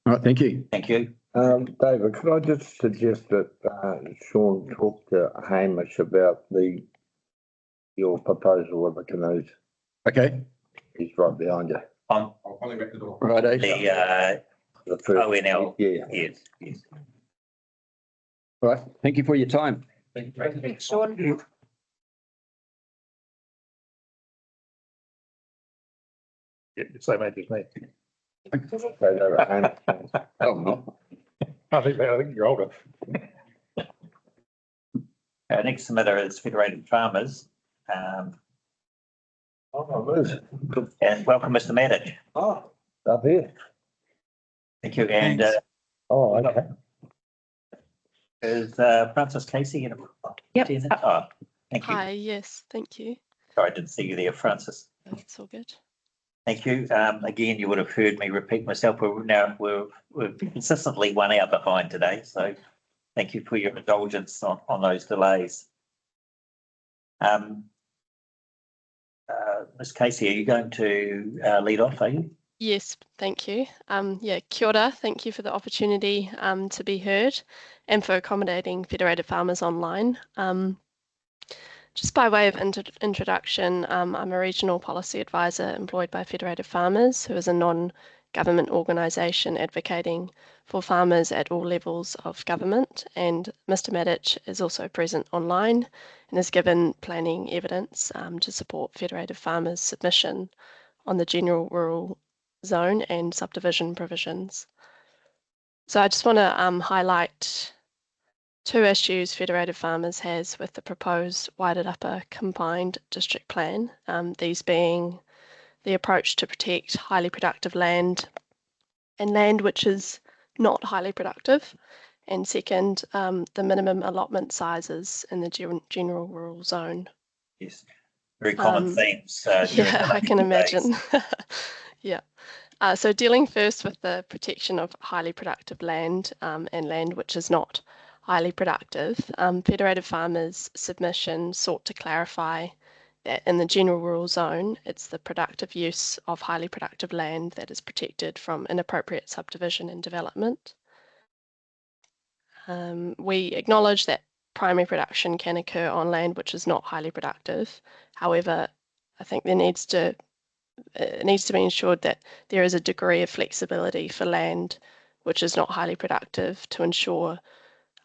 right. Thank you. Thank you. David, could I just suggest that Sean talk to Hamish about your proposal with the canoes? Okay. He's right behind you. On Right. The first, ONL. yeah. Yes. All right. Thank you for your time. Thanks, Sean. Yeah, same age as me. Oh, no. I think you're older. Our next submitter is Federated Farmers. And welcome, Mr. Maddich. Oh, up here. Thank you. And Oh, okay. is Francis Casey in? Yep. Oh, thank you. Hi, yes, thank you. Sorry, I didn't see you there, Francis. That's all good. Thank you. Again, you would have heard me repeat myself. We're consistently 1 hour behind today, so thank you for your indulgence on those delays. Ms. Casey, are you going to lead off, are you? Yes, thank you. Yeah, kia ora. Thank you for the opportunity to be heard and for accommodating Federated Farmers online. Just by way of introduction, I'm a regional policy advisor employed by Federated Farmers, who is a non-government organisation advocating for farmers at all levels of government. And Mr. Maddich is also present online and has given planning evidence to support Federated Farmers' submission on the general rural zone and subdivision provisions. So I just want to highlight two issues Federated Farmers has with the proposed Wairarapa combined district plan, these being the approach to protect highly productive land and land which is not highly productive, and second, the minimum allotment sizes in the general rural zone. Yes, very common themes. Yeah, I can imagine. Yeah. So dealing first with the protection of highly productive land and land which is not highly productive, Federated Farmers' submission sought to clarify that in the general rural zone, it's the productive use of highly productive land that is protected from inappropriate subdivision and development. We acknowledge that primary production can occur on land which is not highly productive. However, I think it needs to be ensured that there is a degree of flexibility for land which is not highly productive to ensure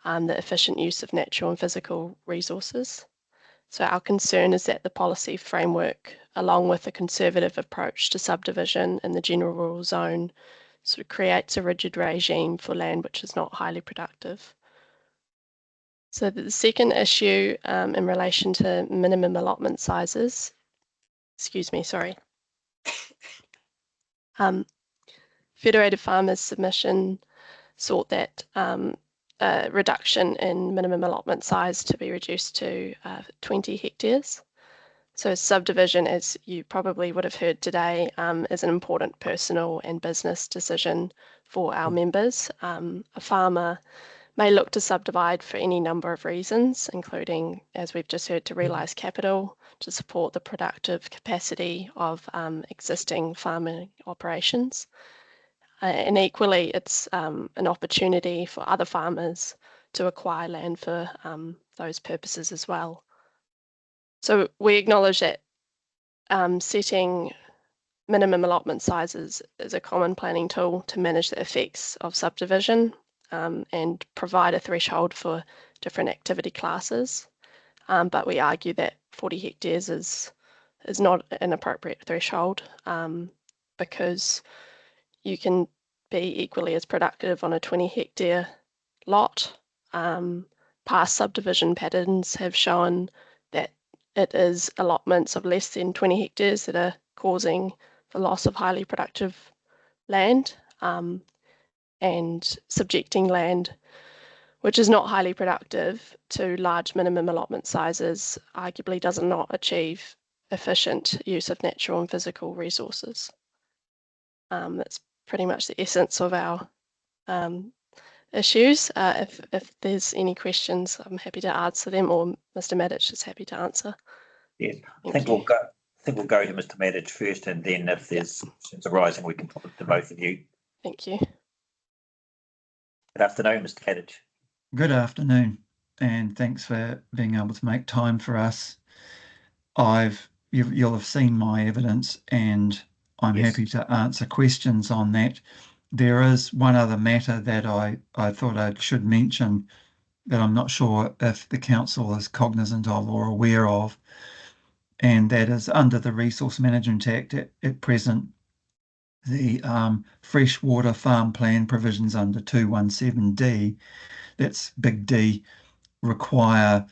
the efficient use of natural and physical resources. So our concern is that the policy framework, along with a conservative approach to subdivision in the general rural zone, sort of creates a rigid regime for land which is not highly productive. So the second issue in relation to minimum allotment sizes, Federated Farmers' submission sought that a reduction in minimum allotment size to be reduced to 20 hectares. So subdivision, as you probably would have heard today, is an important personal and business decision for our members. A farmer may look to subdivide for any number of reasons, including, as we've just heard, to realise capital, to support the productive capacity of existing farming operations. And equally, it's an opportunity for other farmers to acquire land for those purposes as well. So we acknowledge that setting minimum allotment sizes is a common planning tool to manage the effects of subdivision and provide a threshold for different activity classes. But we argue that 40 hectares is not an appropriate threshold because you can be equally as productive on a 20 hectare lot. Past subdivision patterns have shown that it is allotments of less than 20 hectares that are causing the loss of highly productive land and subjecting land which is not highly productive to large minimum allotment sizes arguably does not achieve efficient use of natural and physical resources. That's pretty much the essence of our issues. If there's any questions, I'm happy to answer them, or Mr. Maddich is happy to answer. Yes, I think we'll go to Mr. Maddich first, and then if there's questions arising, we can put it to both of you. Thank you. Good afternoon, Mr. Maddich. Good afternoon, and thanks for being able to make time for us. You'll have seen my evidence, and I'm happy to answer questions on that. There is one other matter that I thought I should mention that I'm not sure if the council is cognizant of or aware of, and that is under the Resource Management Act at present, the freshwater farm plan provisions under 217D, that's big D, require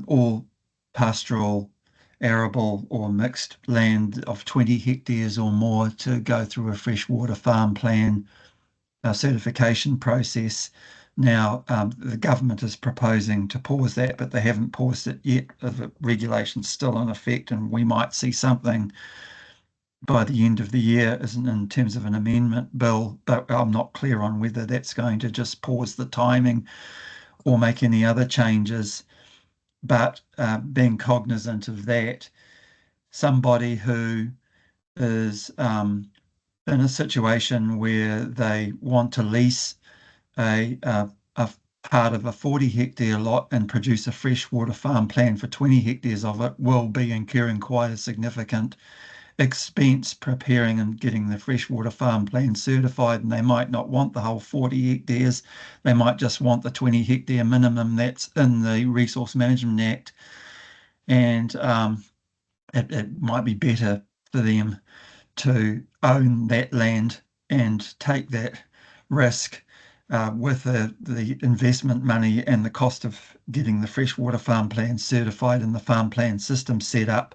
all pastoral, arable or mixed land of 20 hectares or more to go through a freshwater farm plan certification process. Now, the government is proposing to pause that, but they haven't paused it yet. The regulation's still in effect, and we might see something by the end of the year in terms of an amendment bill, but I'm not clear on whether that's going to just pause the timing or make any other changes. But being cognizant of that, somebody who is in a situation where they want to lease a part of a 40 hectare lot and produce a freshwater farm plan for 20 hectares of it will be incurring quite a significant expense preparing and getting the freshwater farm plan certified, and they might not want the whole 40 hectares. They might just want the 20 hectare minimum that's in the Resource Management Act, and it might be better for them to own that land and take that risk with the investment money and the cost of getting the freshwater farm plan certified and the farm plan system set up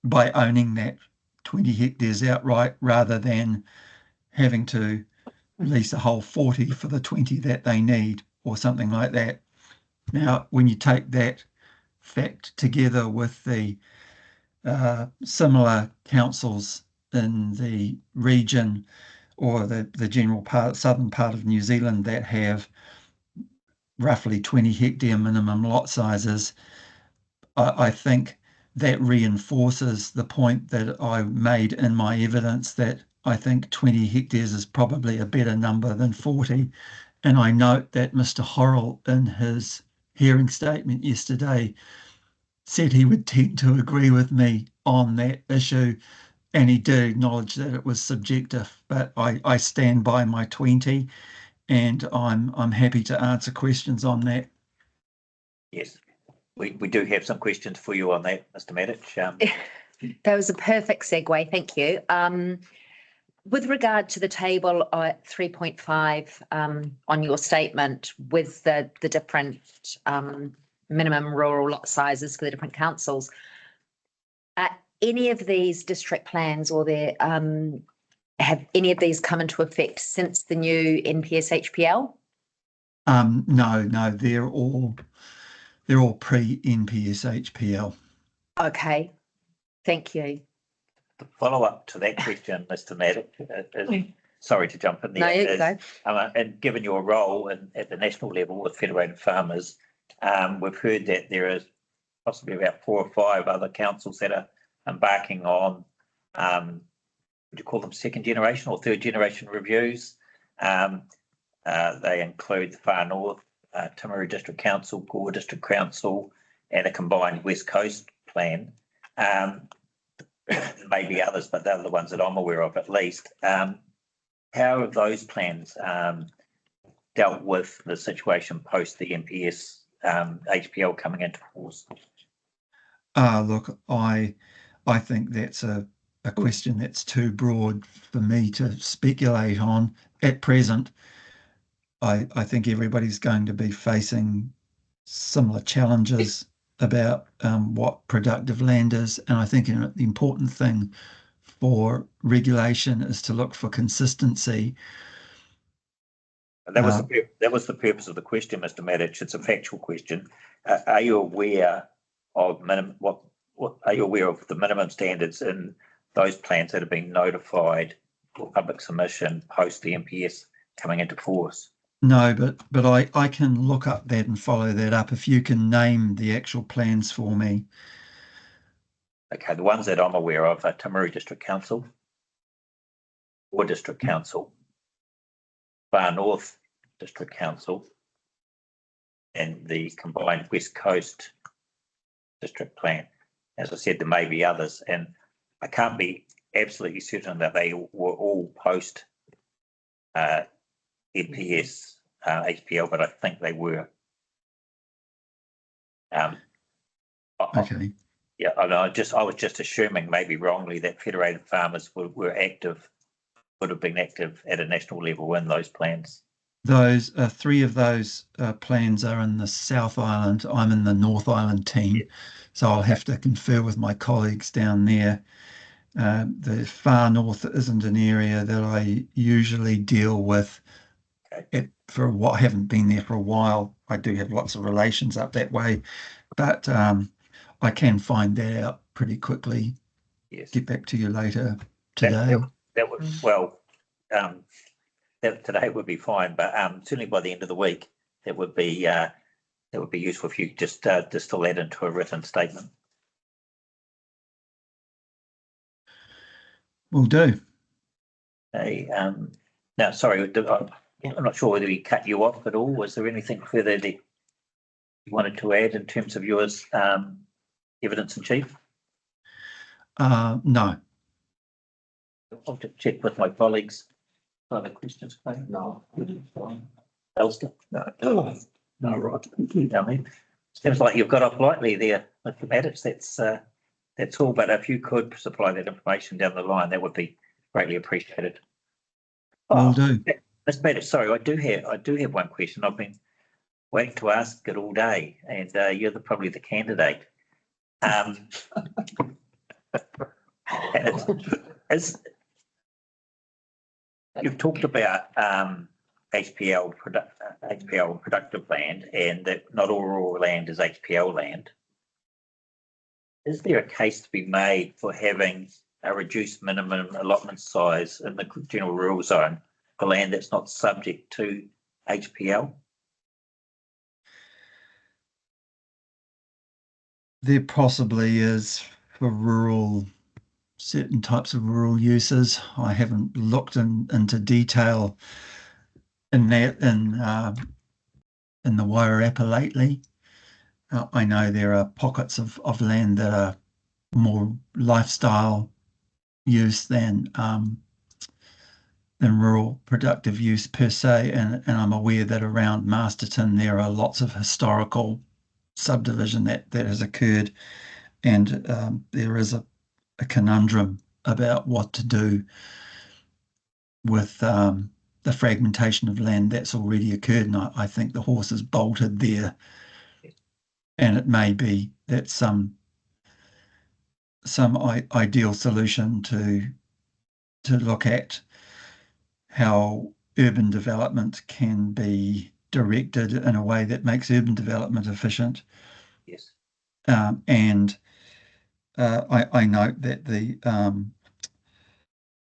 by owning that 20 hectares outright rather than having to lease a whole 40 for the 20 that they need or something like that. Now, when you take that fact together with the similar councils in the region or the general southern part of New Zealand that have roughly 20 hectare minimum lot sizes, I think that reinforces the point that I made in my evidence that I think 20 hectares is probably a better number than 40, And I note that Mr. Horrell, in his hearing statement yesterday, said he would tend to agree with me on that issue, and he did acknowledge that it was subjective. But I stand by my 20, and I'm happy to answer questions on that. Yes, we do have some questions for you on that, Mr. Maddich. That was a perfect segue, thank you. With regard to the table at 3.5 on your statement with the different minimum rural lot sizes for the different councils, are any of these district plans or have any of these come into effect since the new NPS HPL? No, they're all pre-NPS HPL. Okay, thank you. The follow-up to that question, Mr. Maddich, sorry to jump in there. No, you go. And given your role at the national level with Federated Farmers, we've heard that there is possibly about 4 or 5 other councils that are embarking on, would you call them second generation or third generation reviews? They include the Far North, Timaru District Council, Gore District Council, and a combined West Coast plan. Maybe others, but they're the ones that I'm aware of at least. How have those plans dealt with the situation post the NPS HPL coming into force? Look, I think that's a question that's too broad for me to speculate on at present. I think everybody's going to be facing similar challenges about what productive land is, and I think the important thing for regulation is to look for consistency. That was the purpose of the question, Mr. Maddich. It's a factual question. Are you aware of are you aware of the minimum standards in those plans that have been notified for public submission post the NPS coming into force? No, but I can look up that and follow that up if you can name the actual plans for me. Okay, the ones that I'm aware of are Timaru District Council, Gore District Council, Far North District Council, and the combined West Coast District Plan. As I said, there may be others, and I can't be absolutely certain that they were all post NPS HPL, but I think they were. Okay. Yeah, I was just assuming, maybe wrongly, that Federated Farmers would have been active at a national level in those plans. Those 3 of those plans are in the South Island. I'm in the North Island team, so I'll have to confer with my colleagues down there. The Far North isn't an area that I usually deal with. I haven't been there for a while. I do have lots of relations up that way, but I can find that out pretty quickly. Yes. Get back to you later today. That would today would be fine, but certainly by the end of the week, that would be useful if you just distill that into a written statement. Will do. Okay. Now, sorry, I'm not sure whether we cut you off at all. Was there anything further that you wanted to add in terms of yours evidence in chief? No. I'll just check with my colleagues. Other questions? No. Elster? No. No, right. I mean, seems like you've got off lightly there, Mr. Maddich. That's all. But if you could supply that information down the line, that would be greatly appreciated. Will do. Mr. Maddich, sorry, I do have one question. I've been waiting to ask it all day, and you're probably the candidate. You've talked about HPL productive land, and that not all rural land is HPL land. Is there a case to be made for having a reduced minimum allotment size in the general rural zone for land that's not subject to HPL? There possibly is for certain types of rural uses. I haven't looked into detail in the Wairarapa lately. I know there are pockets of land that are more lifestyle use than rural productive use per se, and I'm aware that around Masterton there are lots of historical subdivision that has occurred, and there is a conundrum about what to do with the fragmentation of land that's already occurred, and I think the horse is bolted there, and it may be that some ideal solution to look at how urban development can be directed in a way that makes urban development efficient. Yes. And I note that the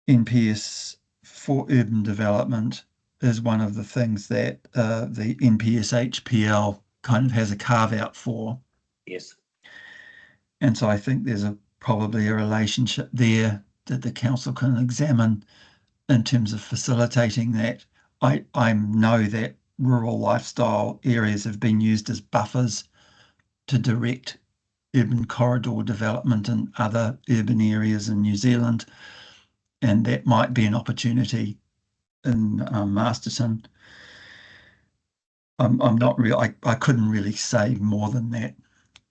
NPS for urban development is one of the things that the NPS HPL kind of has a carve out for. Yes. And so I think there's probably a relationship there that the council can examine in terms of facilitating that. I know that rural lifestyle areas have been used as buffers to direct urban corridor development in other urban areas in New Zealand, and that might be an opportunity in Masterton. I'm not really, I couldn't really say more than that.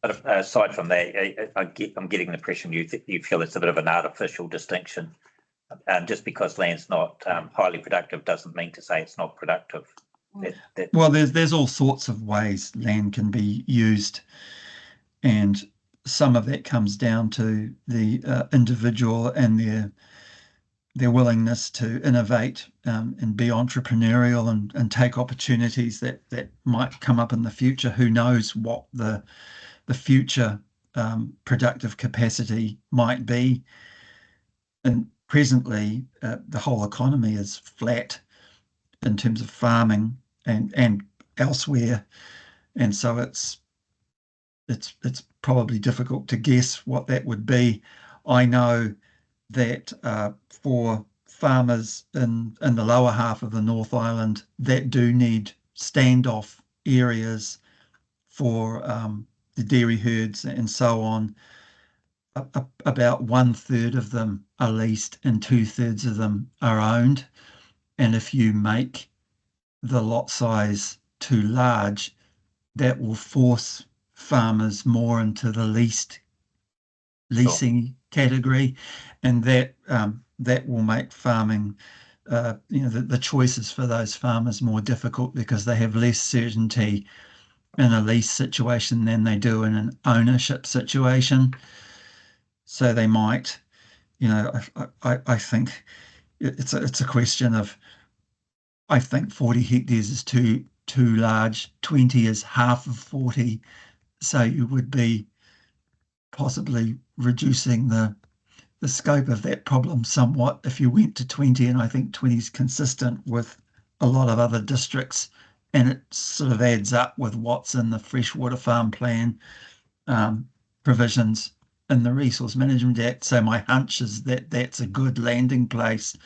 But aside from that, I'm getting the impression you feel it's a bit of an artificial distinction. Just because land's not highly productive doesn't mean to say it's not productive. Well, there's all sorts of ways land can be used, and some of that comes down to the individual and their willingness to innovate and be entrepreneurial and take opportunities that might come up in the future. Who knows what the future productive capacity might be. And presently, the whole economy is flat in terms of farming and elsewhere, and so it's probably difficult to guess what that would be. I know that for farmers in the lower half of the North Island that do need standoff areas for the dairy herds and so on, about 1/3 of them are leased and 2/3 of them are owned. And if you make the lot size too large, that will force farmers more into the leasing category, and that will make farming, the choices for those farmers more difficult because they have less certainty in a lease situation than they do in an ownership situation. So they might, I think it's a question of, I think 40 hectares is too large. 20 is half of 40. So you would be possibly reducing the scope of that problem somewhat if you went to 20, and I think 20 is consistent with a lot of other districts, and it sort of adds up with what's in the freshwater farm plan provisions in the Resource Management Act. So my hunch is that that's a good landing place,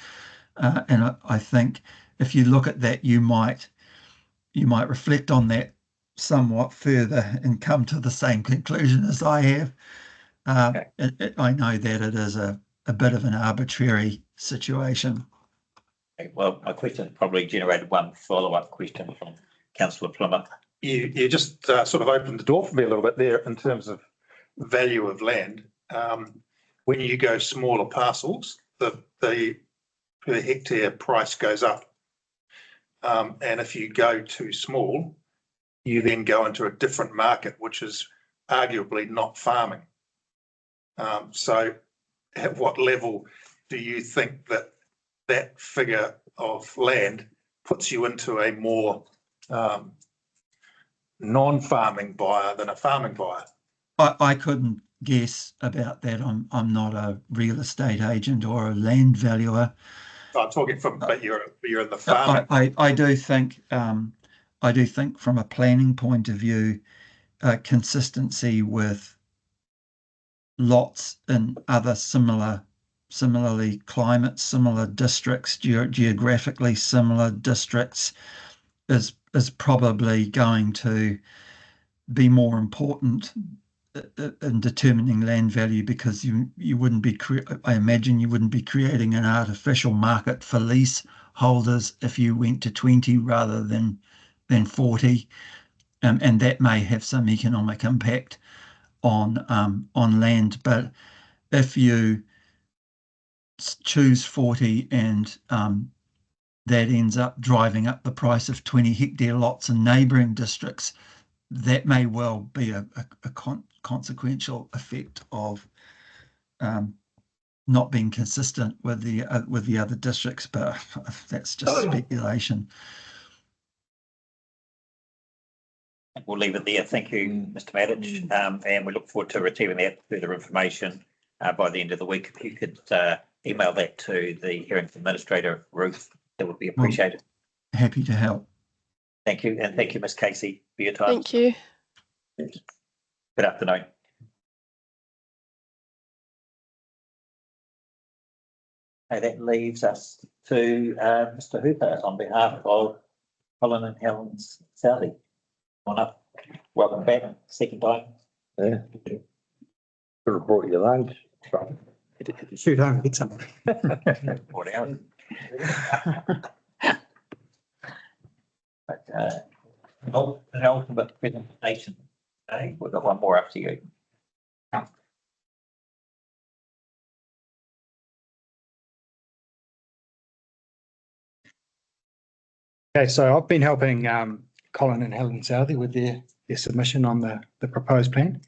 and I think if you look at that, you might reflect on that somewhat further and come to the same conclusion as I have. I know that it is a bit of an arbitrary situation. Okay, well, my question probably generated one follow-up question from Councillor Plummer. You just sort of opened the door for me a little bit there in terms of value of land. When you go smaller parcels, the per hectare price goes up. And if you go too small, you then go into a different market, which is arguably not farming. So at what level do you think that figure of land puts you into a more non-farming buyer than a farming buyer? I couldn't guess about that. I'm not a real estate agent or a land valuer. I'm talking but you're in the farming. I do think from a planning point of view, consistency with lots in other similar similarly climate similar districts, geographically similar districts is probably going to be more important in determining land value, because you wouldn't be, I imagine you wouldn't be creating an artificial market for lease holders if you went to 20 rather than 40, and that may have some economic impact on land. But if you choose 40 and that ends up driving up the price of 20 hectare lots in neighbouring districts, that may well be a consequential effect of not being consistent with the other districts, but that's just speculation. We'll leave it there. Thank you, Mr. Maddich, and we look forward to receiving that further information by the end of the week. If you could email that to the Hearings Administrator, Ruth, that would be appreciated. Happy to help. Thank you, and thank you, Ms. Casey, for your time. Thank you. Good afternoon. Okay, that leaves us to Mr. Hooper on behalf of Colin and Helen Southey. On up. Welcome back, second time. Yeah. Could have brought your lunch. Shoot home, get some. Brought out. But an ultimate presentation. Okay, we've got one more up to you. Okay, so I've been helping Colin and Helen Southey with their submission on the proposed plan.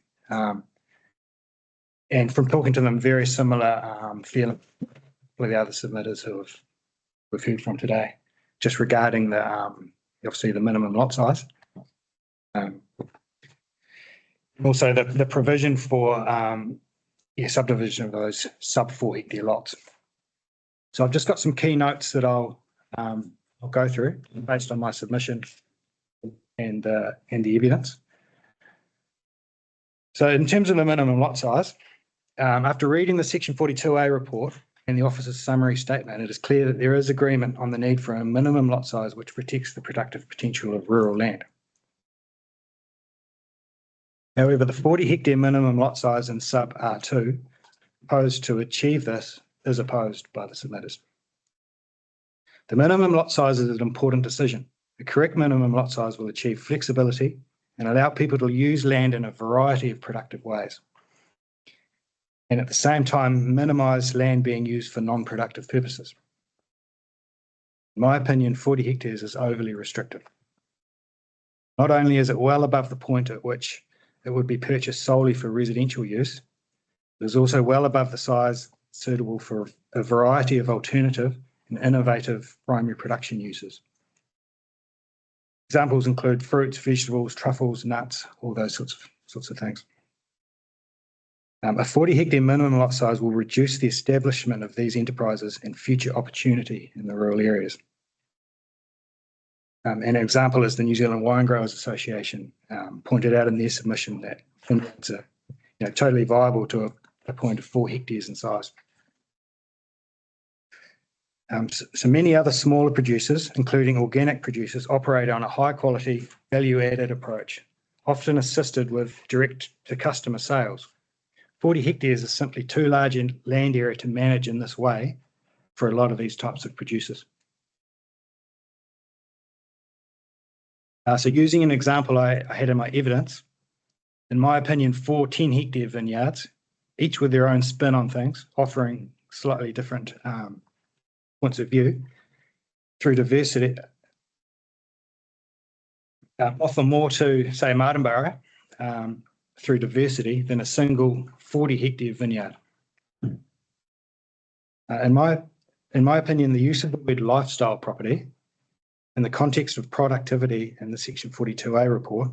And from talking to them, very similar feeling with the other submitters who we've heard from today, just regarding the obviously the minimum lot size. Also the provision for subdivision of those sub 4 hectare lots. So I've just got some key notes that I'll go through based on my submission and the evidence. So in terms of the minimum lot size, after reading the Section 42A report and the officer's summary statement, it is clear that there is agreement on the need for a minimum lot size which protects the productive potential of rural land. However, the 40 hectare minimum lot size in sub R2 proposed to achieve this is opposed by the submitters. The minimum lot size is an important decision. The correct minimum lot size will achieve flexibility and allow people to use land in a variety of productive ways, and at the same time minimise land being used for non-productive purposes. In my opinion, 40 hectares is overly restrictive. Not only is it well above the point at which it would be purchased solely for residential use, it is also well above the size suitable for a variety of alternative and innovative primary production uses. Examples include fruits, vegetables, truffles, nuts, all those sorts of things. A 40 hectare minimum lot size will reduce the establishment of these enterprises and future opportunity in the rural areas. An example is the New Zealand Wine Growers Association pointed out in their submission that it's totally viable to a point of 4 hectares in size. So many other smaller producers, including organic producers, operate on a high quality, value added approach, often assisted with direct to customer sales. 40 hectares is simply too large a land area to manage in this way for a lot of these types of producers. So using an example I had in my evidence, in my opinion, 4 10 hectare vineyards, each with their own spin on things, offering slightly different points of view through diversity, offer more to, say, Martinborough through diversity than a single 40 hectare vineyard. In my opinion, the use of the word lifestyle property in the context of productivity in the Section 42A report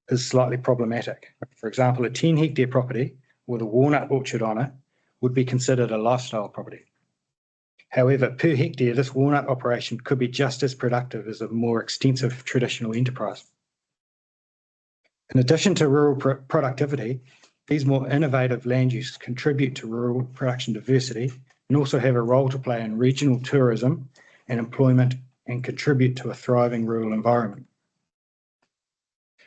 is slightly problematic. For example, a 10 hectare property with a walnut orchard on it would be considered a lifestyle property. However, per hectare, this walnut operation could be just as productive as a more extensive traditional enterprise. In addition to rural productivity, these more innovative land uses contribute to rural production diversity and and also have a role to play in regional tourism and employment and contribute to a thriving rural environment.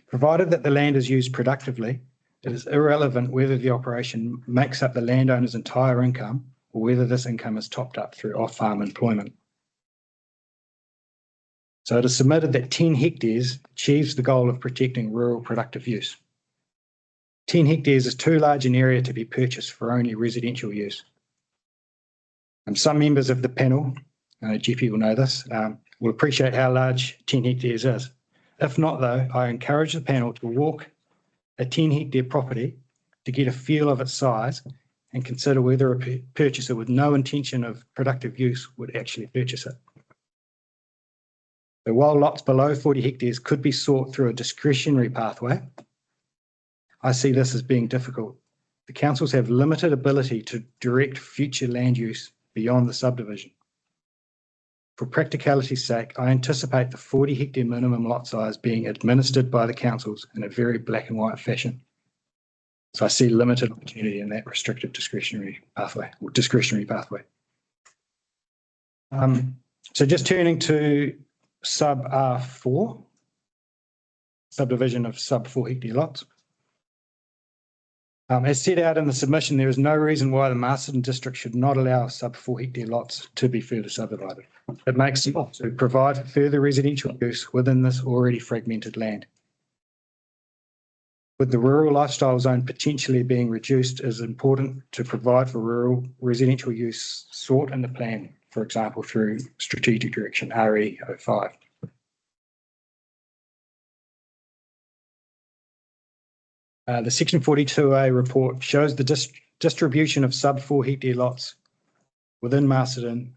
Provided that the land is used productively, it is irrelevant whether the operation makes up the landowner's entire income or whether this income is topped up through off-farm employment. So it is submitted that 10 hectares achieves the goal of protecting rural productive use. 10 hectares is too large an area to be purchased for only residential use. And some members of the panel, GP will know this, will appreciate how large 10 hectares is. If not though, I encourage the panel to walk a 10 hectare property to get a feel of its size and consider whether a purchaser with no intention of productive use would actually purchase it. So while lots below 40 hectares could be sought through a discretionary pathway, I see this as being difficult. The councils have limited ability to direct future land use beyond the subdivision. For practicality's sake, I anticipate the 40 hectare minimum lot size being administered by the councils in a very black and white fashion. So I see limited opportunity in that restricted discretionary pathway. So just turning to sub R4, subdivision of sub 4 hectare lots. As set out in the submission, there is no reason why the Masterton district should not allow sub 4 hectare lots to be further subdivided. It makes sense to provide for further residential use within this already fragmented land. With the rural lifestyle zone potentially being reduced, it is important to provide for rural residential use sought in the plan, for example, through strategic direction RE05. The Section 42A report shows the distribution of sub 4 hectare lots within Masterton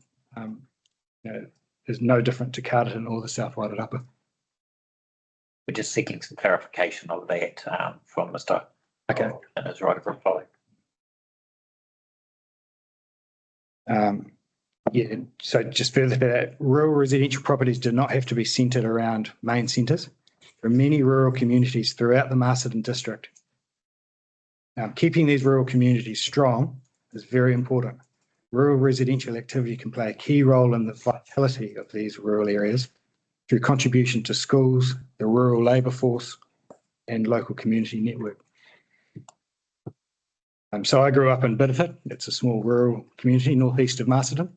is no different to Carterton or the South Wairarapa. We're just seeking some clarification of that from Mr. Okay. And his right of reply. Yeah, so just further to that, rural residential properties do not have to be centred around main centres. There are many rural communities throughout the Masterton district. Keeping these rural communities strong is very important. Rural residential activity can play a key role in the vitality of these rural areas through contribution to schools, the rural labour force, and local community network. So I grew up in Bideford. It's a small rural community northeast of Masterton.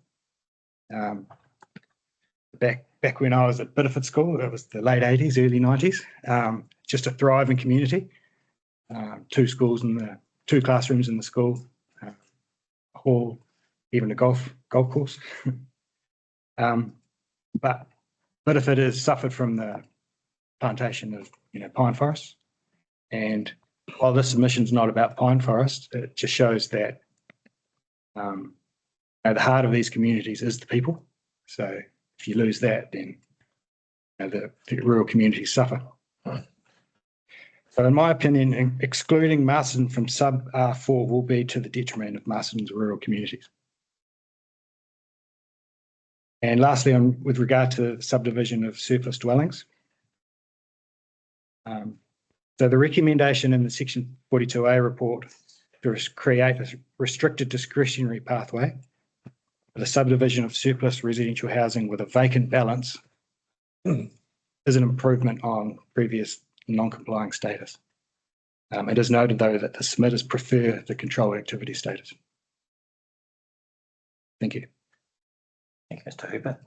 Back when I was at Bideford School, that was the late 80s, early 90s. Just a thriving community. 2 schools and 2 classrooms in the school, a hall, even a golf course. But Bideford has suffered from the plantation of pine forests, and while this submission is not about pine forest, it just shows that the heart of these communities is the people. So if you lose that, then the rural communities suffer. So in my opinion, excluding Masterton from sub R4 will be to the detriment of Masterton's rural communities. And lastly, with regard to subdivision of surplus dwellings. So the recommendation in the Section 42A report to create a restricted discretionary pathway for the subdivision of surplus residential housing with a vacant balance is an improvement on previous non-complying status. It is noted, though, that the submitters prefer the controlled activity status. Thank you. Thank you, Mr. Hooper.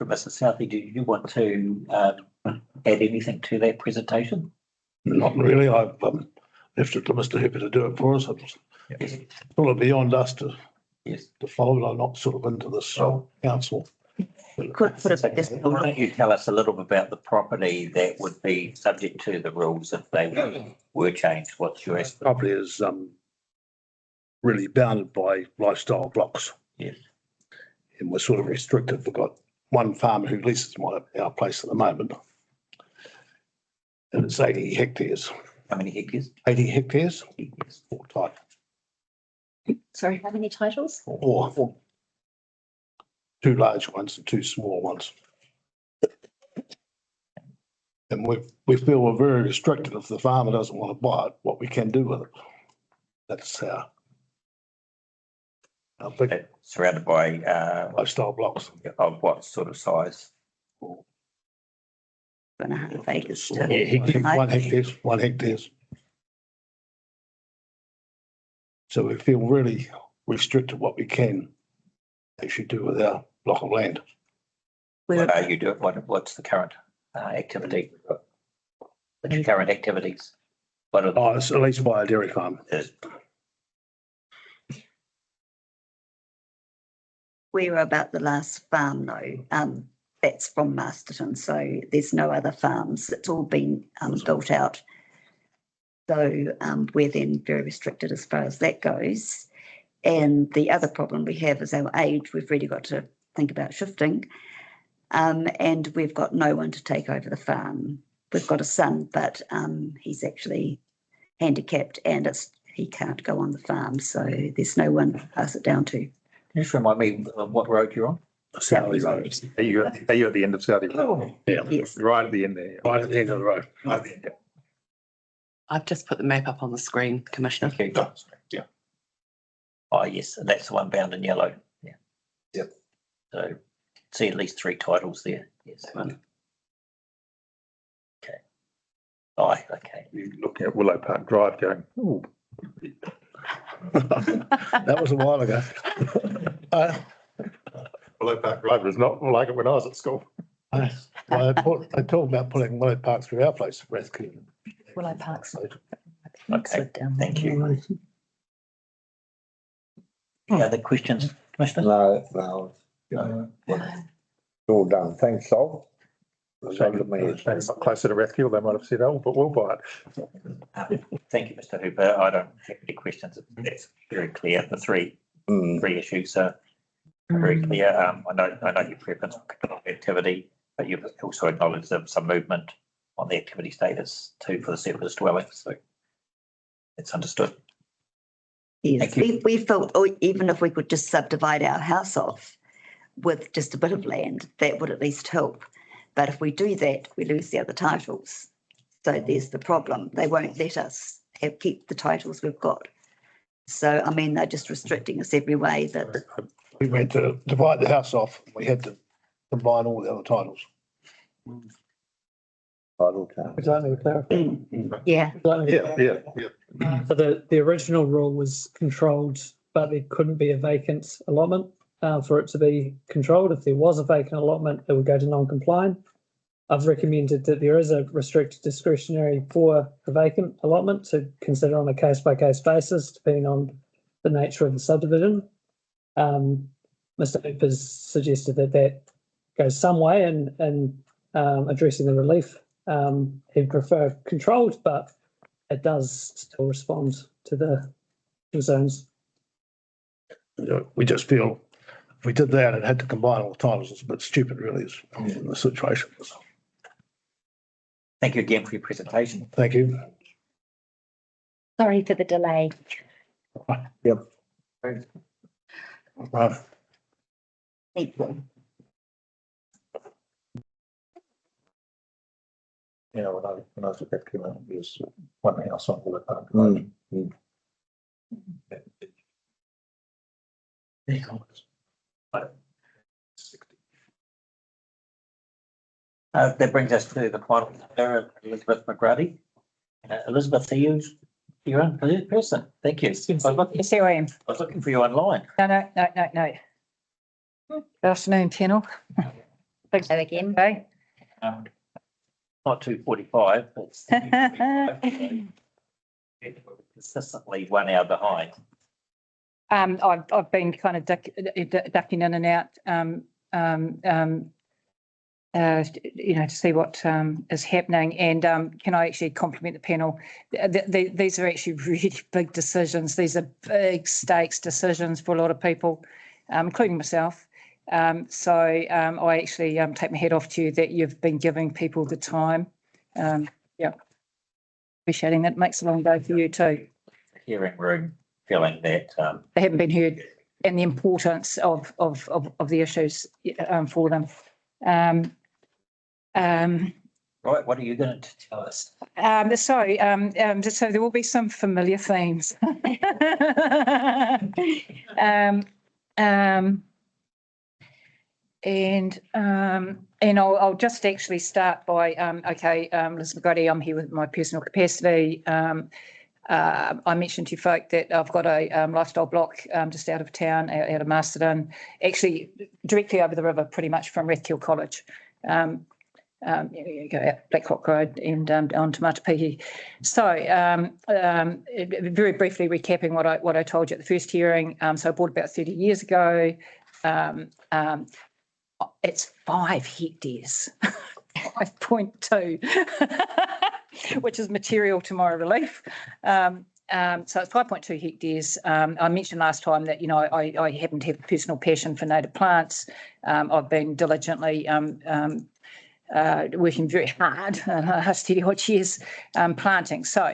Mr. Southey, do you want to add anything to that presentation? Not really. I've left it to Mr. Hooper to do it for us. It's sort of beyond us to follow. I'm not sort of into this council. Why don't you tell us a little bit about the property that would be subject to the rules if they were changed? What's your estimate? Property is really bounded by lifestyle blocks. Yes. And we're sort of restricted. We've got one farmer who leases our place at the moment. And it's 80 hectares. How many hectares? 80 hectares. 4 type. Sorry, how many titles? 4. 2 large ones and 2 small ones. And we feel we're very restricted if the farmer doesn't want to buy it, what we can do with it. That's big Surrounded by lifestyle blocks. of what sort of size? 1.5 acres Yeah, to. 1 hectares. So we feel really restricted what we can actually do with our block of land. What are you doing? What's the current activity? What's your current activities? What are Oh, it's at least by a dairy farm. We're about the last farm though. That's from Masterton, so there's no other farms. It's all been built out. So we're then very restricted as far as that goes. And the other problem we have is our age. We've really got to think about shifting. And we've got no one to take over the farm. We've got a son, but he's actually handicapped and he can't go on the farm. So there's no one to pass it down to. Can you just remind me of what road you're on? Southie Road. Are you at the end of Southie Road? Yeah. Yes. Right at the end there. Right at the end of the road. I've just put the map up on the screen, Commissioner. Thank you. Yeah. Oh, yes, that's the one bound in yellow. Yeah. Yep. So see at least 3 titles there. Yes. Okay. Oh, okay. You look at Willow Park Drive going, ooh. That was a while ago. Willow Park Drive was not like it when I was at school. They talk about putting Willow Park through our place, rescue. Willow Park's. Okay, thank you. Any other questions, Commissioner? No. All done. Thanks, Sol. That's not closer to rescue. They might have said, oh, but we'll buy it. Thank you, Mr. Hooper. I don't have any questions. It's very clear. The three issues are very clear. I know your preference for activity, but you've also acknowledged some movement on the activity status too for the surface dwelling. So it's understood. Yes, we felt even if we could just subdivide our house off with just a bit of land, that would at least help. But if we do that, we lose the other titles. So there's the problem. They won't let us keep the titles we've got. So, I mean, they're just restricting us every way that. We went to divide the house off. We had to combine all the other titles. Would you like me to clarify? Yeah. Yeah. So the original rule was controlled, but there couldn't be a vacant allotment for it to be controlled. If there was a vacant allotment, it would go to non-compliant. I've recommended that there is a restricted discretionary for a vacant allotment to consider on a case-by-case basis, depending on the nature of the subdivision. Mr. Hooper's suggested that goes some way in addressing the relief. He'd prefer controlled, but it does still respond to the concerns. We just feel if we did that and had to combine all the titles, it's a bit stupid, really, is the situation. Thank you again for your presentation. Thank you. Sorry for the delay. Yep. Right. Thank you. You know, when I was at that camp, there's one house on Willow Park Road. That brings us to the final, Elizabeth McGrady. Elizabeth, are you your own person? Thank you. Yes, here I am. I was looking for you online. No. Good afternoon, panel. Hello again. Okay. Not 2:45, but consistently 1 hour behind. I've been kind of ducking in and out, to see what is happening. And can I actually compliment the panel? These are actually really big decisions. These are big stakes decisions for a lot of people, including myself. So I actually take my hat off to you that you've been giving people the time. Appreciating that. Makes a long day for you too. Hearing room, feeling that They haven't been heard, and the importance of the issues for them. Right, what are you going to tell us? So there will be some familiar themes. And I'll just actually start by, Elizabeth Gotti, I'm here with my personal capacity. I mentioned to you folk that I've got a lifestyle block just out of town, out of Masterton, actually directly over the river, pretty much from Rathkill College. You go out Blackrock Road and on to Matapihi. So very briefly recapping what I told you at the first hearing. So I bought about 30 years ago. It's 5 hectares, 5.2, which is material to my relief. So it's 5.2 hectares. I mentioned last time that, I happen to have a personal passion for native plants. I've been diligently working very hard the last 30 odd years planting. So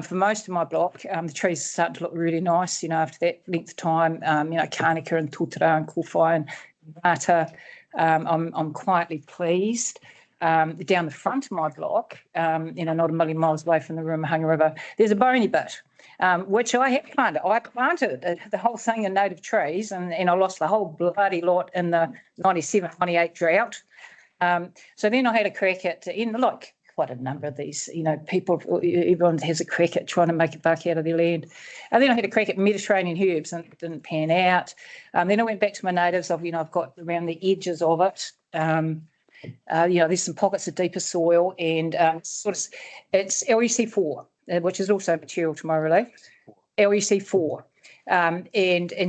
for most of my block, the trees are starting to look really nice, after that length of time, Kānaka and Totara and Kōwhai and Rata. I'm quietly pleased. Down the front of my block, not a million miles away from the Ruamahanga River, there's a bony bit, which I have planted. I planted the whole thing in native trees, and I lost the whole bloody lot in the 97-98 drought. So then I had a crack at, quite a number of these, everyone has a crack at trying to make a buck out of their land. And then I had a crack at Mediterranean herbs, and it didn't pan out. Then I went back to my natives. I've got around the edges of it. There's some pockets of deeper soil, and it's LUC4, which is also material to my relief. LUC4. And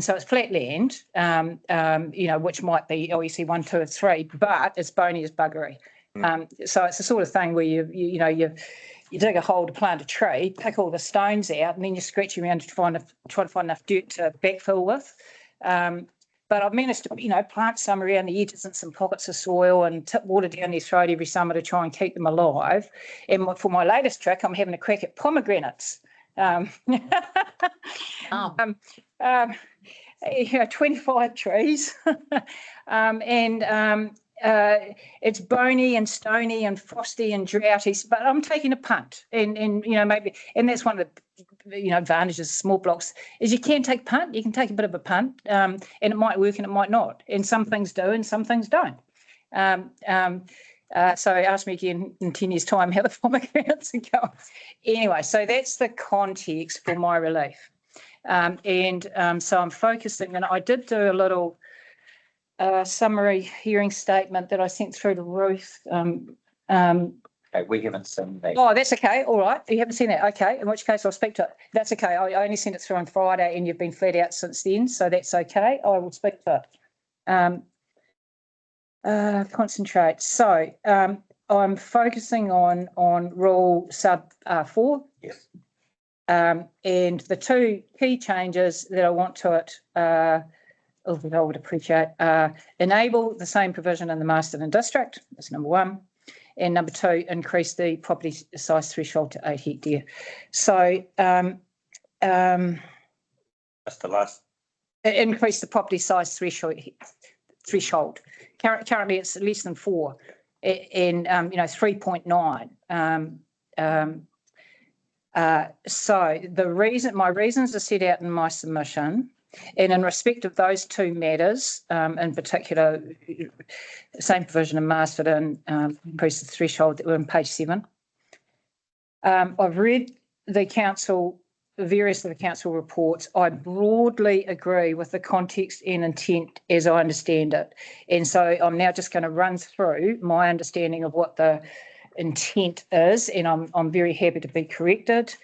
so it's flat land, which might be LUC 1, 2, or 3, but it's bony as buggery. So it's the sort of thing where you dig a hole to plant a tree, pick all the stones out, and then you scratch around to try to find enough dirt to backfill with. But I've managed to, plant some around the edges and some pockets of soil and tip water down their throat every summer to try and keep them alive. And for my latest trick, I'm having a crack at pomegranates. 25 trees. It's bony and stony and frosty and droughty, but I'm taking a punt, and maybe, and that's one of the advantages of small blocks is you can take a punt. You can take a bit of a punt, and it might work and it might not, and some things do and some things don't. So ask me again in 10 years' time how the pomegranates are going. Anyway, so that's the context for my relief. So I'm focusing, and I did do a little summary hearing statement that I sent through to Ruth. We haven't seen that. Oh, that's okay. All right. You haven't seen it. Okay. In which case I'll speak to it. That's okay. I only sent it through on Friday, and you've been flat out since then. So that's okay. I will speak to it. Concentrate. So I'm focusing on rule sub 4. Yes. And the two key changes that I want to it, that I would appreciate, enable the same provision in the Masterton district. That's number 1. And number 2, increase the property size threshold to 8 hectare. So that's the last. Increase the property size threshold. Currently it's less than 4, and 3.9. So my reasons are set out in my submission, and in respect of those two matters, in particular, same provision in Masterton, increase the threshold that were on page 7. I've read various of the council reports. I broadly agree with the context and intent as I understand it. And so I'm now just going to run through my understanding of what the intent is, and I'm very happy to be corrected.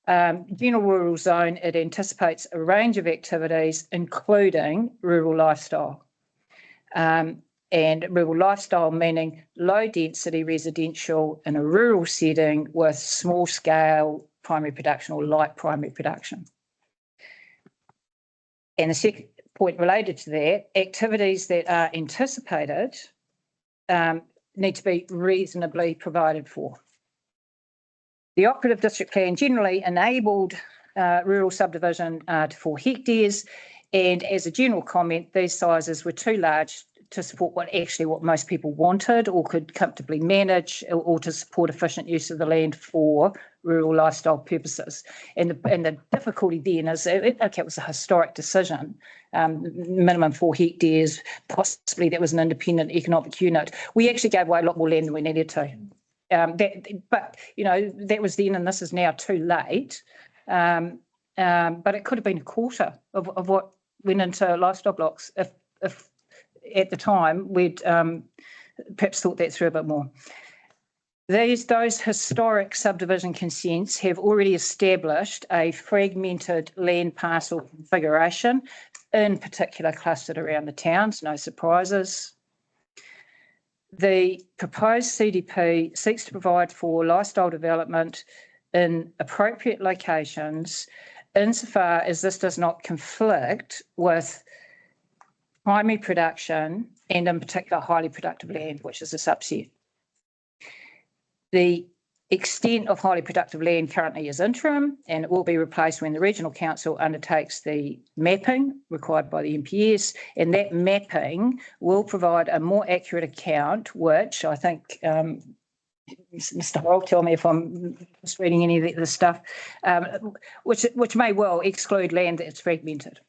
General rural zone, it anticipates a range of activities, including rural lifestyle. And rural lifestyle meaning low density residential in a rural setting with small scale primary production or light primary production. And the second point related to that, activities that are anticipated need to be reasonably provided for. The operative district plan generally enabled rural subdivision to 4 hectares, and as a general comment, these sizes were too large to support what most people wanted or could comfortably manage, or to support efficient use of the land for rural lifestyle purposes. And the difficulty then is, okay, it was a historic decision, minimum 4 hectares, possibly that was an independent economic unit. We actually gave away a lot more land than we needed to. But, you know, that was then, and this is now too late. But it could have been a quarter of what went into lifestyle blocks if at the time we'd perhaps thought that through a bit more. Those historic subdivision consents have already established a fragmented land parcel configuration, in particular clustered around the towns, no surprises. The proposed CDP seeks to provide for lifestyle development in appropriate locations, insofar as this does not conflict with primary production and in particular highly productive land, which is a subset. The extent of highly productive land currently is interim, and it will be replaced when the Regional Council undertakes the mapping required by the MPS, and that mapping will provide a more accurate account, which I think Mr. Hall, tell me if I'm just reading any of this stuff, which may well exclude land that's fragmented.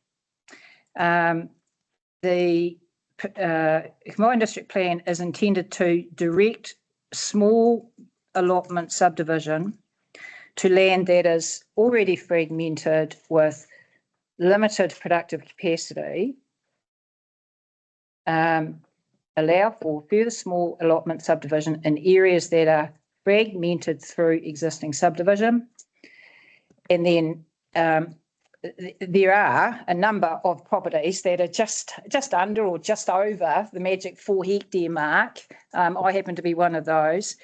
The combined district plan is intended to direct small allotment subdivision to land that is already fragmented with limited productive capacity, allow for further small allotment subdivision in areas that are fragmented through existing subdivision. And then there are a number of properties that are just under or just over the magic 4 hectare mark. I happen to be one of those.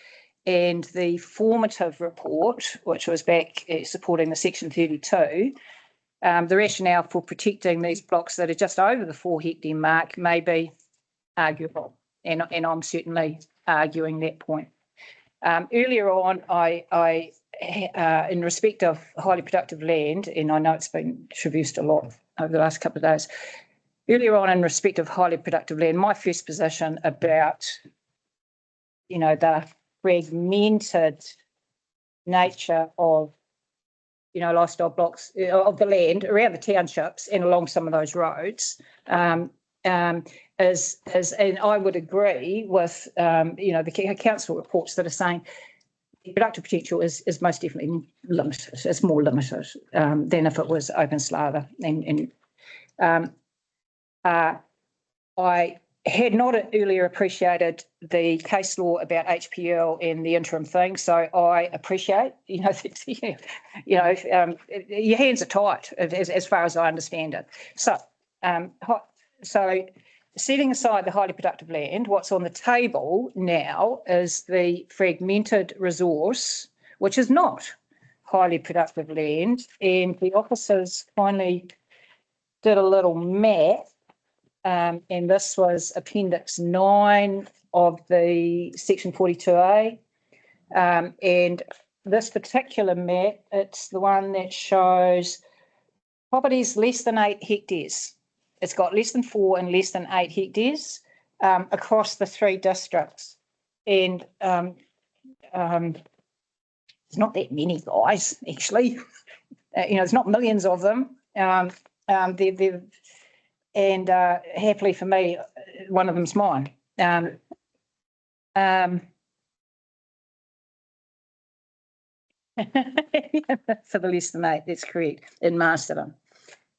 And the formative report, which was back supporting the Section 32, the rationale for protecting these blocks that are just over the 4 hectare mark may be arguable, and I'm certainly arguing that point. Earlier on, I in respect of highly productive land, and I know it's been traversed a lot over the last couple of days, earlier on in respect of highly productive land, my first position about, you know, the fragmented nature of, you know, lifestyle blocks of the land around the townships and along some of those roads, is, and I would agree with, you know, the council reports that are saying the productive potential is most definitely limited. It's more limited than if it was open slather. And I had not earlier appreciated the case law about HPL and the interim thing, so I appreciate, you know, your hands are tight as far as I understand it. So, setting aside the highly productive land, what's on the table now is the fragmented resource, which is not highly productive land. And the officers finally did a little math, and this was Appendix 9 of the Section 42A. And this particular map, it's the one that shows properties less than 8 hectares. It's got less than 4 and less than 8 hectares across the 3 districts. And there's not that many, guys, actually. You know, there's not millions of them. And happily for me, one of them's mine. For the less than 8, that's correct, in Masterton.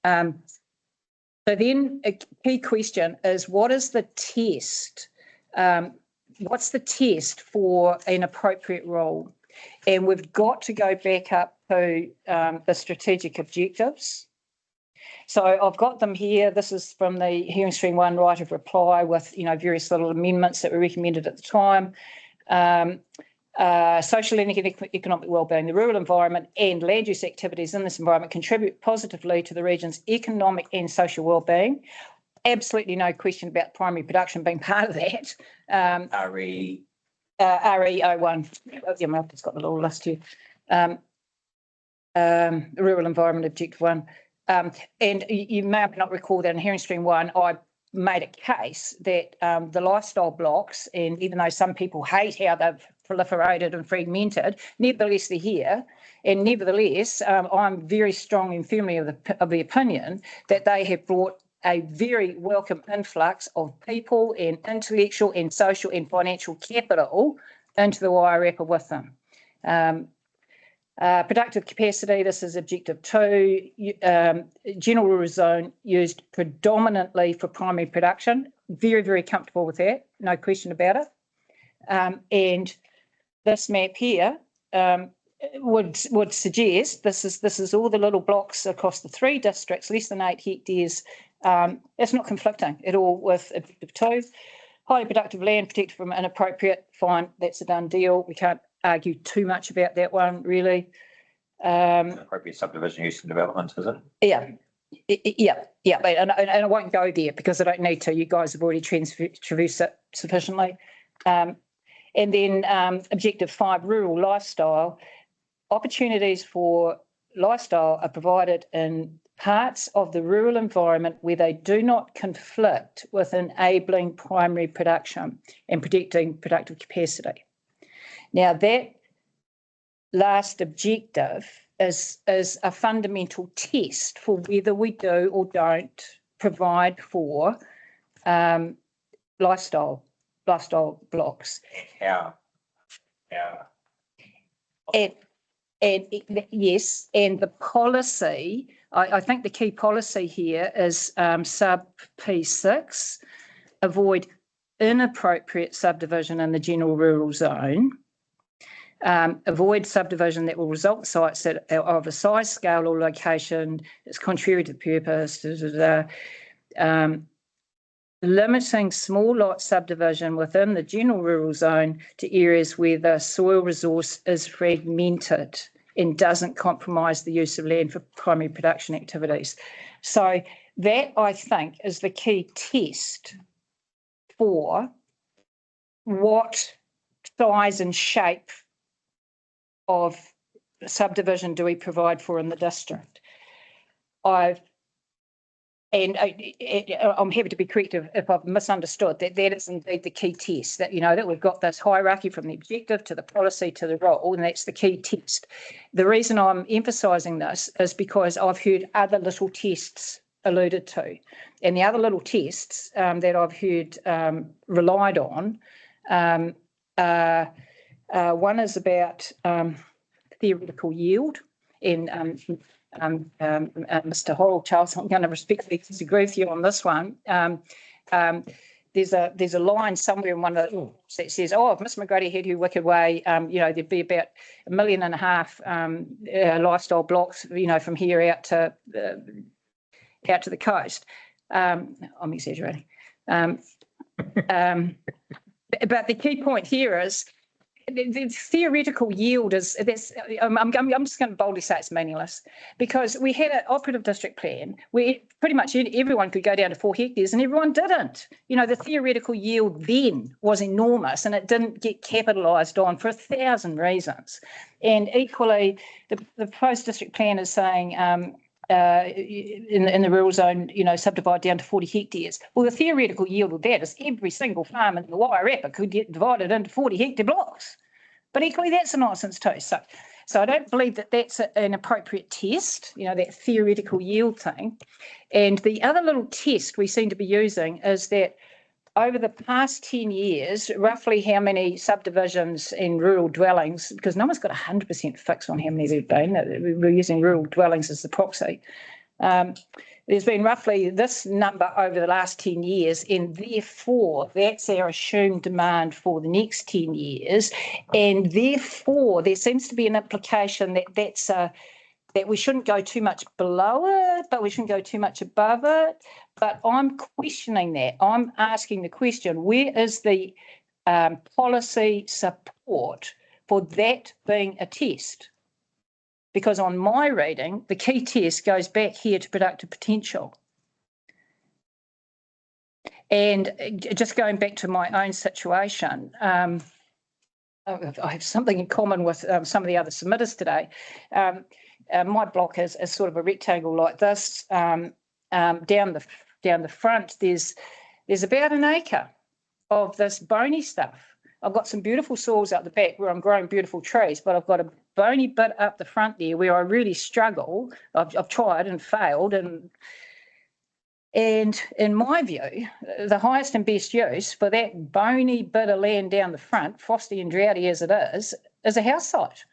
So then a key question is, what is the test? What's the test for an appropriate role? And we've got to go back up to the strategic objectives. So I've got them here. This is from the hearing stream 1 right of reply with, you know, various little amendments that were recommended at the time. Social and economic wellbeing, the rural environment and land use activities in this environment contribute positively to the region's economic and social wellbeing. Absolutely no question about primary production being part of that. RE01. Yeah, I've just got the little list here. Rural environment objective 1. And you may not recall that in hearing stream 1, I made a case that the lifestyle blocks, and even though some people hate how they've proliferated and fragmented, nevertheless they're here. And nevertheless, I'm very strong and firmly of the opinion that they have brought a very welcome influx of people and intellectual and social and financial capital into the Wairarapa with them. Productive capacity, this is objective 2, general rural zone used predominantly for primary production. Very, very comfortable with that, no question about it. And this map here would suggest this is all the little blocks across the 3 districts, less than 8 hectares. It's not conflicting at all with objective 2. Highly productive land protected from inappropriate, fine, that's a done deal. We can't argue too much about that one, really. Appropriate subdivision use and development, is it? Yeah, and I won't go there because I don't need to. You guys have already traversed it sufficiently. And then objective 5, rural lifestyle. Opportunities for lifestyle are provided in parts of the rural environment where they do not conflict with enabling primary production and protecting productive capacity. Now, that last objective is a fundamental test for whether we do or don't provide for lifestyle blocks. Yeah. And yes, and the policy, I think the key policy here is sub P6, avoid inappropriate subdivision in the general rural zone. Avoid subdivision that will result in sites that are of a size, scale or location that's contrary to purpose. Limiting small lot subdivision within the general rural zone to areas where the soil resource is fragmented and doesn't compromise the use of land for primary production activities. So that, I think, is the key test for what size and shape of subdivision do we provide for in the district. I'm happy to be corrected if I've misunderstood that is indeed the key test, that, you know, that we've got this hierarchy from the objective to the policy to the role, and that's the key test. The reason I'm emphasising this is because I've heard other little tests alluded to, and the other little tests that I've heard relied on, one is about theoretical yield, and Mr. Horrell, Charles, I'm going to respectfully disagree with you on this one. There's a line somewhere in one of the that says, "Oh, if Miss McGrady had her wicked way, you know, there'd be about 1.5 million lifestyle blocks, you know, from here out to the coast." I'm exaggerating, but the key point here is the theoretical yield is this. I'm just going to boldly say it's meaningless, because we had an operative district plan where pretty much everyone could go down to 4 hectares and everyone didn't. You know, the theoretical yield then was enormous and it didn't get capitalised on for 1,000 reasons. And equally, the proposed district plan is saying in the rural zone, you know, subdivide down to 40 hectares. Well, the theoretical yield of that is every single farm in the Wairarapa could get divided into 40 hectare blocks. But equally, that's a nonsense too. So I don't believe that that's an appropriate test, you know, that theoretical yield thing. And the other little test we seem to be using is that over the past 10 years, roughly how many subdivisions in rural dwellings, because no one's got 100% fix on how many there've been, we're using rural dwellings as the proxy. There's been roughly this number over the last 10 years, and therefore that's our assumed demand for the next 10 years. And therefore there seems to be an implication that that we shouldn't go too much below it, but we shouldn't go too much above it. But I'm questioning that. I'm asking the question, where is the policy support for that being a test? Because on my reading, the key test goes back here to productive potential. And just going back to my own situation, I have something in common with some of the other submitters today. My block is sort of a rectangle like this. Down the down the front, there's about an acre of this bony stuff. I've got some beautiful soils out the back where I'm growing beautiful trees, but I've got a bony bit up the front there where I really struggle. I've tried and failed, and in my view, the highest and best use for that bony bit of land down the front, frosty and droughty as it is a house site.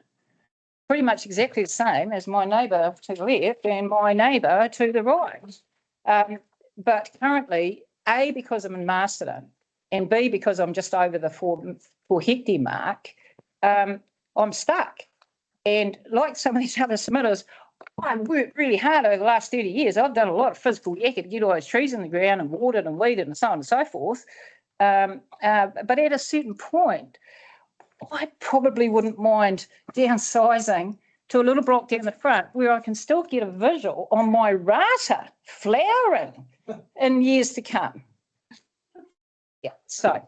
Pretty much exactly the same as my neighbour to the left and my neighbour to the right. But currently, A, because I'm in Masterton, and B, because I'm just over the 4 hectare mark, I'm stuck. And like some of these other submitters, I've worked really hard over the last 30 years. I've done a lot of physical yakka to get all those trees in the ground and watered and weeded and so on and so forth. But at a certain point, I probably wouldn't mind downsizing to a little block down the front where I can still get a visual on my rata flowering in years to come. Yeah, so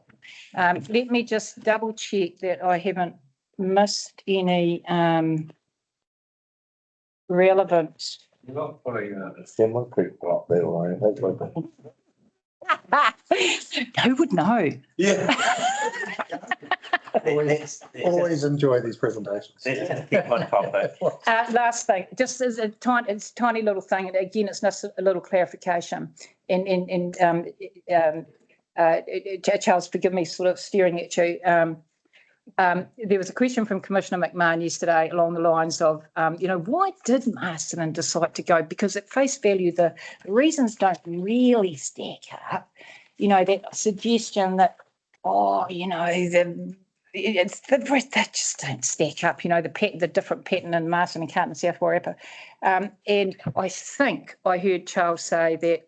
let me just double check that I haven't missed any relevant. You're not putting a similar creek block there, are you? Who would know? Yeah. Always enjoy these presentations. Last thing, just as a tiny little thing, and again, it's just a little clarification. And Charles, forgive me, sort of staring at you. There was a question from Commissioner McMahon yesterday along the lines of, why did Masterton decide to go? Because at face value, the reasons don't really stack up. That suggestion that, that just don't stack up. The different pattern in Masterton and Carlton and South Wairarapa. And I think I heard Charles say that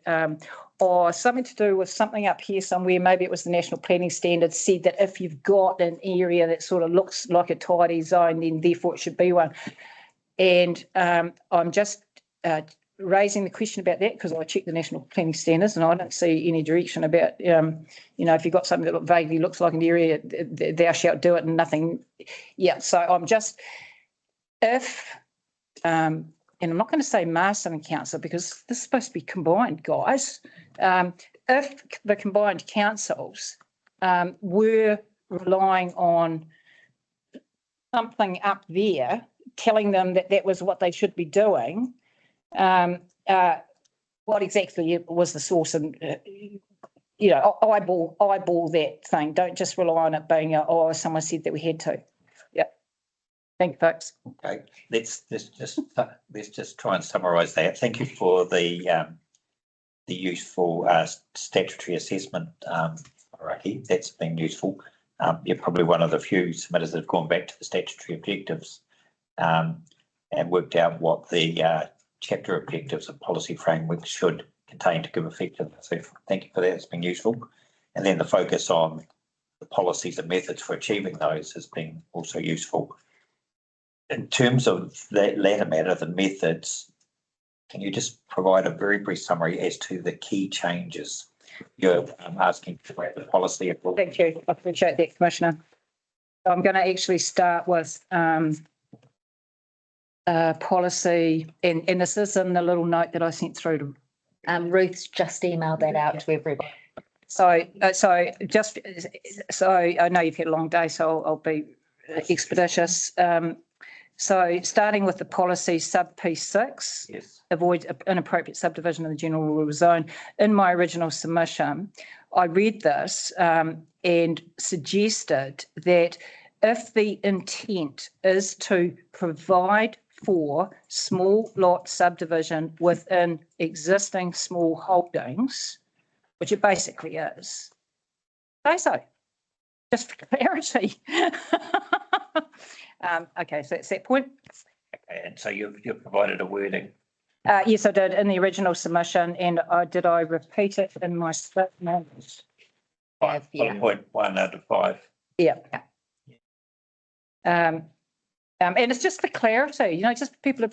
or something to do with something up here somewhere, maybe it was the National Planning Standards, said that if you've got an area that sort of looks like a tidy zone, then therefore it should be one. And I'm just raising the question about that because I checked the National Planning Standards and I don't see any direction about, if you've got something that vaguely looks like an area, thou shalt do it and nothing. Yeah, so I'm just, and I'm not going to say Masterton Council because this is supposed to be combined, guys. If the combined councils were relying on something up there, telling them that that was what they should be doing, what exactly was the source? And eyeball that thing. Don't just rely on it being someone said that we had to. Yeah. Thank you, folks. Okay, let's just try and summarise that. Thank you for the useful statutory assessment, Raki. That's been useful. You're probably one of the few submitters that have gone back to the statutory objectives and worked out what the chapter objectives of policy framework should contain to give effect to that. So thank you for that. It's been useful. And then the focus on the policies and methods for achieving those has been also useful. In terms of that latter matter, the methods, can you just provide a very brief summary as to the key changes you're asking for the policy? Thank you. I appreciate that, Commissioner. I'm going to actually start with policy, and this is in the little note that I sent through to Ruth's just emailed that out to everybody. So I know you've had a long day, so I'll be expeditious. So starting with the policy sub P6, yes. Avoid inappropriate subdivision in the general rural zone. In my original submission, I read this and suggested that if the intent is to provide for small lot subdivision within existing small holdings, which it basically is, say so, just for clarity. Okay, so that's that point. Okay, and so you've provided a wording. Yes, I did in the original submission, and did I repeat it in my statement? 5.1 out of 5. Yeah. And it's just for clarity, just people are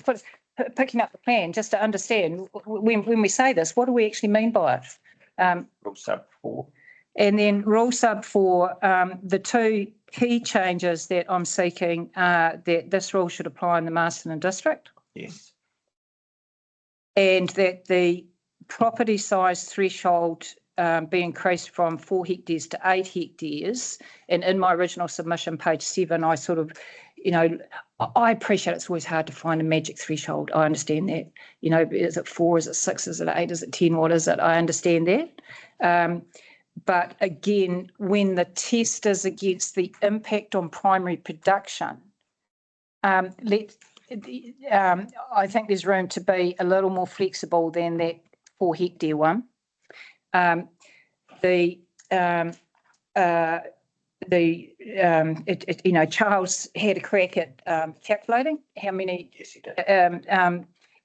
picking up the plan, just to understand when we say this, what do we actually mean by it? Rule sub 4. And then rule sub 4, the two key changes that I'm seeking are that this rule should apply in the Masterton district. Yes. And that the property size threshold be increased from 4 hectares to 8 hectares. And in my original submission, page 7, I sort of, I appreciate it's always hard to find a magic threshold. I understand that. Is it 4? Is it 6? Is it 8? Is it 10? What is it? I understand that. But again, when the test is against the impact on primary production, I think there's room to be a little more flexible than that 4 hectare one. Charles had a crack at calculating how many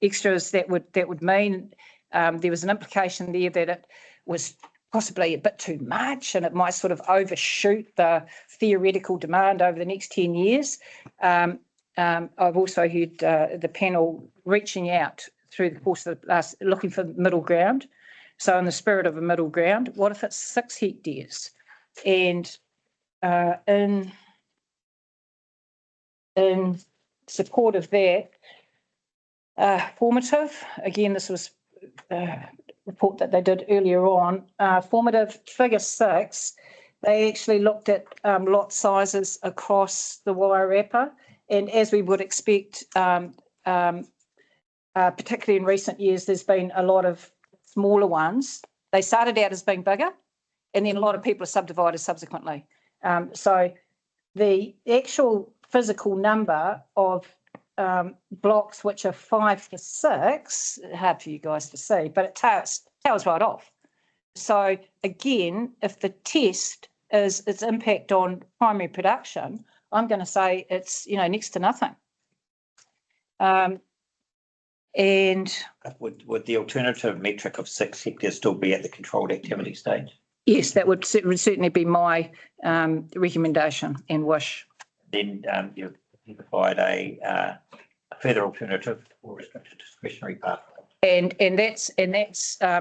extras that would mean. There was an implication there that it was possibly a bit too much and it might sort of overshoot the theoretical demand over the next 10 years. I've also heard the panel reaching out through the course of the last, looking for middle ground. So in the spirit of a middle ground, what if it's 6 hectares? And in support of that, formative, again, this was a report that they did earlier on, formative figure 6, they actually looked at lot sizes across the Wairarapa, and as we would expect, particularly in recent years, there's been a lot of smaller ones. They started out as being bigger, and then a lot of people are subdivided subsequently. So the actual physical number of blocks which are 5 to 6, hard for you guys to see, but it tails right off. So again, if the test is its impact on primary production, I'm going to say it's next to nothing. And would the alternative metric of 6 hectares still be at the controlled activity stage? Yes, that would certainly be my recommendation and wish. Then you provide a further alternative or restricted discretionary pathway. And that's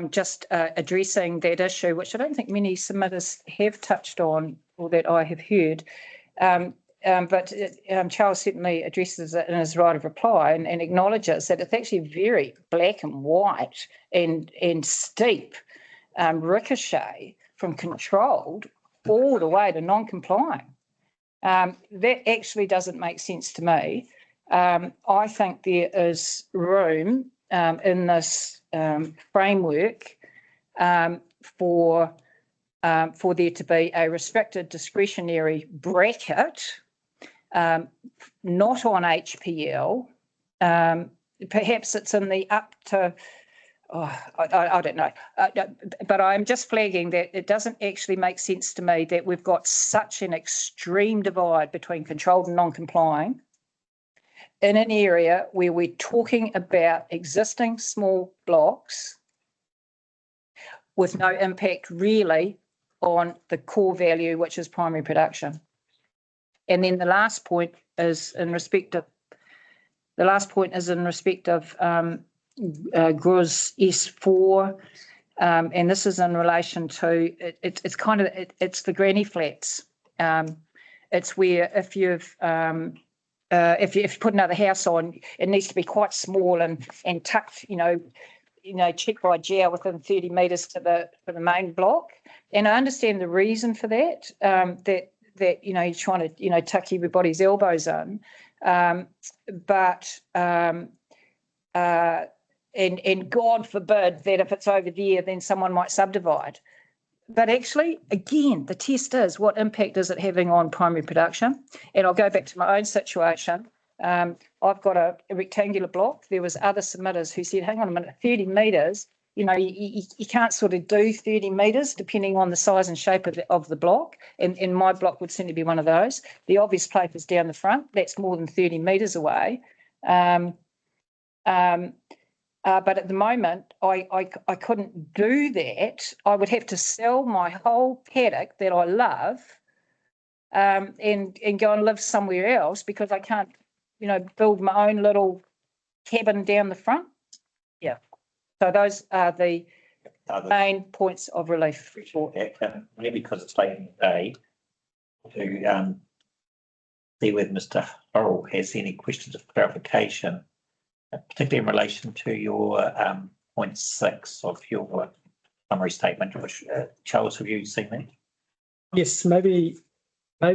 just addressing that issue, which I don't think many submitters have touched on, or that I have heard. But Charles certainly addresses it in his right of reply and acknowledges that it's actually very black and white and steep ricochet from controlled all the way to non-complying. That actually doesn't make sense to me. I think there is room in this framework for there to be a restricted discretionary bracket, not on HPL. Perhaps it's in the up to, I don't know. But I'm just flagging that it doesn't actually make sense to me that we've got such an extreme divide between controlled and non-complying in an area where we're talking about existing small blocks with no impact really on the core value, which is primary production. And then the last point is in respect of GRUS S4, and this is in relation to it's the granny flats. It's where if you put another house on, it needs to be quite small and tucked, cheek by jowl within 30 metres to the main block. And I understand the reason for that. That you're trying to tuck everybody's elbows in, but and God forbid that if it's over there, then someone might subdivide. But actually, again, the test is what impact is it having on primary production? And I'll go back to my own situation. I've got a rectangular block. There was other submitters who said, hang on a minute, 30 metres, you can't sort of do 30 metres depending on the size and shape of the block. And my block would certainly be one of those. The obvious place is down the front. That's more than 30 metres away. But at the moment, I couldn't do that. I would have to sell my whole paddock that I love and go and live somewhere else because I can't, build my own little cabin down the front. Yeah. So those are the main points of relief. Maybe because it's late in the day, to see whether Mr. Hurrell has any questions of clarification, particularly in relation to your point 6 of your summary statement, which, Charles, have you seen that? Yes, maybe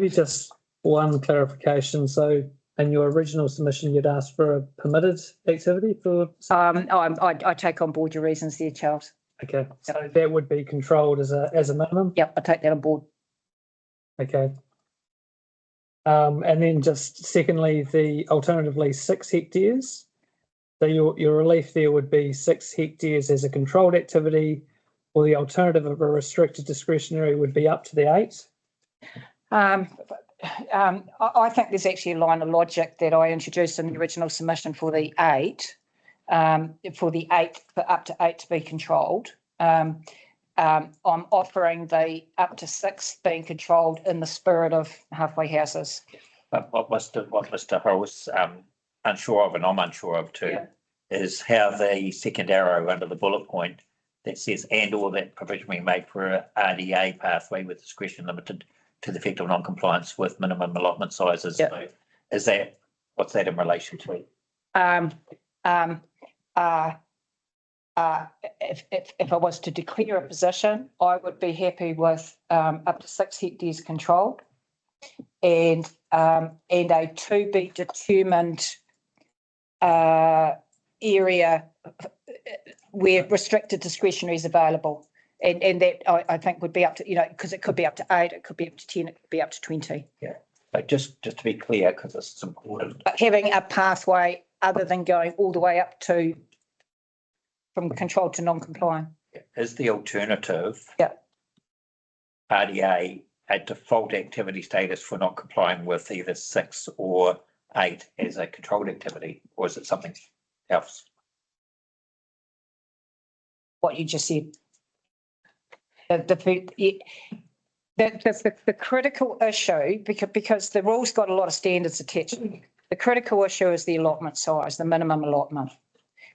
just one clarification. So in your original submission, you'd asked for a permitted activity for, I take on board your reasons there, Charles. okay, so that would be controlled as a minimum? Yep, I take that on board. Okay. And then just secondly, the alternatively 6 hectares. So your relief there would be 6 hectares as a controlled activity, or the alternative of a restricted discretionary would be up to the 8? I think there's actually a line of logic that I introduced in the original submission for the 8, for up to 8 to be controlled. I'm offering the up to 6 being controlled in the spirit of halfway houses. But what Mr. Hurrell was unsure of, and I'm unsure of too, is how the second arrow under the bullet point that says and or that provision being made for a RDA pathway with discretion limited to the effect of non-compliance with minimum allotment sizes. Yep. So is that, what's that in relation to? If I was to declare a position, I would be happy with up to 6 hectares controlled and a to be determined area where restricted discretionary is available. And that I think would be up to, because it could be up to 8, it could be up to 10, it could be up to 20. Yeah. But just to be clear, because this is important. But having a pathway other than going all the way up to from controlled to non-compliant. Is the alternative? Yeah. RDA a default activity status for not complying with either 6 or 8 as a controlled activity, or is it something else? What you just said. The critical issue, because the rule's got a lot of standards attached, the critical issue is the allotment size, the minimum allotment.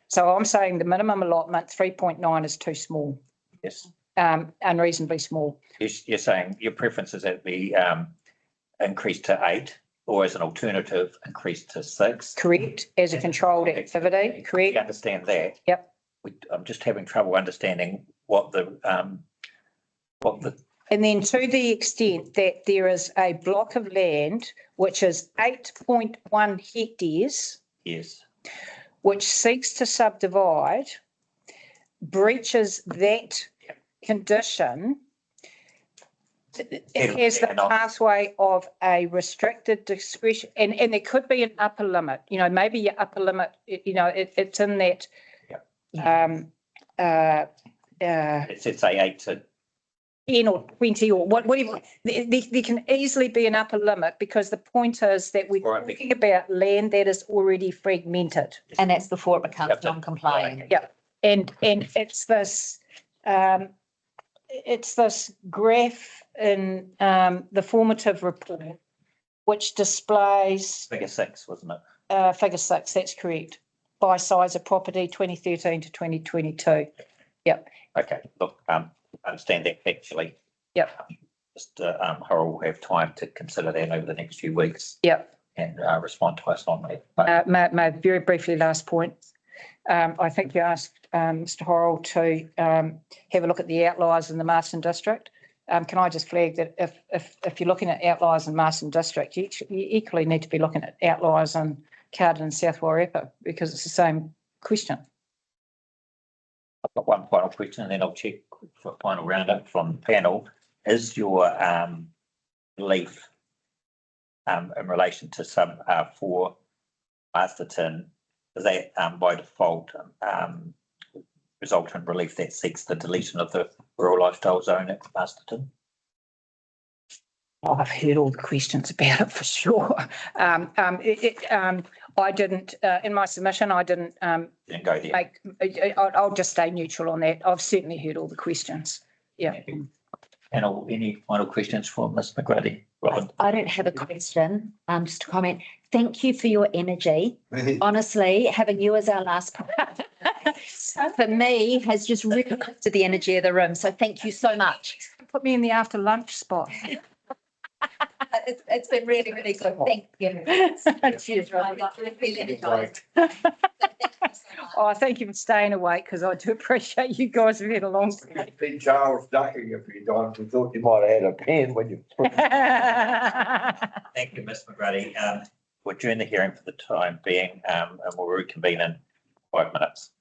So I'm saying the minimum allotment, 3.9 is too small. Yes. Unreasonably small. You're saying your preference is that it be increased to 8, or as an alternative, increased to 6? Correct, as a controlled activity, correct. We understand that. Yep. I'm just having trouble understanding what the And then to the extent that there is a block of land which is 8.1 hectares. Yes. Which seeks to subdivide, breaches that condition. It has the pathway of a restricted discretion, and there could be an upper limit, maybe your upper limit, it's in that. It's say 8 to 10 or 20 or whatever. There can easily be an upper limit, because the point is that we're talking about land that is already fragmented. And that's before it becomes non-compliant. Yeah, and it's this graph in the formative report, which displays figure 6, wasn't it? Figure 6, that's correct. By size of property, 2013 to 2022. Yep. Okay, look, I understand that factually. Yep. Mr. Hurrell will have time to consider that over the next few weeks. Yep. And respond to us on that. My very briefly last point. I think you asked Mr. Hurrell to have a look at the outliers in the Marsden District. Can I just flag that if you're looking at outliers in Marsden District, you equally need to be looking at outliers in Carden and South Wairarapa, because it's the same question. I've got one final question, and then I'll check for a final roundup from the panel. Is your belief in relation to sub 4 Masterton, does that by default result in relief that seeks the deletion of the rural lifestyle zone at Masterton? I've heard all the questions about it for sure. I didn't, in my submission, I didn't go there. I'll just stay neutral on that. I've certainly heard all the questions. Yeah. Panel, any final questions for Ms. McGrady? Robin? I don't have a question, just a comment. Thank you for your energy. Honestly, having you as our last for me has just really lifted the energy of the room. So thank you so much. Put me in the after lunch spot. It's been really, really good. Thank you. Cheers, Robin. Really enjoyed it. Oh, thank you for staying awake because I do appreciate you guys have had a long day. It's been Charles ducking a few times. We thought you might have had a pen when you. Thank you, Ms McGrady. We're during the hearing for the time being, and we'll reconvene in 5 minutes.